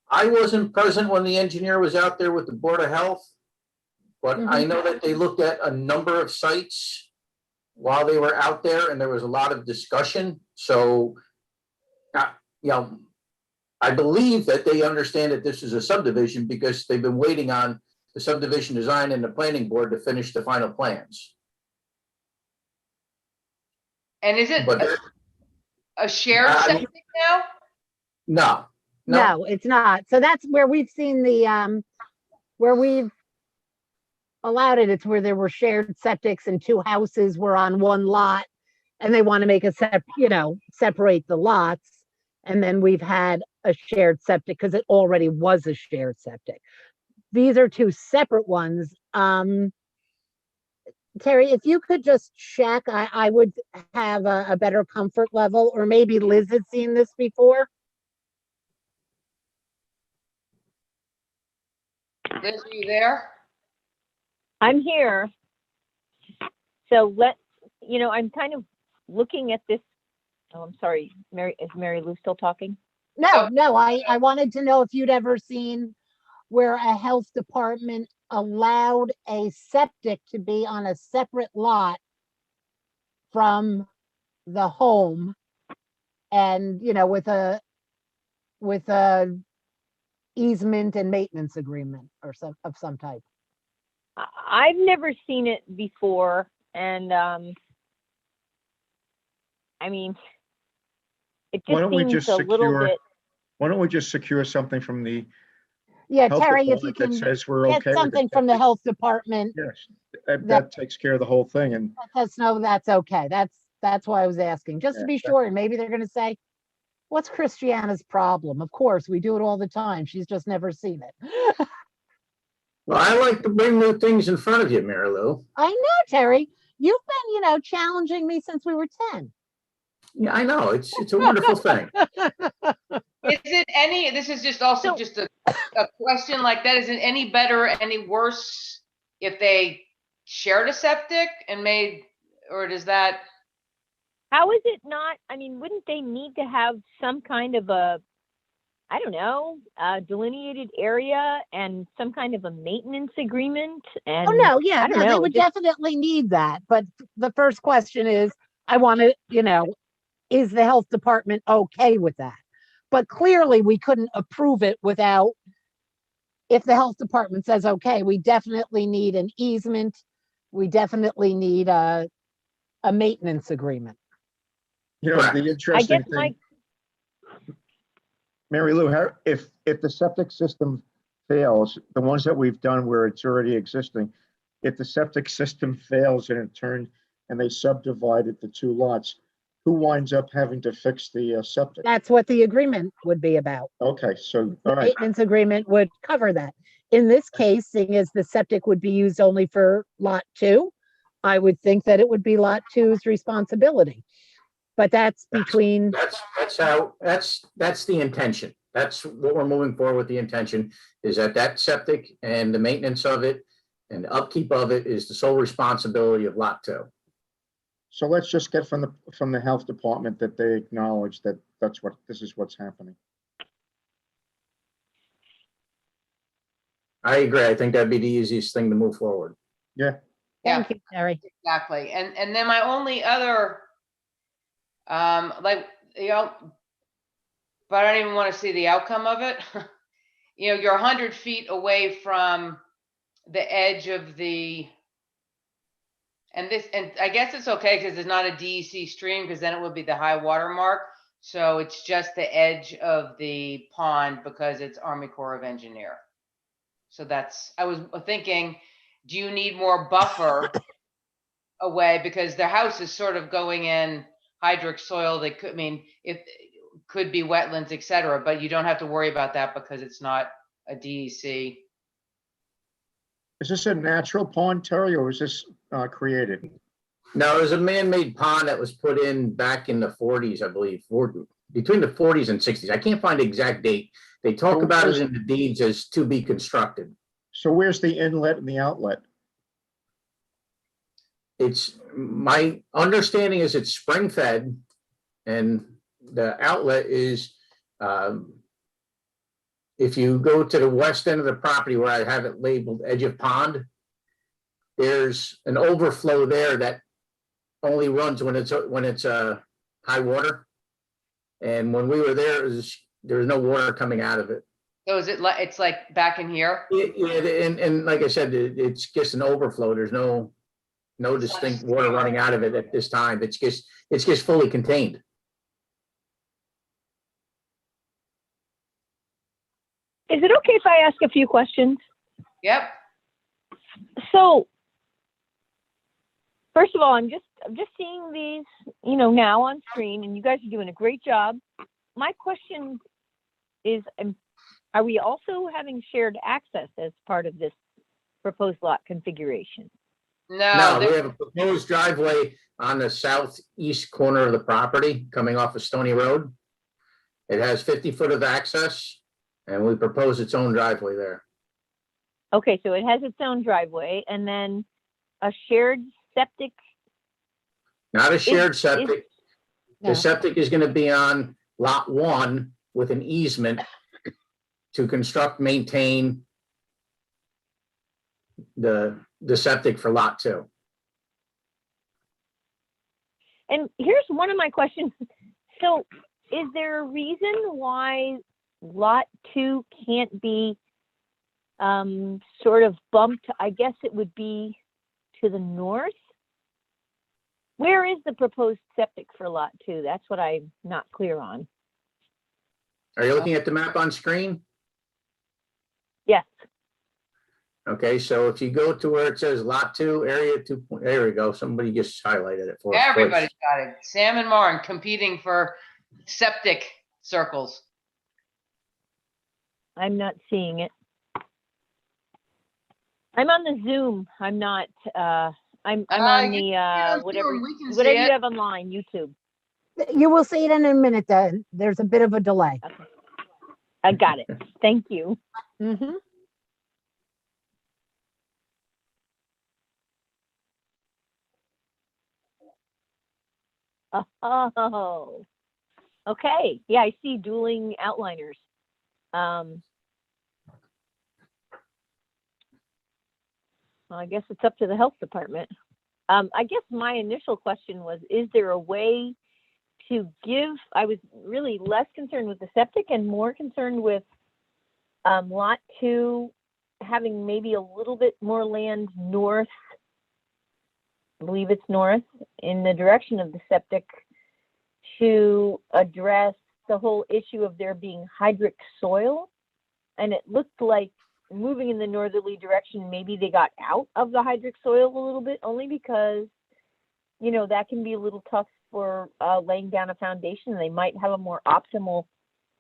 I wasn't present when the engineer was out there with the Board of Health, but I know that they looked at a number of sites while they were out there and there was a lot of discussion. So, I believe that they understand that this is a subdivision because they've been waiting on the subdivision design and the planning board to finish the final plans. And is it But a shared septic now? No, it's not. So that's where we've seen where we've allowed it. It's where there were shared septics and two houses were on one lot and they want to make separate the lots. And then we've had a shared septic because it already was a shared septic. These are two separate ones. Terry, if you could just check, I would have a better comfort level, or maybe Liz had seen this before. Liz, are you there? I'm here. So I'm kind of looking at this. Oh, I'm sorry, is Mary Lou still talking? No, I wanted to know if you'd ever seen where a health department allowed a septic to be on a separate lot from the home and, with a easement and maintenance agreement or of some type. I've never seen it before. And it just seems a little bit. Why don't we just secure something from the Yeah, health Terry, if you department that can says we're get okay with something it? from the health department, Yes, that takes care of the whole thing. And let us know that's okay. That's why I was asking, just to be sure. And maybe they're going to say, What's Christiana's problem? Of course, we do it all the time. She's just never seen it. Well, I like to bring new things in front of you, Mary Lou. I know, Terry. You've been, challenging me since we were 10. Yeah, I know. It's a wonderful thing. Is it any, this is just also just a question like that, is it any better, any worse if they shared a septic and made, or does that? How is it not, I mean, wouldn't they need to have some kind of a, I don't know, a delineated area and some kind of a maintenance agreement? And Oh, no, yeah, I don't no, they know, would just- definitely need that. But the first question is, I want to, is the health department okay with that? But clearly we couldn't approve it without, if the health department says, okay, we definitely need an easement. We definitely need a maintenance agreement. The I interesting guess my, thing, Mary Lou, if the septic system fails, the ones that we've done where it's already existing, if the septic system fails and they subdivided the two lots, who winds up having to fix the septic? That's what the agreement would be about. Okay, so, The all right, maintenance agreement would cover that. In this case, seeing as the septic would be used only for lot 2, I would think that it would be lot 2's responsibility. But that's between, That's the intention. That's what we're moving forward with. The intention is that septic and the maintenance of it and the upkeep of it is the sole responsibility of lot 2. so let's just get from the health department that they acknowledge that this is what's happening. I agree. I think that'd be the easiest thing to move forward. Yeah. thank you, Terry. Exactly. And then my only other, but I don't even want to see the outcome of it. You're 100 feet away from the edge of the, and I guess it's okay because it's not a DEC stream, because then it would be the high water mark. So it's just the edge of the pond because it's Army Corps of Engineer. So I was thinking, do you need more buffer away, because the house is sort of going in hydric soil. They could, it could be wetlands, etc., but you don't have to worry about that because it's not a DEC. Is this a natural pond, Terry, or was this created? No, it was a man-made pond that was put in back in the 40s, I believe, between the 40s and 60s. I can't find the exact date. They talk about it in the deeds as to be constructed. So where's the inlet and the outlet? It's my understanding is it's spring fed, and the outlet is, if you go to the west end of the property where I have it labeled edge of pond, there's an overflow there that only runs when it's high water. And when we were there was no water coming out of it. So is it it's like back in here? Yeah, and like I said, it's just an overflow. There's no distinct water running out of it at this time. It's just fully contained. is it okay if I ask a few questions? Yep. So, first of all, I'm just seeing these, now on screen, and you guys are doing a great job. My question is, are we also having shared access as part of this proposed lot configuration? No, we have a proposed driveway on the southeast corner of the property coming off of Stony Road. It has 50 foot of access, and we propose its own driveway there. Okay, so it has its own driveway, and then a shared septic. Not a shared septic. The septic is going to be on lot 1 with an easement to construct, maintain the septic for lot 2. And here's one of my questions. So is there a reason why lot 2 can't be sort of bumped? I guess it would be to the north. Where is the proposed septic for lot 2? That's what I'm not clear on. Are you looking at the map on screen? Yes. Okay, so if you go to where it says lot 2, area 2, there we go. Somebody just highlighted it for us. Everybody's got it. Sam and Martin competing for septic. circles. I'm not seeing it. I'm on the Zoom. I'm not, I'm on the, whatever, We can see whatever you it. have online, YouTube. You will see it in a minute then. There's a bit of a delay. Okay. I got it. Thank you. Mhm. Oh, okay. Yeah, I see dueling outliners. Well, I guess it's up to the health department. I guess my initial question was, is there a way to give, I was really less concerned with the septic and more concerned with lot 2 having maybe a little bit more land north, I believe it's north, in the direction of the septic to address the whole issue of there being hydric soil. And it looked like moving in the northerly direction, maybe they got out of the hydric soil a little bit, only because, you know, that can be a little tough for laying down a foundation. They might have a more optimal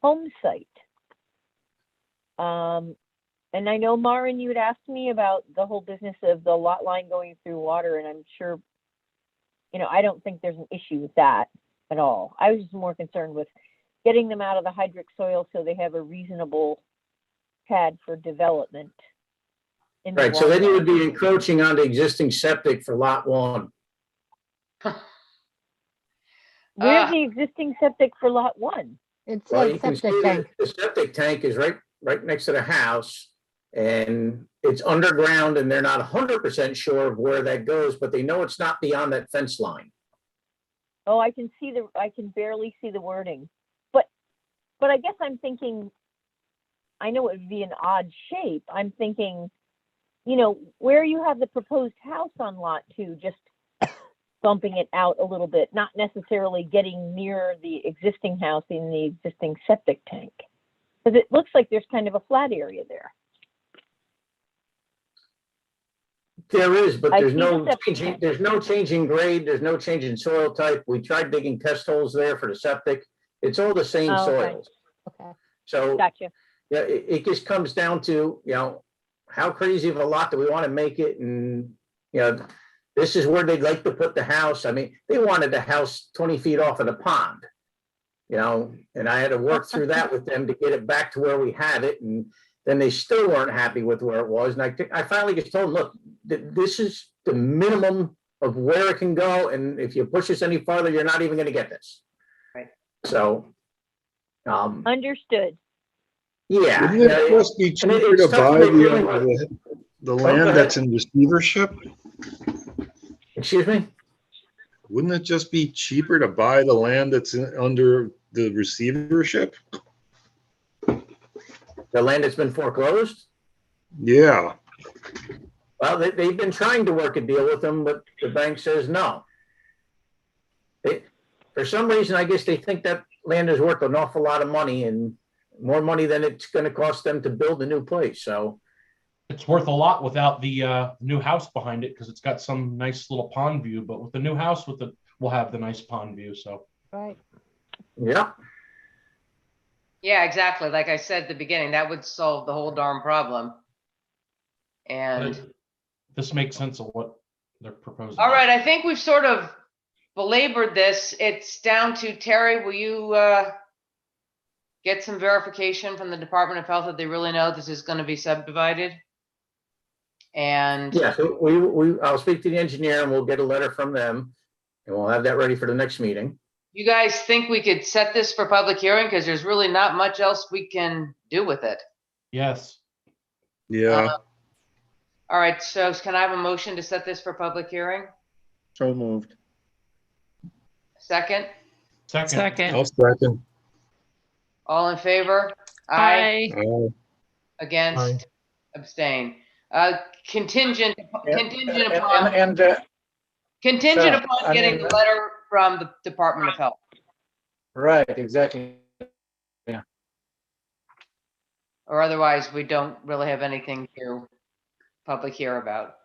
home site. And I know, Marin, you had asked me about the whole business of the lot line going through water, and I'm sure, you know, I don't think there's an issue with that at all. I was just more concerned with getting them out of the hydric soil so they have a reasonable pad for development. In the Right, so then you would long be encroaching on the existing septic for lot 1. Where's the existing septic for lot 1? It's Well, a you can septic see tank. the septic tank is right next to the house, and it's underground, and they're not 100% sure of where that goes, but they know it's not beyond that fence line. Oh, I can barely see the wording. But I guess I'm thinking, I know it would be an odd shape. I'm thinking, you know, where you have the proposed house on lot 2, just bumping it out a little bit, not necessarily getting near the existing house in the existing septic tank. Because it looks like there's kind of a flat area there. There is, but I there's see no the septic changing, there's no change in grade, there's no change in soil type. We tried digging test holes there for the septic. It's all the same Oh, okay. soils. Okay. So, Gotcha. yeah, it just comes down to, you know, how crazy of a lot do we want to make it? And, you know, this is where they'd like to put the house. I mean, they wanted the house 20 feet off of the pond, you know, and I had to work through that with them to get it back to where we had it. And then they still weren't happy with where it was. And I finally just told them, look, this is the minimum of where it can go. And if you push us any farther, you're not even going to get this. Right. So, Understood. yeah. Wouldn't it just be cheaper to buy the land that's in receivership? Excuse me? Wouldn't it just be cheaper to buy the land that's under the receivership? The land that's been foreclosed? Yeah. Well, they've been trying to work a deal with them, but the bank says no. For some reason, I guess they think that land is worth an awful lot of money, and more money than it's going to cost them to build a new place. So it's worth a lot without the new house behind it, because it's got some nice little pond view. But with the new house, we'll have the nice pond view. So Right. yeah. Yeah, exactly. Like I said at the beginning, that would solve the whole darn problem. And this makes sense of what they're proposing. all right, I think we've sort of belabored this. It's down to Terry. Will you get some verification from the Department of Health that they really know this is going to be subdivided? And Yeah, so I'll speak to the engineer and we'll get a letter from them, and we'll have that ready for the next meeting. you guys think we could set this for public hearing? Because there's really not much else we can do with it. Yes. Yeah. All right, so can I have a motion to set this for public hearing? So moved. Second? Second. I'll second. All in favor? Aye. Against? Abstain. Contingent upon I getting mean, the letter from the Department of Health. Right, exactly. Yeah. Or otherwise, we don't really have anything to public hear about.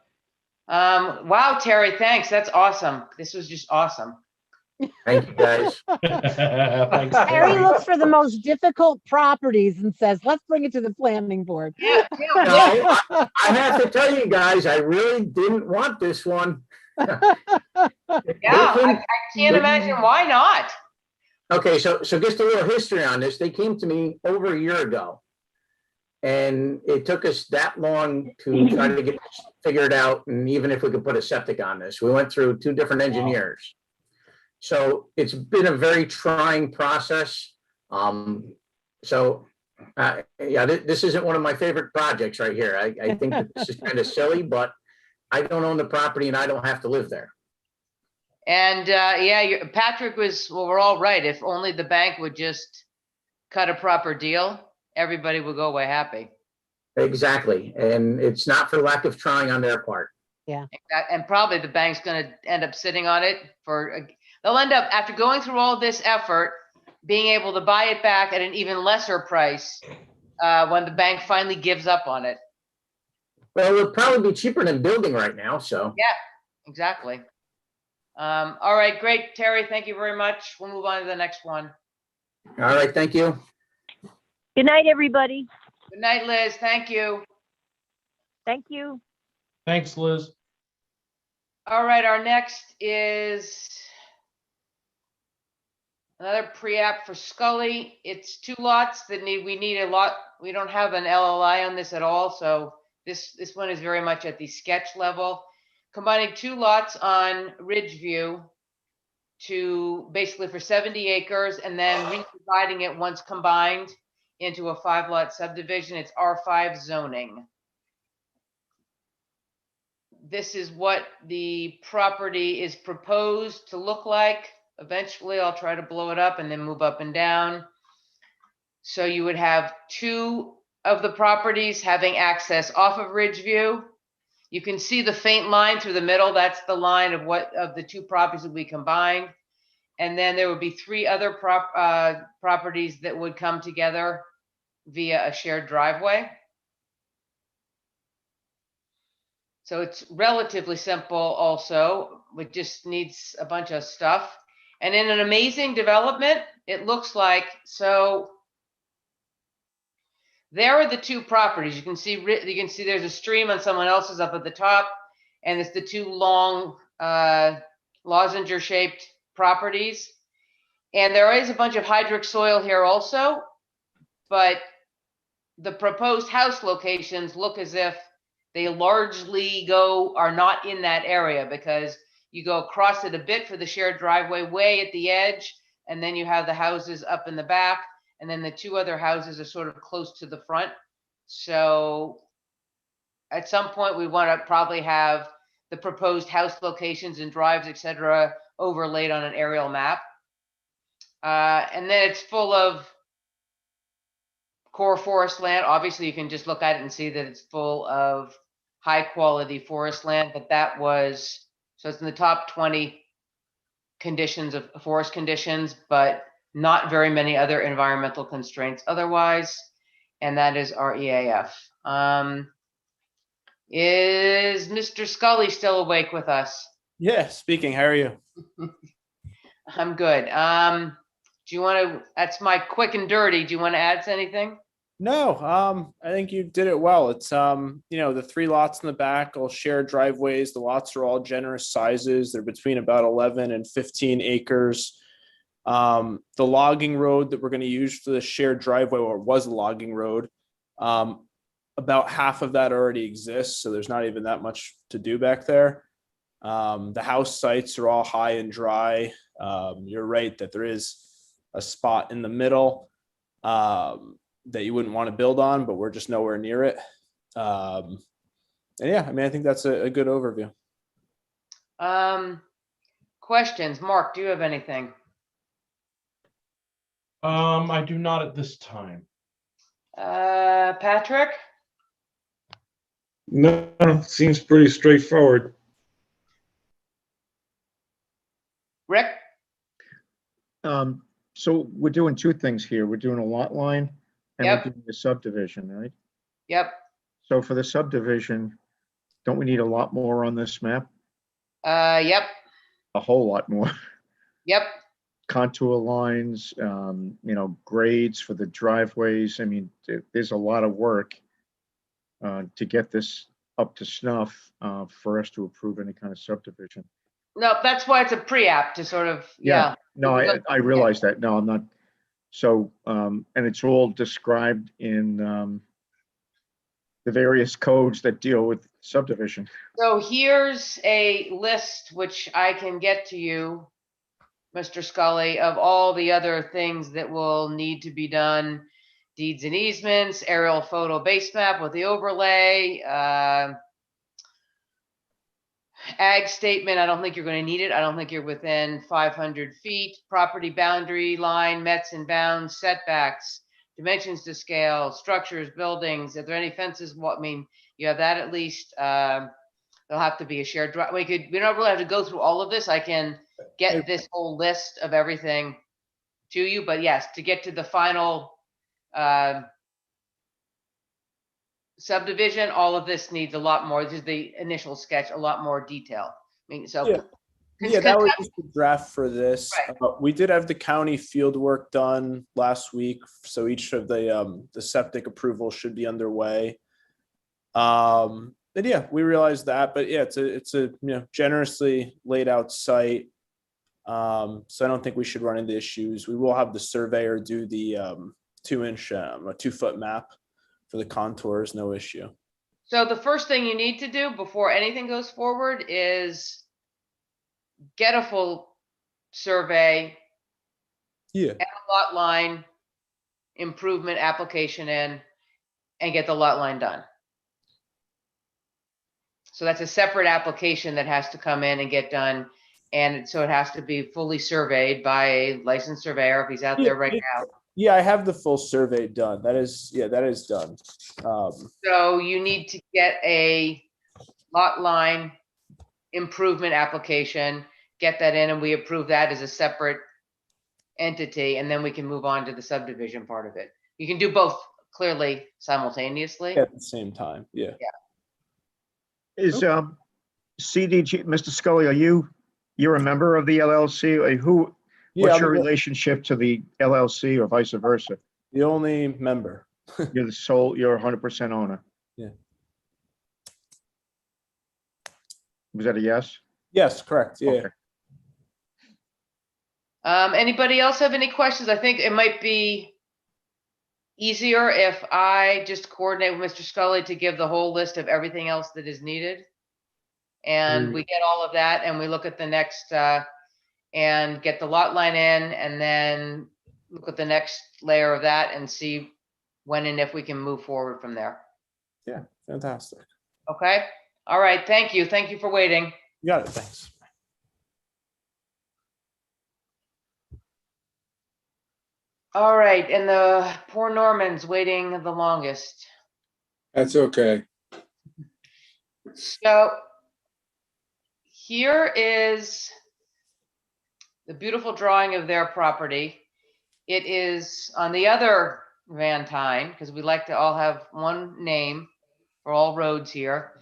Wow, Terry, thanks. That's awesome. This was just awesome. Thank you, guys. Thanks, Harry Terry. looks for the most difficult properties and says, let's bring it to the planning board. Yeah, No, I have to tell you guys, I really didn't want this one. yeah, I can't imagine why not. Okay, so just a little history on this. They came to me over a year ago. And it took us that long to try to get this figured out, and even if we could put a septic on this. We went through 2 different engineers. So it's been a very trying process. Yeah, this isn't one of my favorite projects right here. I think that this is kind of silly, but I don't own the property and I don't have to live there. And yeah, Patrick was, well, we're all right. If only the bank would just cut a proper deal, everybody would go away happy. Exactly. And it's not for lack of trying on their part. Yeah. And probably the bank's going to end up sitting on it for, they'll end up, after going through all this effort, being able to buy it back at an even lesser price when the bank finally gives up on it. Well, it would probably be cheaper than building right now, so. Yeah, exactly. All right, great, Terry, thank you very much. We'll move on to the next one. All right, thank you. Good night, everybody. Good night, Liz, thank you. Thank you. Thanks, Liz. All right, our next is another pre-app for Scully. It's 2 lots that we need a lot. We don't have an LLI on this at all, so this one is very much at the sketch level. Combining 2 lots on Ridgeview to basically for 70 acres and then re-dividing it once combined into a 5-lot subdivision. It's R5 zoning. This is what the property is proposed to look like. Eventually, I'll try to blow it up and then move up and down. So you would have 2 of the properties having access off of Ridgeview. You can see the faint line through the middle. That's the line of what of the 2 properties that we combined. And then there would be 3 other properties that would come together via a shared driveway. So it's relatively simple also. It just needs a bunch of stuff. And in an amazing development, it looks like, so there are the 2 properties. You can see there's a stream on someone else's up at the top, and it's the 2 long lozenge shaped properties. And there is a bunch of hydric soil here also, but the proposed house locations look as if they largely are not in that area, because you go across it a bit for the shared driveway way at the edge, and then you have the houses up in the back, and then the 2 other houses are sort of close to the front. So at some point we want to probably have the proposed house locations and drives, etc., overlaid on an aerial map. And then it's full of core forest land. Obviously, you can just look at it and see that it's full of high quality forest land, but that was, so it's in the top 20 conditions of forest conditions, but not very many other environmental constraints otherwise. And that is our EAF. Is Mr. Scully still awake with us? Yeah, speaking. How are you? I'm good. Do you want to, that's my quick and dirty. Do you want to add anything? No, I think you did it well. It's the 3 lots in the back, all shared driveways. The lots are all generous sizes. They're between about 11 and 15 acres. The logging road that we're going to use for the shared driveway, or was a logging road, about half of that already exists, so there's not even that much to do back there. The house sites are all high and dry. You're right that there is a spot in the middle that you wouldn't want to build on, but we're just nowhere near it. And yeah, I mean, I think that's a good overview. Questions? Mark, do you have anything? I do not at this time. Patrick? No, seems pretty straightforward. Rick? So we're doing 2 things here. We're doing a lot line and Yep. we're doing a subdivision, right? Yep. So for the subdivision, don't we need a lot more on this map? Yep. A whole lot more. Yep. contour lines, grades for the driveways. I mean, there's a lot of work to get this up to snuff for us to approve any kind of subdivision. No, that's why it's a pre-app to sort of, yeah. No, I realize that. No, I'm not. So, and it's all described in the various codes that deal with subdivision. So here's a list which I can get to you, Mr. Scully, of all the other things that will need to be done. Deeds and easements, aerial photo base map with the overlay, ag statement. I don't think you're going to need it. I don't think you're within 500 feet. Property boundary line, mets and bounds, setbacks, dimensions to scale, structures, buildings. Are there any fences? What, I mean, you have that at least. There'll have to be a shared drive. We don't really have to go through all of this. I can get this whole list of everything to you, but yes, to get to the final subdivision, all of this needs a lot more. This is the initial sketch, a lot more detail. I mean, so Yeah, that was just a draft for this. We did have the county field work done last week, so each of the septic approvals should be underway. And yeah, we realized that, but yeah, it's a generously laid out site. So I don't think we should run into issues. We will have the surveyor do the 2-inch, a 2-foot map for the contours, no issue. So the first thing you need to do before anything goes forward is get a full survey. Yeah. And a lot line improvement application in and get the lot line done. So that's a separate application that has to come in and get done. And so it has to be fully surveyed by a licensed surveyor if he's out there right now. Yeah, I have the full survey done. That is done. So you need to get a lot line improvement application, get that in, and we approve that as a separate entity, and then we can move on to the subdivision part of it. You can do both clearly simultaneously. At the same time, yeah. Is CDG, Mr. Scully, you're a member of the LLC? What's your relationship to the LLC or vice versa? The only member. You're 100% owner. Yeah. Was that a yes? Yes, correct. Yeah. Okay. Anybody else have any questions? I think it might be easier if I just coordinate with Mr. Scully to give the whole list of everything else that is needed. And we get all of that and we look at the next, and get the lot line in and then look at the next layer of that and see when and if we can move forward from there. Yeah, fantastic. Okay. All right. Thank you. Thank you for waiting. You got it. Thanks. All right. And the poor Norman's waiting the longest. That's okay. So here is the beautiful drawing of their property. It is on the other Van Tyne, because we like to all have one name for all roads here.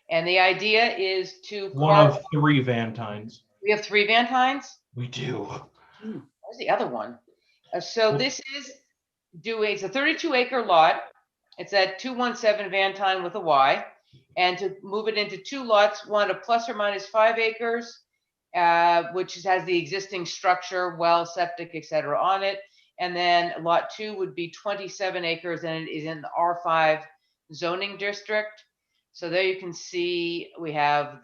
And the idea is to One of 3 Van Tynes. We have 3 Van Tynes? We do. Where's the other one? So this is it's a 32-acre lot. It's at 217 Van Tyne with a Y. And to move it into 2 lots, one of plus or minus 5 acres, which has the existing structure, well, septic, etc. on it. And then lot 2 would be 27 acres and it is in the R5 zoning district. So there you can see we have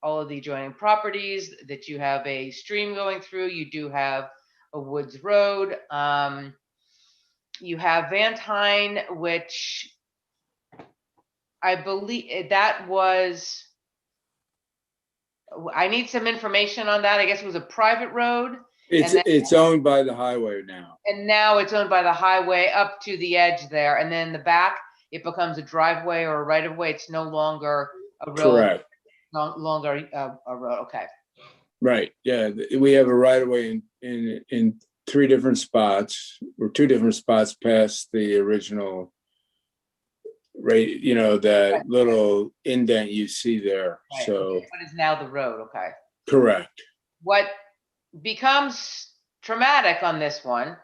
all of the adjoining properties, that you have a stream going through. You do have a woods road. You have Van Tyne, which I believe that was, I need some information on that. I guess it was a private road. It's owned by the highway now. And now it's owned by the highway up to the edge there. And then in the back, it becomes a driveway or a right of way. It's no longer a road. Correct. No longer a road. Okay. Right. Yeah. We have a right of way in 3 different spots, or 2 different spots past the original, right, that little indent you see there. Right. So What is now the road? Okay. correct. What becomes traumatic on this one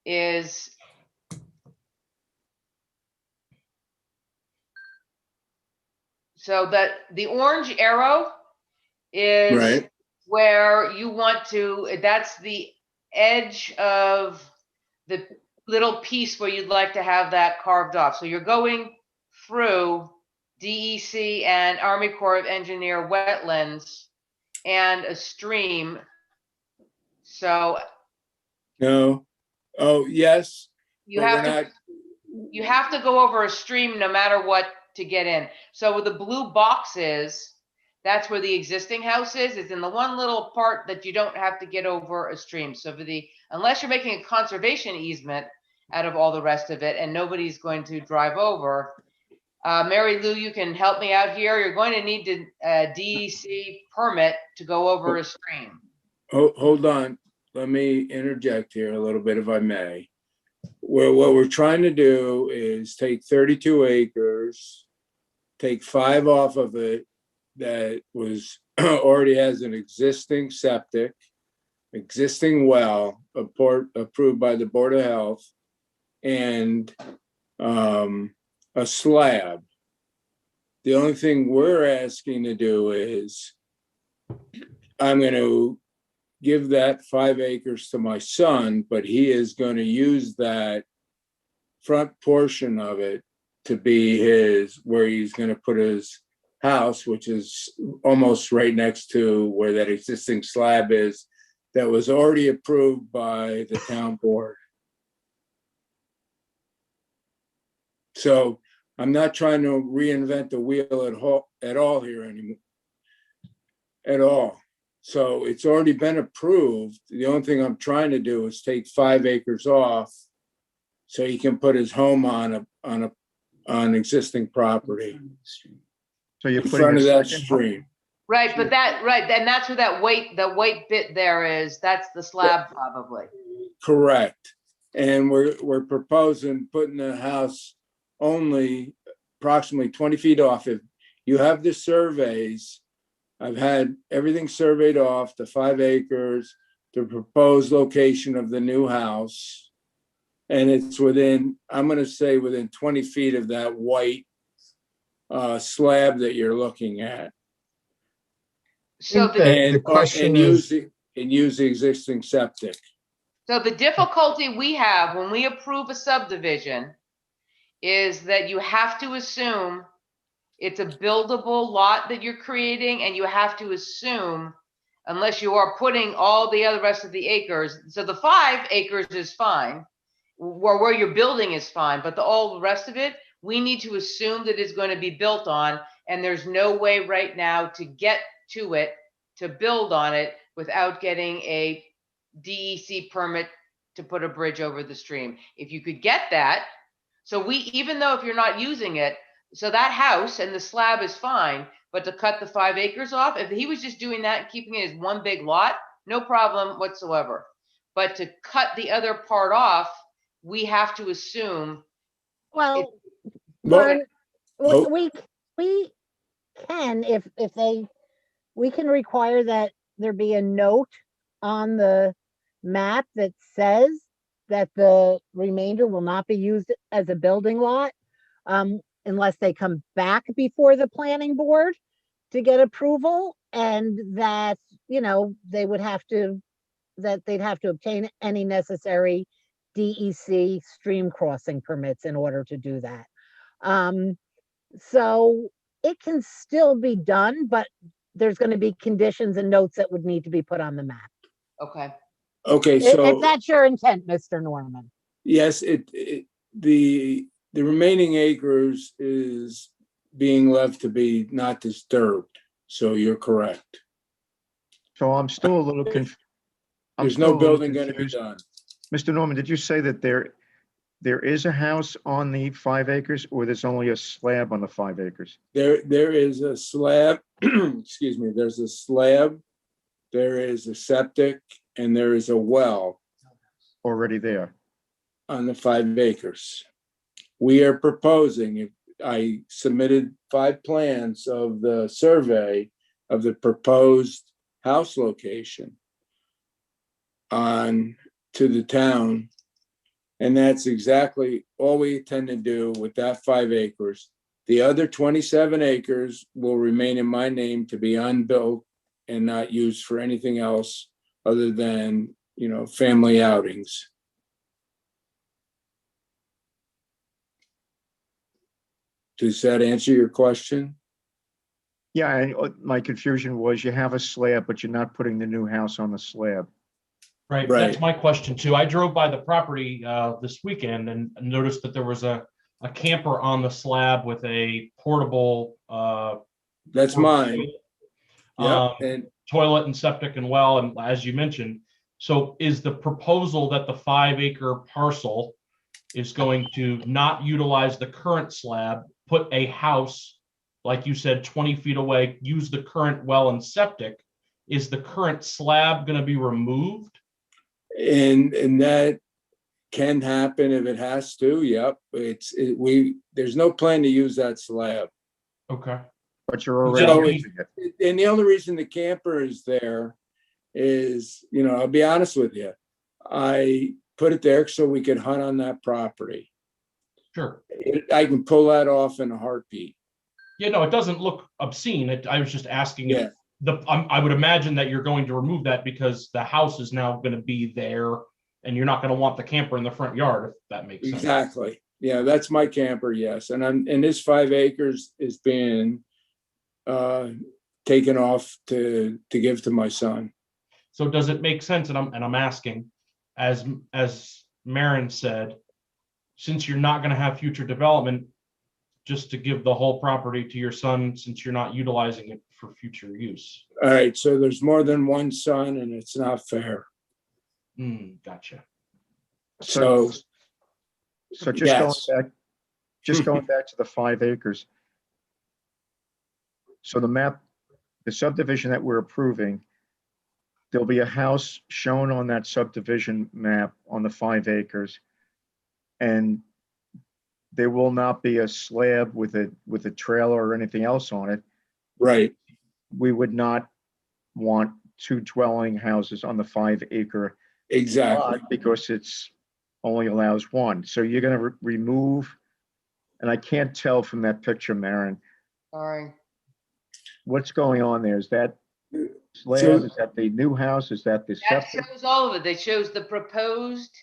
is so that the orange arrow is Right. where you want to, that's the edge of the little piece where you'd like to have that carved off. So you're going through DEC and Army Corps of Engineer wetlands and a stream. So No. Oh, yes. you But have we're to not, you have to go over a stream no matter what to get in. So with the blue boxes, that's where the existing house is. It's in the one little part that you don't have to get over a stream. So for the, unless you're making a conservation easement out of all the rest of it and nobody's going to drive over, Mary Lou, you can help me out here. You're going to need a DEC permit to go over a stream. hold on. Let me interject here a little bit if I may. What we're trying to do is take 32 acres, take 5 off of it that was already has an existing septic, existing well, approved by the Board of Health, and a slab. The only thing we're asking to do is I'm going to give that 5 acres to my son, but he is going to use that front portion of it to be his, where he's going to put his house, which is almost right next to where that existing slab is that was already approved by the town board. So I'm not trying to reinvent the wheel at all here anymore, at all. So it's already been approved. The only thing I'm trying to do is take 5 acres off so he can put his home on existing property. So you're in putting front a of that second, stream. Right, but and that's where the white bit there is, that's the slab probably. Correct. And we're proposing putting the house only approximately 20 feet off. If you have the surveys, I've had everything surveyed off, the 5 acres, the proposed location of the new house. And it's within, I'm going to say within 20 feet of that white slab that you're looking at. So The question is, use the existing septic. So the difficulty we have when we approve a subdivision is that you have to assume it's a buildable lot that you're creating, and you have to assume, unless you are putting all the other rest of the acres, so the 5 acres is fine, where you're building is fine, but all the rest of it, we need to assume that it's going to be built on, and there's no way right now to get to it, to build on it, without getting a DEC permit to put a bridge over the stream. If you could get that, so even though if you're not using it, so that house and the slab is fine, but to cut the 5 acres off, if he was just doing that and keeping it as one big lot, no problem whatsoever. But to cut the other part off, we have to assume. Well, Well, we can, if we can require that there be a note on the map that says that the remainder will not be used as a building lot, unless they come back before the planning board to get approval, and that, they'd have to obtain any necessary DEC stream crossing permits in order to do that. So it can still be done, but there's going to be conditions and notes that would need to be put on the map. Okay. Okay, so If that's your intent, Mr. Norman. yes, the remaining acres is being left to be not disturbed. So you're correct. so I'm still a little confused. There's no building going to be done. Mr. Norman, did you say that there is a house on the 5 acres, or there's only a slab on the 5 acres? There is a slab, excuse me, there's a slab, there is a septic, and there is a well Already there. on the 5 acres. We are proposing, I submitted 5 plans of the survey of the proposed house location on to the town. And that's exactly all we intend to do with that 5 acres. The other 27 acres will remain in my name to be unbuilt and not used for anything else other than, family outings. Does that answer your question? Yeah, and my confusion was you have a slab, but you're not putting the new house on the slab. Right, that's my question too. I drove by the property this weekend and noticed that there was a camper on the slab with a portable. That's mine. Yeah, and toilet and septic and well, and as you mentioned. So is the proposal that the 5-acre parcel is going to not utilize the current slab, put a house, like you said, 20 feet away, use the current well and septic? Is the current slab going to be removed? And that can happen if it has to. Yep. There's no plan to use that slab. Okay. But you're already using it. And the only reason the camper is there is, I'll be honest with you. I put it there so we could hunt on that property. Sure. I can pull that off in a heartbeat. Yeah, no, it doesn't look obscene. I was just asking if Yeah. I would imagine that you're going to remove that because the house is now going to be there and you're not going to want the camper in the front yard, if that makes sense. Exactly. Yeah, that's my camper, yes. And this 5 acres is being taken off to give to my son. So does it make sense? And I'm asking, as Maren said, since you're not going to have future development, just to give the whole property to your son, since you're not utilizing it for future use. All right, so there's more than one son, and it's not fair. Gotcha. So just yes. going back to the 5 acres. So the subdivision that we're approving, there'll be a house shown on that subdivision map on the 5 acres. And there will not be a slab with a trailer or anything else on it. Right. We would not want 2 dwelling houses on the 5 acre. Exactly. lot because it's only allows 1. So you're going to remove, and I can't tell from that picture, Maren, Sorry. what's going on there. Is that slab? Is that the new house? Is that the That septic? shows all of it. It shows the proposed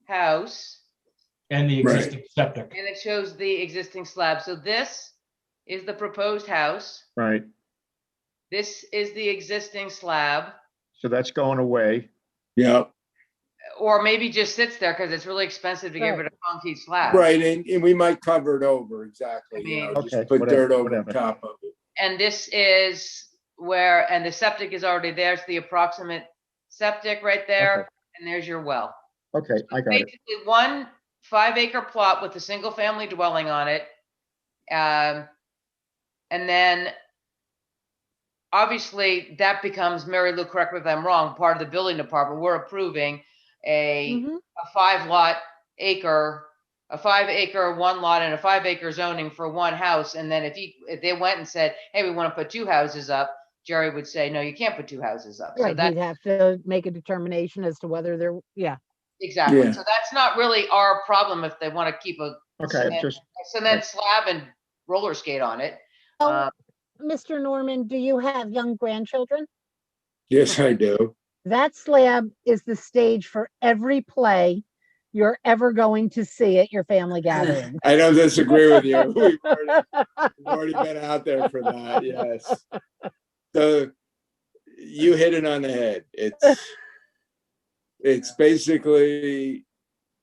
house. And the existing septic. And it shows the existing slab. So this is the proposed house. Right. This is the existing slab. So that's going away. Yeah. Or maybe just sits there because it's really expensive to get rid of concrete slabs. Right, and we might cover it over, exactly. Just put dirt over the top of it. And this is where, and the septic is already there. It's the approximate septic right there. Okay. And there's your well. Okay, I got it. Basically 1 5-acre plot with a single family dwelling on it. And then obviously that becomes, Mary Lou, correct me if I'm wrong, part of the building department. We're approving a 5 acre, 1 lot and a 5-acre zoning for 1 house. And then if they went and said, hey, we want to put 2 houses up, Jerry would say, no, you can't put 2 houses up. Right, So that, he'd have to make a determination as to whether they're, exactly. Yeah. So that's not really our problem if they want to keep a Okay, cement slab and roller skate on it. Mr. Norman, do you have young grandchildren? Yes, I do. That slab is the stage for every play you're ever going to see at your family gathering. I don't disagree with you. We've already been out there for that. Yes. So you hit it on the head. It's basically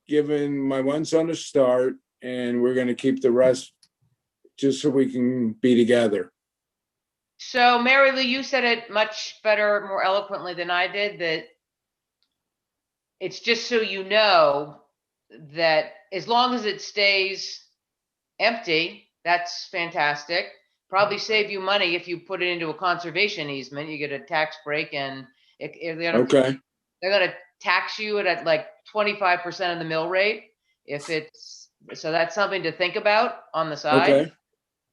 giving my 1 son a start, and we're going to keep the rest just so we can be together. So Mary Lou, you said it much better, more eloquently than I did, that it's just so you know that as long as it stays empty, that's fantastic. Probably save you money if you put it into a conservation easement. You get a tax break, and they're going to tax you at like 25% of the mill rate. So that's something to think about on the side.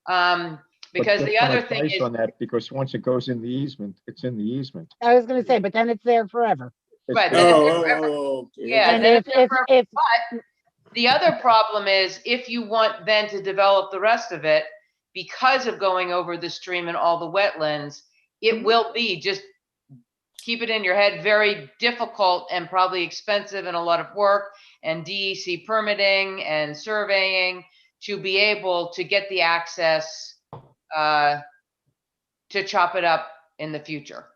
Okay. Because the other thing Advice is, on that, because once it goes in the easement, it's in the easement. I was gonna say, but then it's there forever. right, then it's there Oh, forever. okay. Yeah, And then if, it's there if, forever. if, But the other problem is if you want then to develop the rest of it, because of going over the stream and all the wetlands, it will be, just keep it in your head, very difficult and probably expensive and a lot of work and DEC permitting and surveying to be able to get the access to chop it up in the future.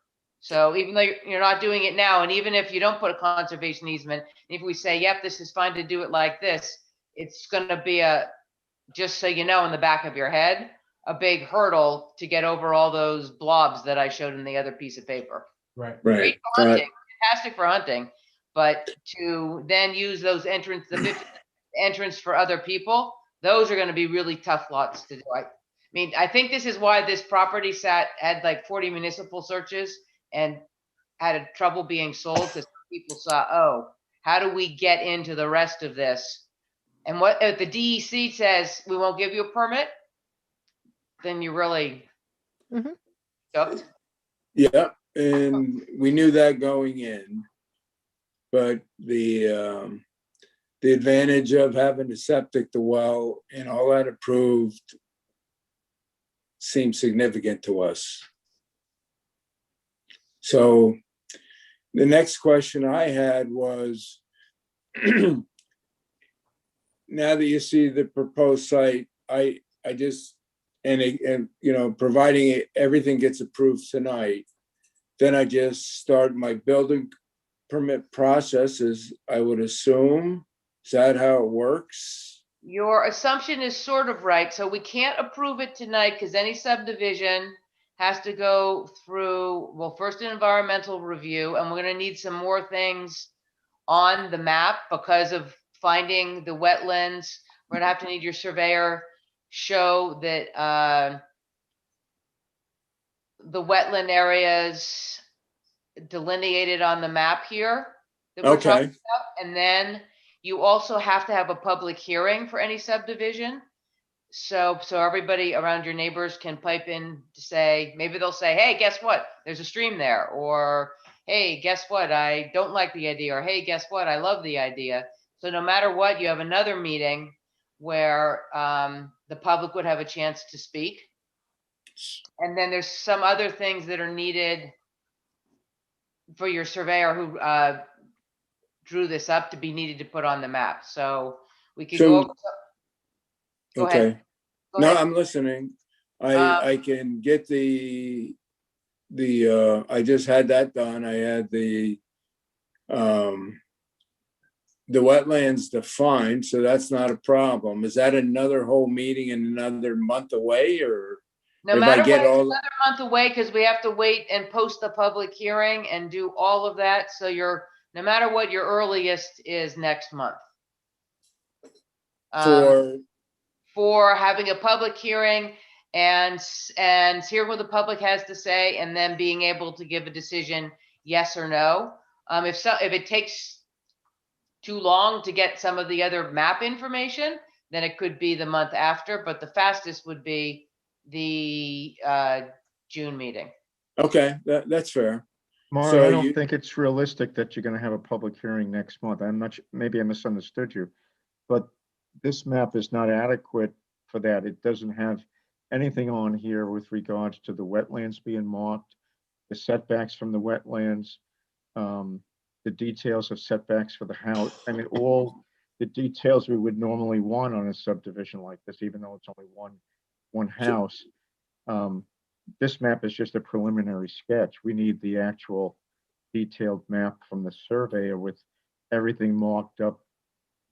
So even though you're not doing it now, and even if you don't put a conservation easement, if we say, yep, this is fine to do it like this, it's gonna be a, just so you know, in the back of your head, a big hurdle to get over all those blobs that I showed in the other piece of paper. Right. Right. Great for hunting, fantastic for hunting, but to then use those entrance, the 50 entrance for other people, those are gonna be really tough lots to do. I mean, I think this is why this property had like 40 municipal searches and had a trouble being sold, because people saw, oh, how do we get into the rest of this? And what if the DEC says we won't give you a permit, then you're really stuck. Yeah, and we knew that going in. But the advantage of having the septic, the well, and all that approved seems significant to us. So the next question I had was, now that you see the proposed site, I just, and you know, providing everything gets approved tonight, then I just start my building permit processes, I would assume. Is that how it works? Your assumption is sort of right. So we can't approve it tonight because any subdivision has to go through, well, first an environmental review, and we're gonna need some more things on the map because of finding the wetlands. We're gonna have to need your surveyor show that the wetland areas delineated on the map here that we're talking about. And then you also have to have a public hearing for any subdivision. So everybody around your neighbors can pipe in to say, maybe they'll say, hey, guess what? There's a stream there. Or, hey, guess what? I don't like the idea. Or, hey, guess what? I love the idea. So no matter what, you have another meeting where the public would have a chance to speak. And then there's some other things that are needed for your surveyor who drew this up to be needed to put on the map. So we could go over. Go Okay. ahead. Go No, ahead. I'm listening. I can get the I just had that done. I had the wetlands defined, so that's not a problem. Is that another whole meeting in another month away, or No if matter I get what, it's all? another month away because we have to wait and post the public hearing and do all of that. So no matter what, your earliest is next month. For having a public hearing and hear what the public has to say, and then being able to give a decision, yes or no. If it takes too long to get some of the other map information, then it could be the month after, but the fastest would be the June meeting. Okay, that's fair. Mara, So I don't think it's realistic that you're gonna have a public hearing next month. I'm not, maybe I misunderstood you, but this map is not adequate for that. It doesn't have anything on here with regards to the wetlands being marked, the setbacks from the wetlands, the details of setbacks for the house. I mean, all the details we would normally want on a subdivision like this, even though it's only one house. This map is just a preliminary sketch. We need the actual detailed map from the surveyor with everything marked up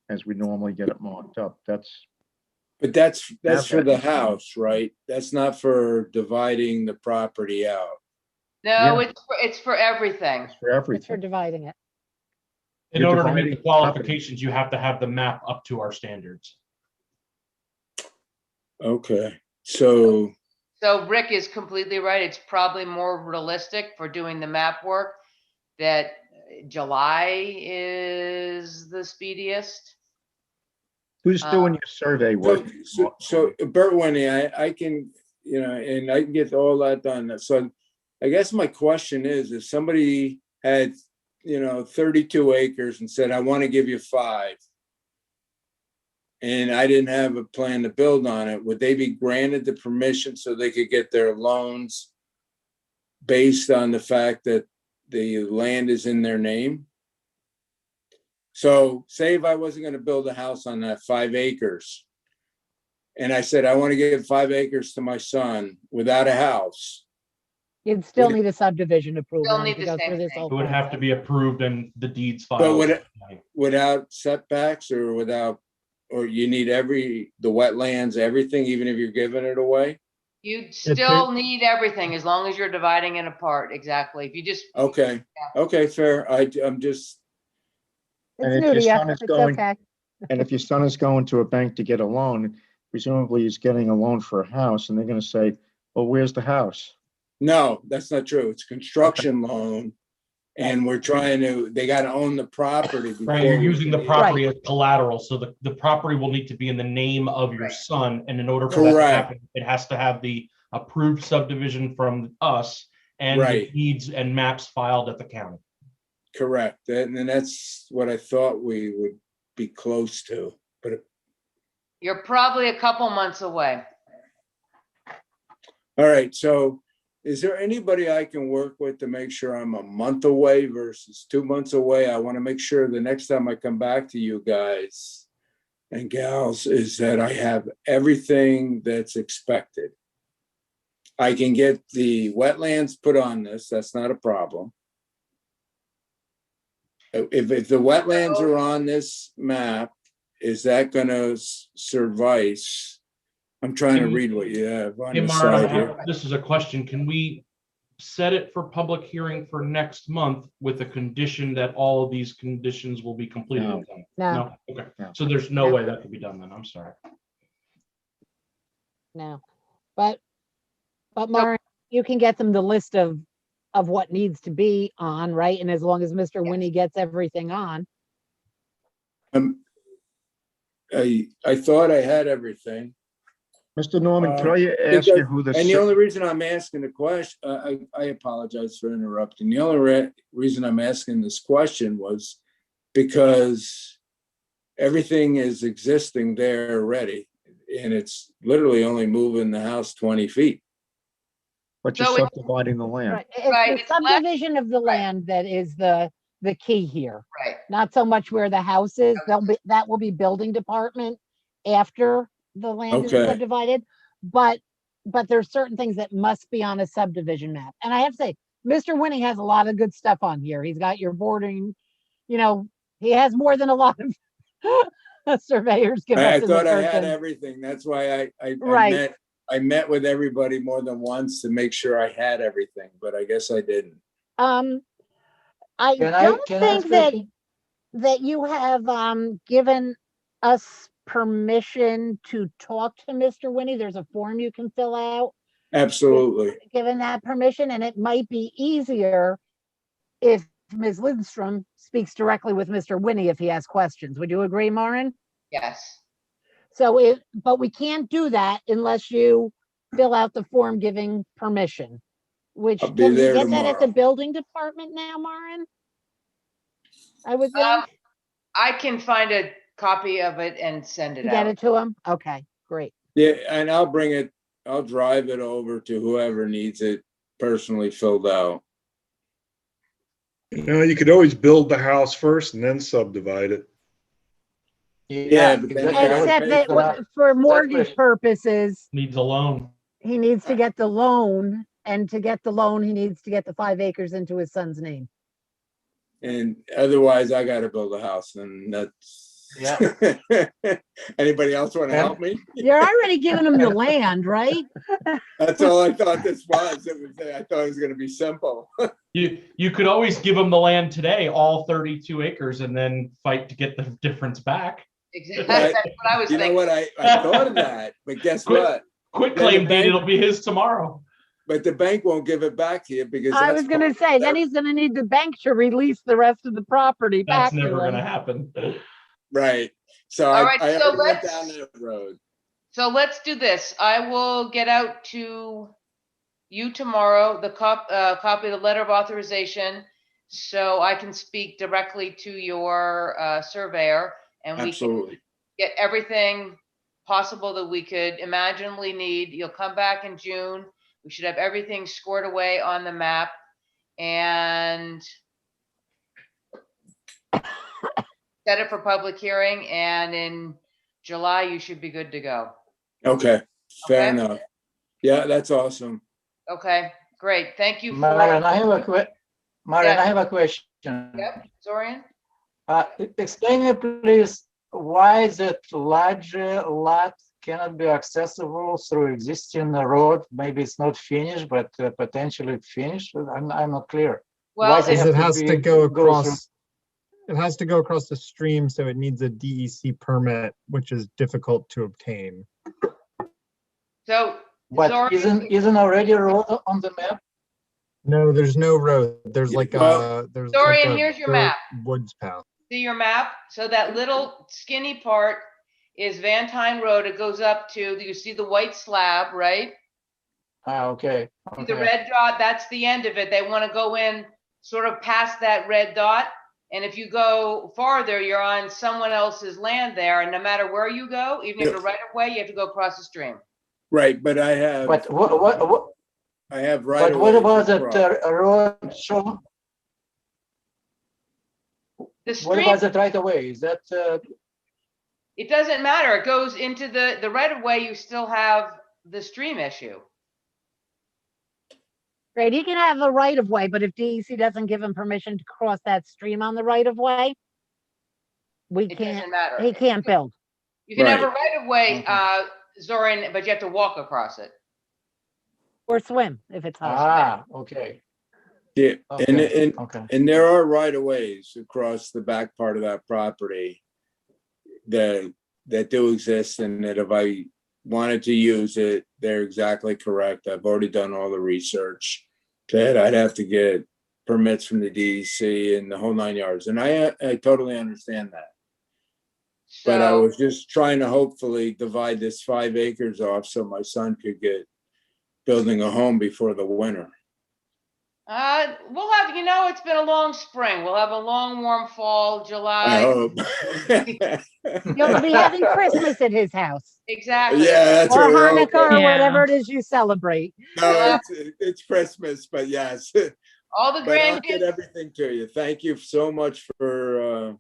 as we normally get it marked up. But that's for the house, right? That's not for dividing the property out. No, it's for everything. For everything. It's for dividing it. In order to meet the qualifications, you have to have the map up to our standards. Okay, so Rick is completely right. It's probably more realistic for doing the map work that July is the speediest. Who's doing your survey work? So Bert Winnie, I can, you know, and I can get all that done. So I guess my question is, if somebody had, you know, 32 acres and said, I want to give you 5, and I didn't have a plan to build on it, would they be granted the permission so they could get their loans based on the fact that the land is in their name? So say if I wasn't going to build a house on that 5 acres, and I said, I want to give 5 acres to my son without a house. You'd still need a subdivision approval. Still and need to the go same through this thing. whole It would have to process. be approved and the deeds But filed. without setbacks or without, or you need the wetlands, everything, even if you're giving it away? You'd still need everything as long as you're dividing it apart. Exactly. If you just. Okay, okay, fair. I'm just, And It's if new to your you. son is It's going, okay. and if your son is going to a bank to get a loan, presumably he's getting a loan for a house, and they're gonna say, well, where's the house? no, that's not true. It's a construction loan. And we're trying to, they got to own the property. Right, you're before we using the can- property as collateral, so the property will need to be in the name of your son, and in order for that to Correct. happen, it has to have the approved subdivision from us and the Right. deeds and maps filed at the county. Correct. And that's what I thought we would be close to, but You're probably a couple months away. all right. So is there anybody I can work with to make sure I'm a month away versus 2 months away? I want to make sure the next time I come back to you guys and gals is that I have everything that's expected. I can get the wetlands put on this. That's not a problem. If the wetlands are on this map, is that gonna suffice? I'm trying to read what you have on Hey, the Mara, side here. this is a question. Can we set it for public hearing for next month with a condition that all of these conditions will be completed? No. No, Okay, No. so there's no way that could be done then. I'm sorry. no. But Mara, you can get them the list of what needs to be on, right? And as long as Mr. Winnie gets everything on. I thought I had everything. Mr. Norman, could I ask you who the? And the only reason I'm asking the question, I apologize for interrupting. The only reason I'm asking this question was because everything is existing there already, and it's literally only moving the house 20 feet. But you're So it- subdividing the land. Right. Right, It's it's the less- subdivision of the land that is the key here. Right. Not so much where the house is. That will be building department after the land is Okay. subdivided. But there's certain things that must be on a subdivision map. And I have to say, Mr. Winnie has a lot of good stuff on here. He's got your bordering, he has more than a lot of surveyors give I us in the thought I search had and- everything. That's why Right. I met with everybody more than once to make sure I had everything, but I guess I didn't. I Can I- don't can I think speak? that you have given us permission to talk to Mr. Winnie. There's a form you can fill out, Absolutely. given that permission, and it might be easier if Ms. Lindstrom speaks directly with Mr. Winnie if he has questions. Would you agree, Maureen? Yes. But we can't do that unless you fill out the form giving permission, which I'll be can you there get that at the tomorrow. building department now, Maureen? I would think. I can find a copy of it and send it Get out. it to him? Okay, great. Yeah, and I'll drive it over to whoever needs it personally filled out. You could always build the house first and then subdivide it. Yeah, but then I gotta Except pay that for for mortgage purposes, Needs a loan. he needs to get the loan, and to get the loan, he needs to get the 5 acres into his son's name. And otherwise I gotta build a house, and that's. Yeah. Anybody else want to help me? You're already giving him the land, right? That's all I thought this was. I thought it was gonna be simple. You could always give them the land today, all 32 acres, and then fight to get the difference back. Exactly. But That's what I was you know thinking. what? I thought of that, but guess what? Quit Then the claim deed, bank- it'll be his tomorrow. But the bank won't give it back to you because I that's was gonna part of say, then their- he's gonna need the bank to release the rest of the property back That's to never him. gonna happen. Right. So All I right, so already went let's- down that road. So let's do this. I will get out to you tomorrow, the copy of the letter of authorization, so I can speak directly to your surveyor, and we can Absolutely. get everything possible that we could imaginably need. You'll come back in June. We should have everything squared away on the map, and set it for public hearing, and in July, you should be good to go. Okay, fair Okay. enough. Yeah, that's awesome. Okay, great. Thank you for. Marion, I have a Marion, Yes. I have a question. Yep, Zorian? Explain me please, why that large lot cannot be accessible through existing road? Maybe it's not finished, but potentially finished. I'm not clear. Well, Why they Because have it has to go through- across, it has to go across the stream, so it needs a DEC permit, which is difficult to obtain. So, But Zorian, isn't already a road on the map? No, there's no road. There's like Well, a, there's Dorian, like a here's your dirt map. woods path. see your map? So that little skinny part is Van Tyne Road. It goes up to, you see the white slab, right? Okay. See the red dot, that's the end of it. They want to go in sort of past that red dot. And if you go farther, you're on someone else's land there. And no matter where you go, even if Yep. you're right of way, you have to go across the stream. Right, but I have, But what I have right but of what ways about that across. road shown? The What stream, about that right away? Is that it doesn't matter. It goes into the right of way. You still have the stream issue. Right, he can have a right of way, but if DEC doesn't give him permission to cross that stream on the right of way, we It can't, doesn't matter. he can't build. You can have a Right. right of way, Zorin, but you have to walk across it. Or swim if it's high. okay. Yeah, and, Okay, and, okay. and there are right of ways across the back part of that property that do exist, and that if I wanted to use it, they're exactly correct. I've already done all the research that I'd have to get permits from the DEC and the whole 9 yards. And I totally understand that. But I So, was just trying to hopefully divide this 5 acres off so my son could get building a home before the winter. we'll have, it's been a long spring. We'll have a long, warm fall, I July. hope. You'll be having Christmas at his house. Exactly. Yeah, that's Or what I hope. Hanukkah or Yeah. whatever it is you celebrate. No, it's Christmas, but yes. All the But I'll get grandkids, everything to you. Thank you so much for,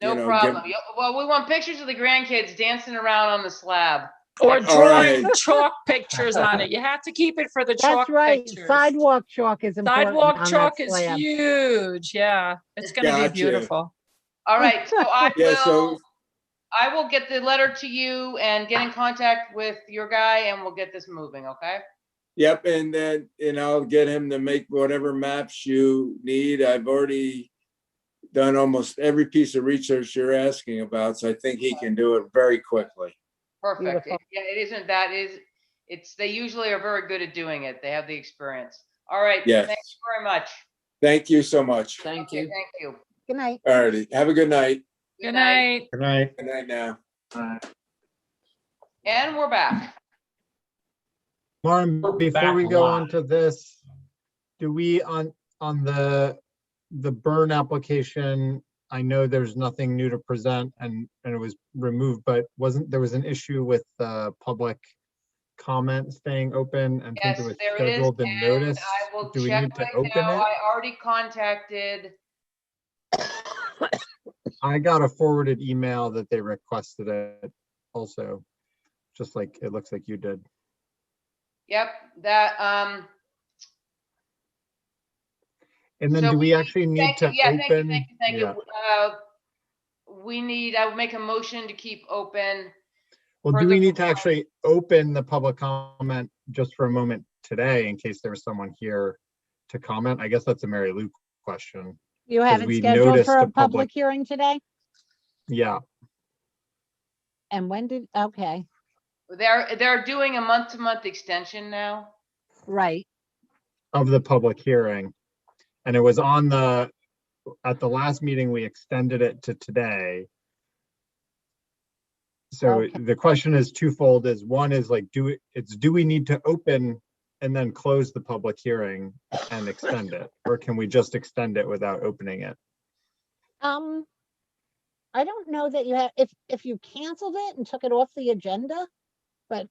no you know, problem. Well, we want pictures of the grandkids dancing around on the slab. Or All drawing right. chalk pictures on it. You have to keep it for the chalk That's right. pictures. Sidewalk chalk is important. Sidewalk on that chalk is slab. huge. Yeah, it's gonna Gotcha. be beautiful. All right, so Yeah, so I will get the letter to you and get in contact with your guy, and we'll get this moving, okay? yep, and then, I'll get him to make whatever maps you need. I've already done almost every piece of research you're asking about, so I think he can do it very quickly. Perfect. Beautiful. Yeah, it isn't that they usually are very good at doing it. They have the experience. All right. Yes. Thank you very much. Thank you so much. Thank you. Thank you. Good night. All righty, have a good night. Good night. Good night. Good night now. And we're back. Lauren, before back we go live. on to this, do we on the burn application, I know there's nothing new to present and it was removed, but there was an issue with the public comment staying open and since Yes, it was there it is. scheduled and And noticed, I will do we check need to right open now. it? I already contacted. I got a forwarded email that they requested it also, just like it looks like you did. Yep, that, And then So do we we actually need thank you. to Yeah, open? thank you. Yeah. I would make a motion to keep open. Well, for do the we need to actually open the public comment just for a moment today in case there was someone here to comment? I guess that's a Mary Lou question. You 'Cause haven't we scheduled noticed for a the public hearing today? Yeah, And when did, okay, They're doing a month-to-month extension now. right. of the public hearing. And it was on at the last meeting, we extended it to today. So Okay. the question is twofold, is one is like, do we need to open and then close the public hearing and extend it? Or can we just extend it without opening it? I don't know that you have, if you canceled it and took it off the agenda, but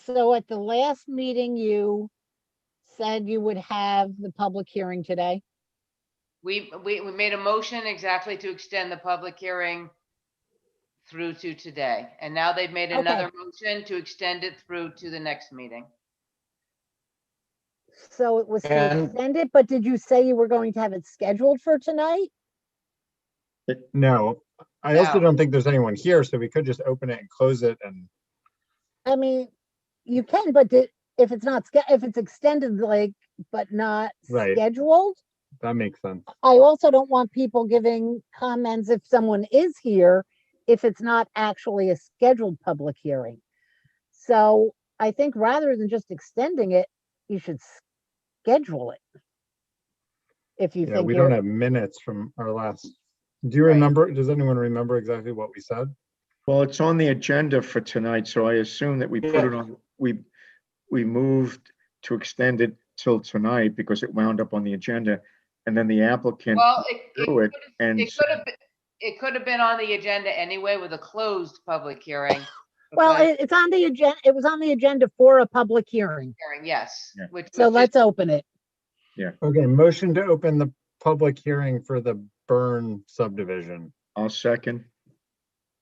so at the last meeting, you said you would have the public hearing today. We made a motion exactly to extend the public hearing through to today. And now they've made another motion to extend it through to the next meeting. So it was to And- extend it, but did you say you were going to have it scheduled for tonight? No, I also No. don't think there's anyone here, so we could just open it and close it and, I mean, you can, but if it's not, if it's extended, like, but not Right. scheduled, that makes sense. I also don't want people giving comments if someone is here, if it's not actually a scheduled public hearing. So I think rather than just extending it, you should schedule it. If you Yeah, think we don't you're, have minutes from our last, do you Right. remember, does anyone remember exactly what we said? Well, it's on the agenda for tonight, so I assume that we put it on, we moved to extend it till tonight because it wound up on the agenda. And then the applicant Well, drew it and it could have been on the agenda anyway with a closed public hearing. well, because- it's on the agenda, it was on the agenda for a public hearing. Yes. Yeah. Which So was let's just, open it. Okay, motion to open the public hearing for the Burn subdivision. I'll second.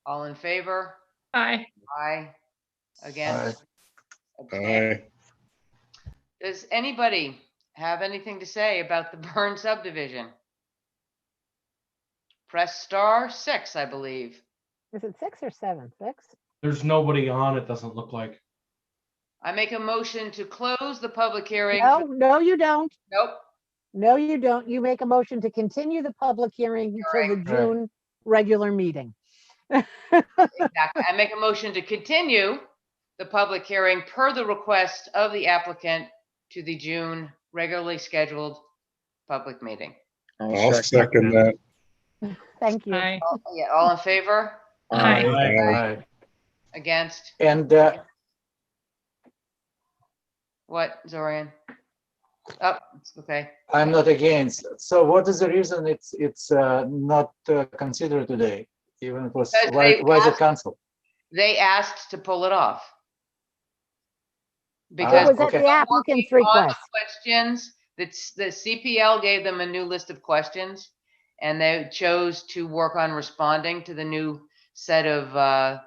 all in favor? Aye. Aye. Against? Aye. Abstain. Does anybody have anything to say about the Burn subdivision? Press *6, I believe. Is it 6 or 7? 6? There's nobody on, it doesn't look like. I make a motion to close the public hearing. No, you don't. Nope. No, you don't. You make a motion to continue the public hearing until the June regular meeting. Exactly. I make a motion to continue the public hearing per the request of the applicant to the June regularly scheduled public meeting. I'll second that. Thank you. Aye. Yeah, all in favor? Aye. Aye. Against? And What, Zorian? Oh, it's okay. I'm not against. So what is the reason it's not considered today? Even it was, Because why they is it asked- canceled? They asked to pull it off. It Because was at okay. the applicant's working on the request. questions, the CPL gave them a new list of questions, and they chose to work on responding to the new set of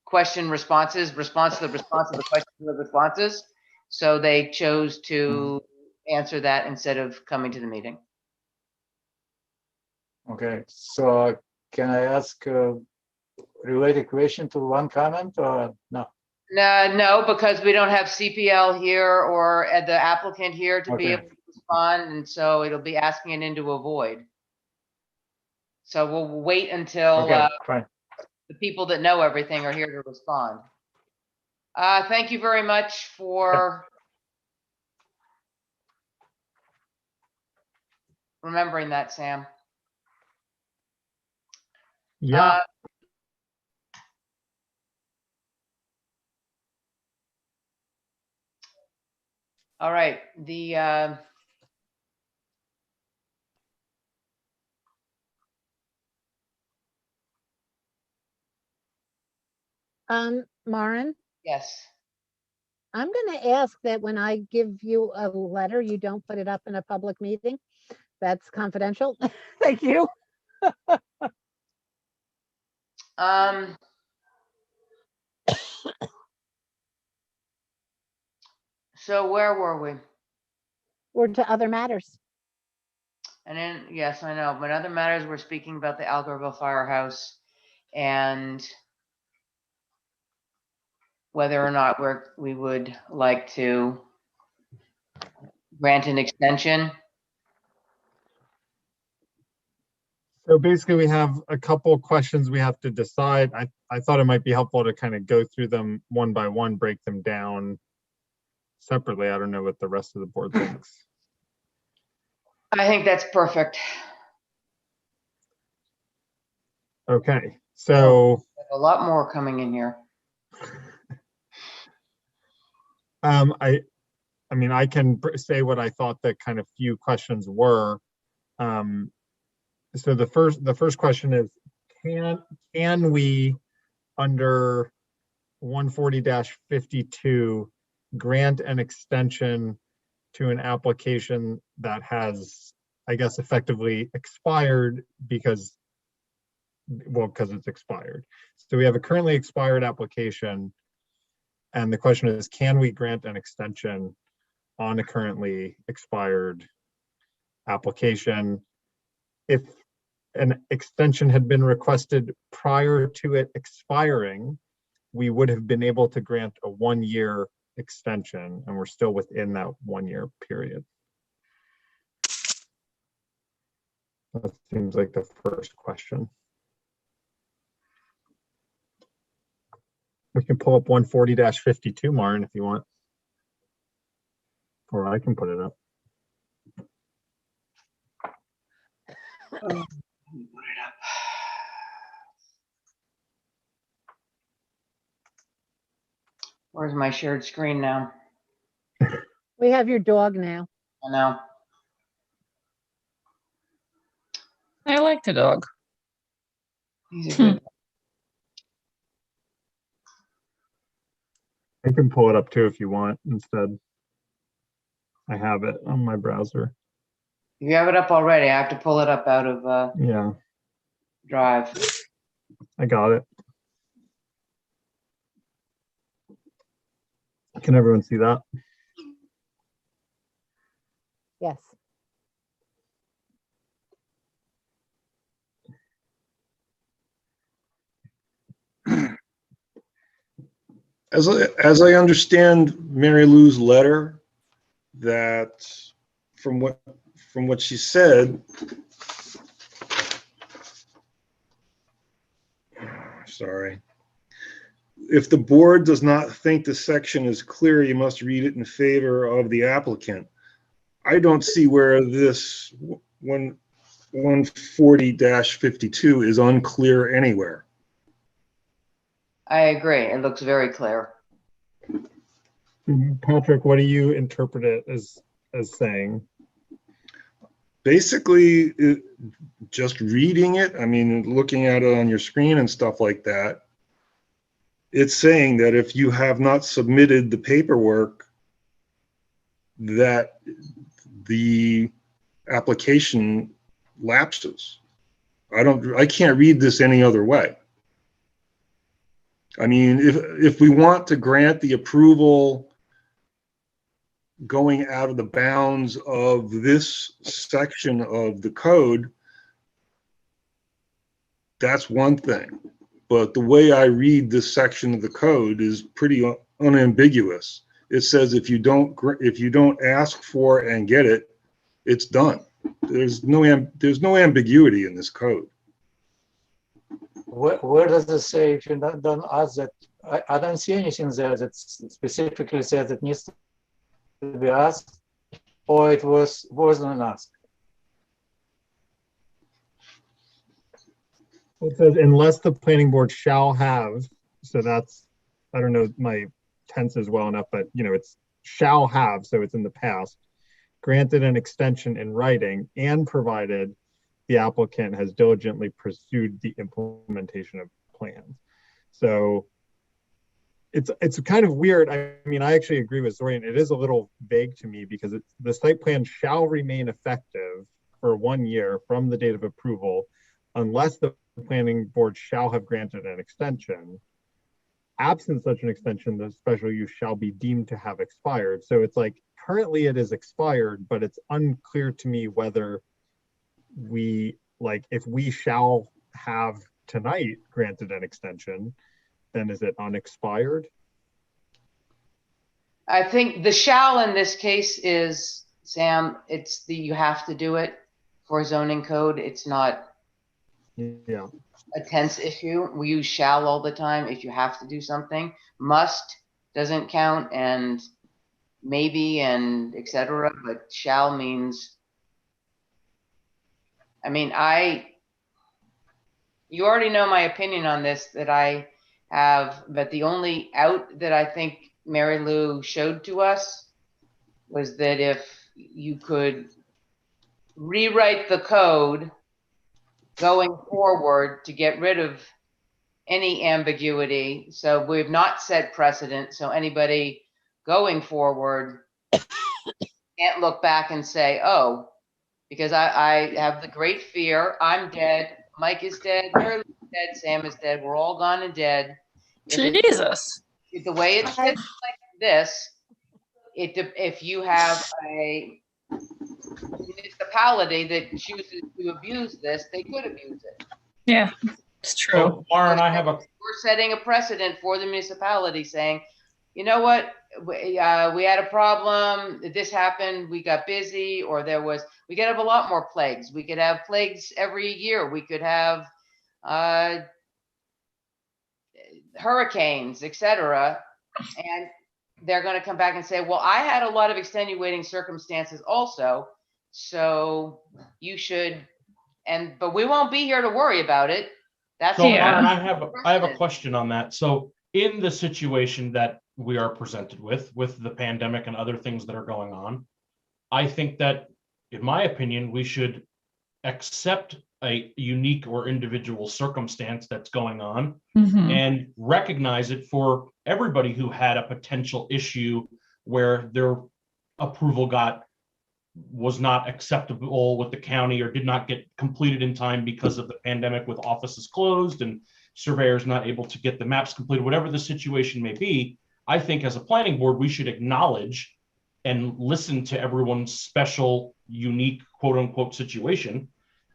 question responses, response to the response of the question to the responses. So they chose to answer that instead of coming to the meeting. Okay, so can I ask a related question to one comment or no? No, because we don't have CPL here or the applicant here to be Okay. able to respond, and so it'll be asking it into a void. So we'll wait until Okay, fine. the people that know everything are here to respond. Thank you very much for remembering that, Sam. Yeah, All right, Maren, yes. I'm going to ask that when I give you a letter, you don't put it up in a public meeting. That's confidential. Thank you. So where were we? Or to other matters. And then, yes, I know, but other matters, we're speaking about the Algarville Firehouse and whether or not we would like to grant an extension. so basically we have a couple questions we have to decide. I thought it might be helpful to kind of go through them one by one, break them down separately. I don't know what the rest of the board thinks. I think that's perfect. Okay, so A lot more coming in here. I mean, I can say what I thought the kind of few questions were. So the first question is, can we, under 140-52, grant an extension to an application that has, I guess, effectively expired because it's expired. So we have a currently expired application, and the question is, can we grant an extension on a currently expired application? If an extension had been requested prior to it expiring, we would have been able to grant a 1-year extension, and we're still within that 1-year period. That seems like the first question. We can pull up 140-52, Maren, if you want. Or I can put it up. Where's my shared screen now? We have your dog now. I know. I like the dog. He's a good. I can pull it up too if you want instead. I have it on my browser. You have it up already. I have to pull it up out of Yeah, Drive. I got it. Can everyone see that? Yes. As I understand Mary Lou's letter, that from what she said, sorry. If the board does not think the section is clear, you must read it in favor of the applicant. I don't see where this 140-52 is unclear anywhere. I agree. It looks very clear. Patrick, what do you interpret it as saying? Basically, just reading it, I mean, looking at it on your screen and stuff like that, it's saying that if you have not submitted the paperwork, that the application lapses. I can't read this any other way. I mean, if we want to grant the approval going out of the bounds of this section of the code, that's one thing. But the way I read this section of the code is pretty unambiguous. It says if you don't ask for and get it, it's done. There's no ambiguity in this code. Where does it say if you don't ask that? I don't see anything there that specifically says it needs to be asked, or it wasn't asked. It says unless the planning board shall have, so that's, I don't know my tense is well enough, but it's shall have, so it's in the past, granted an extension in writing and provided the applicant has diligently pursued the implementation of plans. So it's kind of weird. I mean, I actually agree with Zorian. It is a little vague to me because the site plan shall remain effective for 1 year from the date of approval, unless the planning board shall have granted an extension. Absent such an extension, the special use shall be deemed to have expired. So it's like currently it is expired, but it's unclear to me whether if we shall have tonight granted an extension, then is it unexpired? I think the shall in this case is, Sam, it's you have to do it for zoning code. It's not a tense issue. We use shall all the time if you have to do something. Must doesn't count, and maybe and etc. But shall means, I mean, You already know my opinion on this that I have, but the only out that I think Mary Lou showed to us was that if you could rewrite the code going forward to get rid of any ambiguity. So we've not set precedent. So anybody going forward can't look back and say, oh, because I have the great fear. I'm dead. Mike is dead. Mary Lou's dead. Sam is dead. We're all gone and dead. Jesus. If the way it sits like this, if you have a municipality that chooses to abuse this, they could abuse it. Yeah, it's true. So, Lauren, I have a We're setting a precedent for the municipality saying, you know what, we had a problem, this happened, we got busy, or we could have a lot more plagues. We could have plagues every year. We could have hurricanes, etc. And they're going to come back and say, well, I had a lot of extenuating circumstances also, so you should, but we won't be here to worry about it. That's So, Lauren, I have a question on that. So in the situation that we are presented with the pandemic and other things that are going on, I think that, in my opinion, we should accept a unique or individual circumstance that's going on and recognize it for everybody who had a potential issue where their approval was not acceptable with the county or did not get completed in time because of the pandemic, with offices closed and surveyors not able to get the maps completed, whatever the situation may be. I think as a planning board, we should acknowledge and listen to everyone's special, unique, quote unquote, situation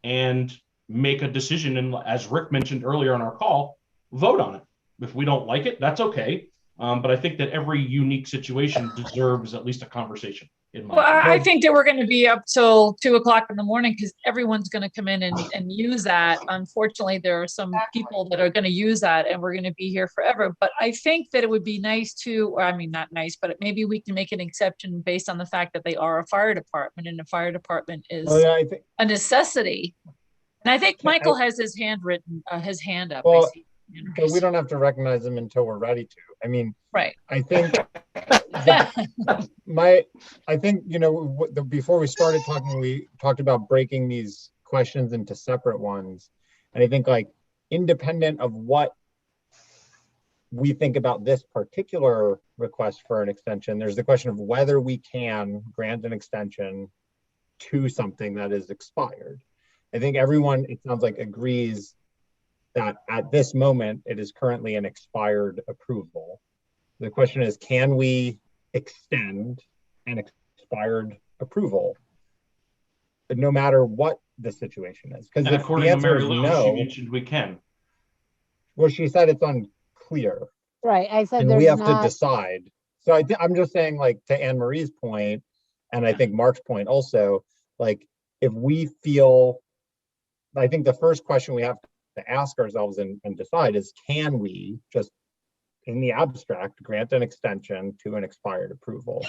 and make a decision. And as Rick mentioned earlier on our call, vote on it. If we don't like it, that's okay. But I think that every unique situation deserves at least a conversation. Well, I think that we're going to be up till 2 o'clock in the morning because everyone's going to come in and use that. Unfortunately, there are some people that are going to use that and we're going to be here forever. But I think that it would be nice to, or I mean, not nice, but maybe we can make an exception based on the fact that they are a fire department and the fire department is a necessity. And I think Michael has his hand up. Well, but we don't have to recognize them until we're ready to. I mean, right. I think before we started talking, we talked about breaking these questions into separate ones. And I think, like, independent of what we think about this particular request for an extension, there's the question of whether we can grant an extension to something that is expired. I think everyone, it sounds like, agrees that at this moment, it is currently an expired approval. The question is, can we extend an expired approval, but no matter what the situation is? Because if the answer is no, she mentioned we can. Well, she said it's unclear. Right, I said and we have to decide. So I'm just saying, like, to Anne Marie's point, and I think Mark's point also, like, if we feel, I think the first question we have to ask ourselves and decide is, can we just, in the abstract, grant an extension to an expired approval?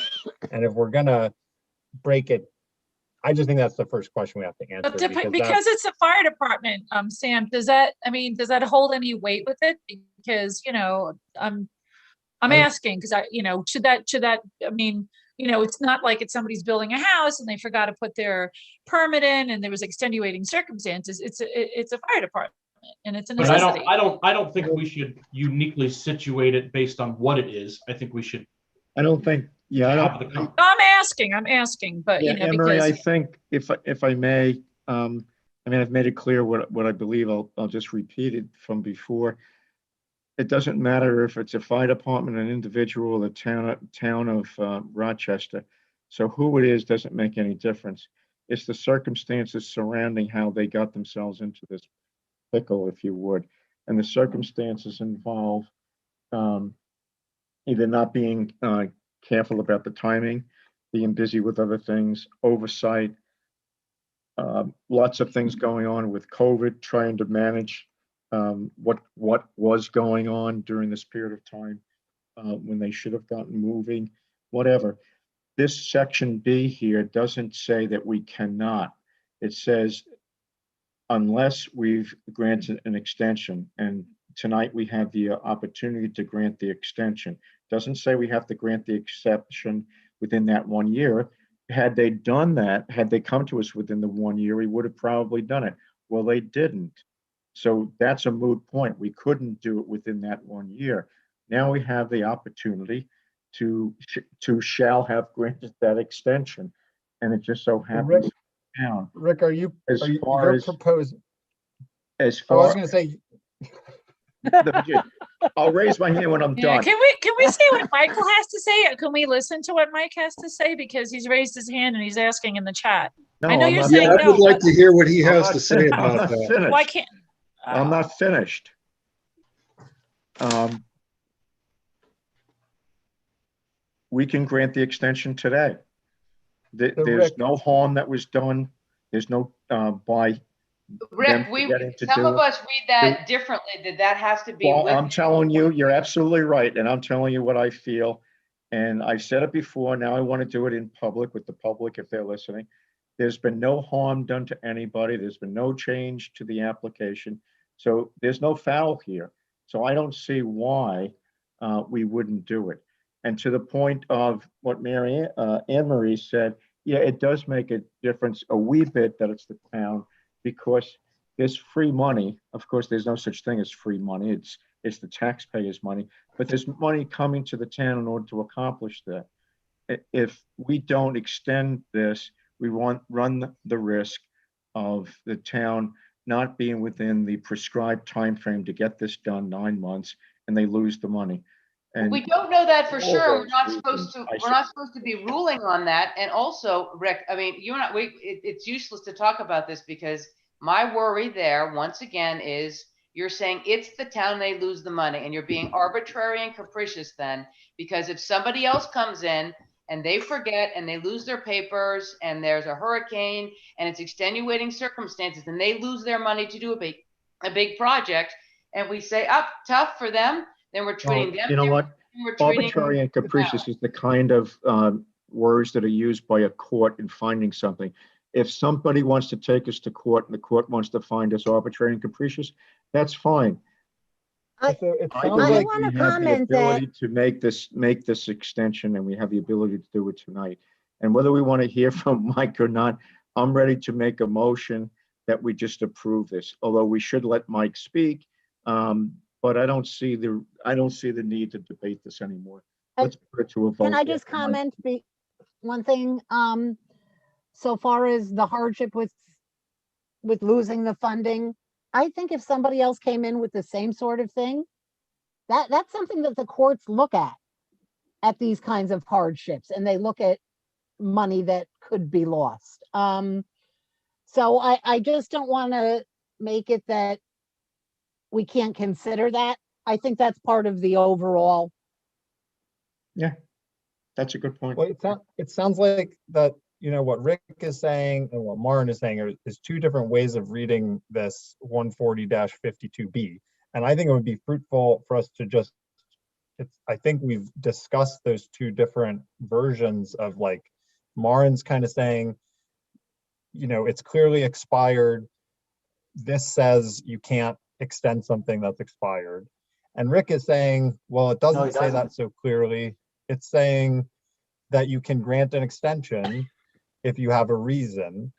And if we're gonna break it, I just think that's the first question we have to answer. Because it's a fire department, Sam, does that hold any weight with it? Because, I'm asking, because should that, I mean, it's not like it's somebody's building a house and they forgot to put their permit in and there was extenuating circumstances. It's a fire department and it's a necessity. But I don't think we should uniquely situate it based on what it is. I think we should. I don't think, I'm asking, but Anne Marie, I think if I may, I mean, I've made it clear what I believe. I'll just repeat it from before. It doesn't matter if it's a fire department, an individual, the town of Rochester. So who it is doesn't make any difference. It's the circumstances surrounding how they got themselves into this pickle, if you would. And the circumstances involve either not being careful about the timing, being busy with other things, oversight, lots of things going on with COVID, trying to manage what was going on during this period of time when they should have gotten moving, whatever. This section B here doesn't say that we cannot. It says unless we've granted an extension. And tonight we have the opportunity to grant the extension. Doesn't say we have to grant the exception within that 1 year. Had they done that, had they come to us within the 1 year, we would have probably done it. Well, they didn't. So that's a moot point. We couldn't do it within that 1 year. Now we have the opportunity to shall have granted that extension. And it just so happens down. Rick, are you, As are you, far you're as- proposing, As I was far, gonna say, I'll raise my hand when I'm Yeah, done. can we say what Michael has to say? Can we listen to what Mike has to say? Because he's raised his hand and he's asking in the chat. No, I know I'm you're not- saying Yeah, I no, would like but to hear what he I'm has not to say fin- I'm about not that. finished. why can't? I'm not finished. We can grant the extension today. There's Rick- no harm that was done. There's no, by Rick, them we, forgetting to some do of it. us read that differently, that has to be Well, with. I'm telling you, you're absolutely right, and I'm telling you what I feel. And I've said it before, now I want to do it in public with the public if they're listening. There's been no harm done to anybody. There's been no change to the application. So there's no foul here. So I don't see why we wouldn't do it. And to the point of what Anne Marie said, yeah, it does make a difference a wee bit that it's the town, because there's free money. Of course, there's no such thing as free money. It's the taxpayers' money, but there's money coming to the town in order to accomplish that. If we don't extend this, we run the risk of the town not being within the prescribed time frame to get this done, 9 months, and they lose the money. And We don't know that for all sure. We're those not reasons, supposed to, I we're not supposed to be ruling on that. And also, Rick, I mean, you and I, it's useless to talk about this because my worry there, once again, is you're saying it's the town, they lose the money, and you're being arbitrary and capricious then, because if somebody else comes in and they forget and they lose their papers and there's a hurricane and it's extenuating circumstances and they lose their money to do a big project, and we say, up, tough for them, then we're treating them. you know what? We're treating Arbitrary and the capricious town. is the kind of words that are used by a court in finding something. If somebody wants to take us to court and the court wants to find us arbitrary and capricious, that's fine. so it I sounds believe like, wanna we have the comment that- ability to make this extension, and we have the ability to do it tonight. And whether we want to hear from Mike or not, I'm ready to make a motion that we just approve this, although we should let Mike speak. But I don't see the need to debate this anymore. Let's put it to a vote. Can I just after Mike. comment one thing? So far as the hardship with losing the funding, I think if somebody else came in with the same sort of thing, that's something that the courts look at these kinds of hardships, and they look at money that could be lost. So I just don't want to make it that we can't consider that. I think that's part of the overall. Yeah, that's a good point. well, it sounds like that, what Rick is saying and what Maren is saying is two different ways of reading this 140-52B. And I think it would be fruitful for us to just, I think we've discussed those two different versions of, like, Maren's kind of saying, it's clearly expired. This says you can't extend something that's expired. And Rick is saying, well, it doesn't say that so clearly. It's saying that you can grant an extension if you have a reason,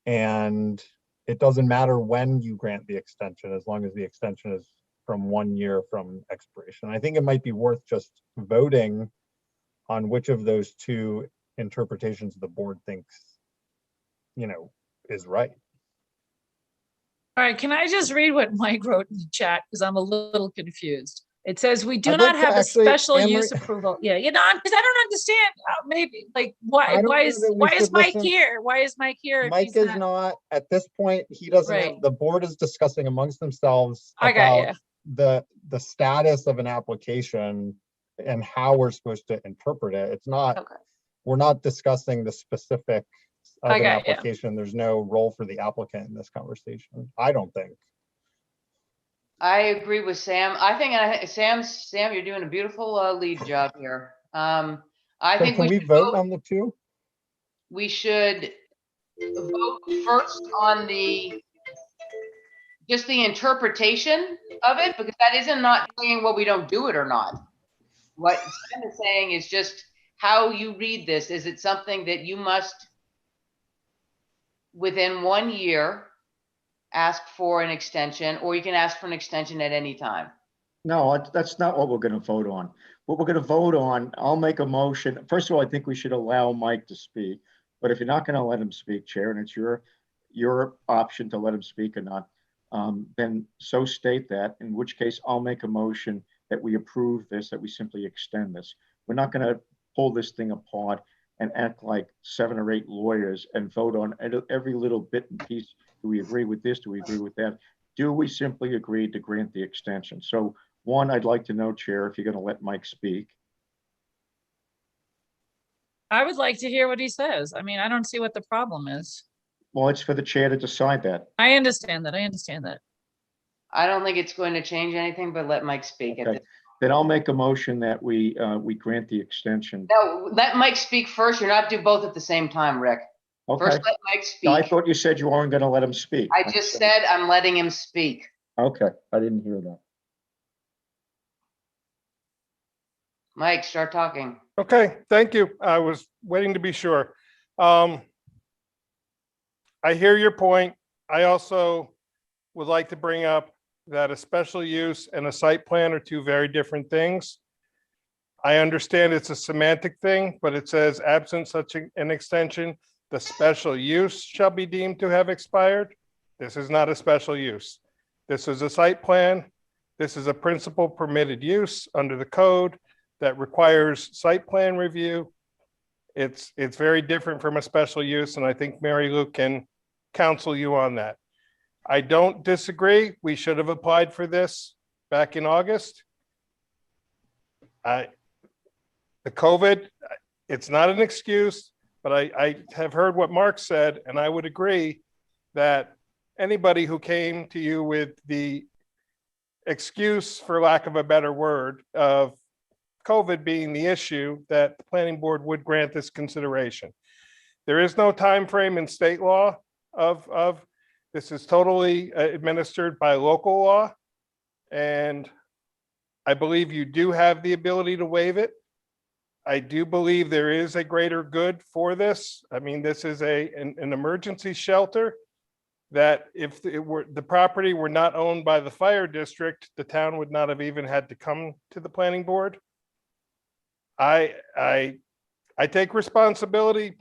and it doesn't matter when you grant the extension, as long as the extension is from 1 year from expiration. I think it might be worth just voting on which of those two interpretations the board thinks, is right. All right, can I just read what Mike wrote in the chat? Because I'm a little confused. It says, we do I'd not like to have a actually- special Anne-Marie- use approval. Yeah, because I don't understand. Maybe, like, I why don't know is that we why is should Mike listen- here? Why is Mike here? if Mike he's is not, at this point, he doesn't Right. have, the board is discussing amongst themselves I got about the status of an application and how we're supposed to interpret it. It's not, Okay. we're not discussing the specifics of I an got you. application. There's no role for the applicant in this conversation, I don't think. I agree with Sam. I think Sam, you're doing a beautiful lead job here. I So think can we should vote on the two? we should vote first on the just the interpretation of it, because that isn't not saying what we don't do it or not. What Sam is saying is just how you read this. Is it something that you must, within 1 year, ask for an extension, or you can ask for an extension at any time? No, that's not what we're going to vote on. What we're going to vote on, I'll make a motion. First of all, I think we should allow Mike to speak. But if you're not going to let him speak, Chair, and it's your option to let him speak or not, then so state that, in which case I'll make a motion that we approve this, that we simply extend this. We're not going to pull this thing apart and act like 7 or 8 lawyers and vote on every little bit and piece. Do we agree with this? Do we agree with that? Do we simply agree to grant the extension? So one, I'd like to know, Chair, if you're going to let Mike speak. I would like to hear what he says. I mean, I don't see what the problem is. Well, it's for the chair to decide that. I understand that. I understand that. I don't think it's going to change anything, but let Mike speak. Okay. Then I'll make a motion that we grant the extension. No, let Mike speak first. You're not do both at the same time, Rick. Okay. First, let Mike speak. I thought you said you weren't going to let him speak. I just said I'm letting him speak. Okay, I didn't hear that. Mike, start talking. Okay, thank you. I was waiting to be sure. I hear your point. I also would like to bring up that a special use and a site plan are 2 very different things. I understand it's a semantic thing, but it says absent such an extension, the special use shall be deemed to have expired. This is not a special use. This is a site plan. This is a principal permitted use under the code that requires site plan review. It's very different from a special use, and I think Mary Lou can counsel you on that. I don't disagree. We should have applied for this back in August. The COVID, it's not an excuse, but I have heard what Mark said, and I would agree that anybody who came to you with the excuse, for lack of a better word, of COVID being the issue, that the planning board would grant this consideration. There is no time frame in state law of this is totally administered by local law. And I believe you do have the ability to waive it. I do believe there is a greater good for this. I mean, this is an emergency shelter that if the property were not owned by the fire district, the town would not have even had to come to the planning board. I take responsibility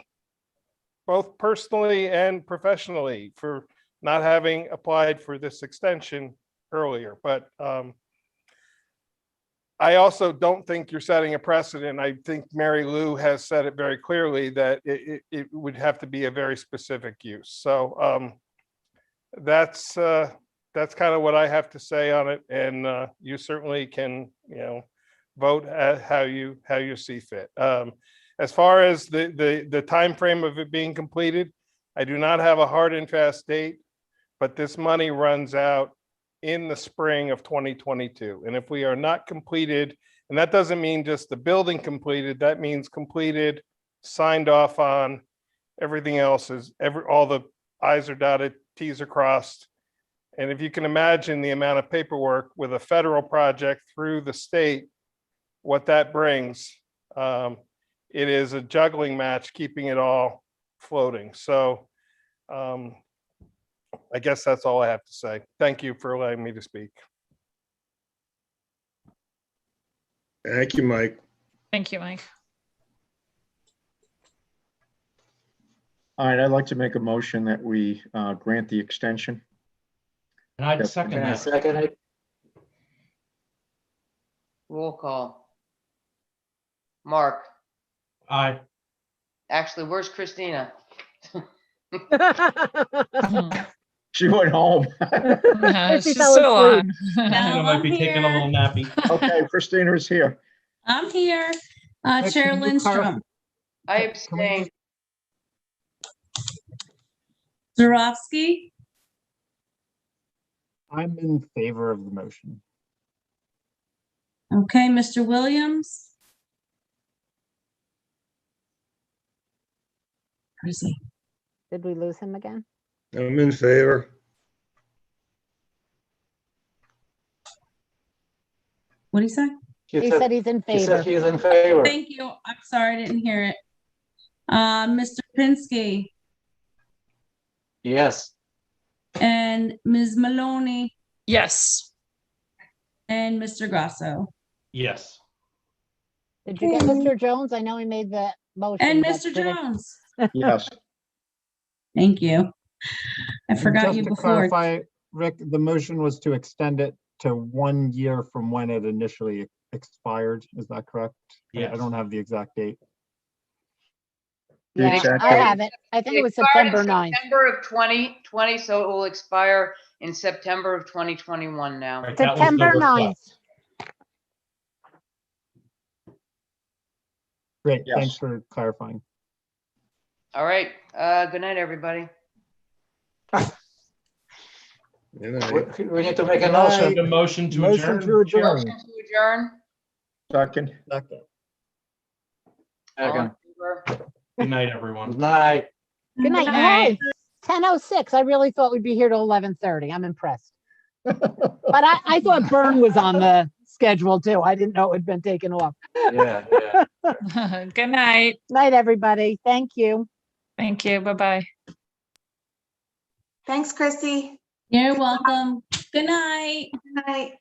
both personally and professionally for not having applied for this extension earlier, but I also don't think you're setting a precedent. I think Mary Lou has said it very clearly that it would have to be a very specific use. So that's kind of what I have to say on it, and you certainly can, vote at how you see fit. As far as the time frame of it being completed, I do not have a hard and fast date, but this money runs out in the spring of 2022. And if we are not completed, and that doesn't mean just the building completed, that means completed, signed off on, everything else is, all the I's are dotted, T's are crossed. And if you can imagine the amount of paperwork with a federal project through the state, what that brings, it is a juggling match, keeping it all floating. So I guess that's all I have to say. Thank you for allowing me to speak. Thank you, Mike. Thank you, Mike. All right, I'd like to make a motion that we grant the extension. And I'd second that. Second it. Roll call. Mark. Aye. Actually, where's Christina? She went home. She's still on. Christina might be taking a little nappy. Okay, Christina is here. I'm here. Chair Lindstrom, I abstain. Zarowski, I'm in favor of the motion. okay, Mr. Williams. Where's he? Did we lose him again? I'm in favor. What did he say? He said he's in She said favor. she's in favor. Thank you. I'm sorry, I didn't hear it. Mr. Pinsky Yes. and Ms. Maloney Yes. and Mr. Grasso. Yes. Did you get Mr. Jones? I know he made the motion. And but Mr. did it- Jones. Yes. Thank you. I And forgot just you to before. clarify, Rick, the motion was to extend it to 1 year from when it initially expired. Is that correct? I Yes. don't have the exact date. The Yeah, exact I date. have it. I think it was expired in September 9th. September of 2020, so it will expire in September of 2021 now. Right, that was the September request. 9th. Great, Yes. thanks for clarifying. All right, good night, everybody. We need to make a Good motion. night. A motion to Motion adjourn. to adjourn. Motion to adjourn. Second. Second. All in Second. favor? Good night, everyone. Good night. Good night. Hey, 10:06. I really thought we'd be here till 11:30. I'm impressed. But I thought Burn was on the schedule too. I didn't know it had been taken off. Yeah, yeah. Good night. Night, everybody. Thank you. Thank you. Bye-bye. Thanks, Chrissy. You're welcome. Good night. Good night.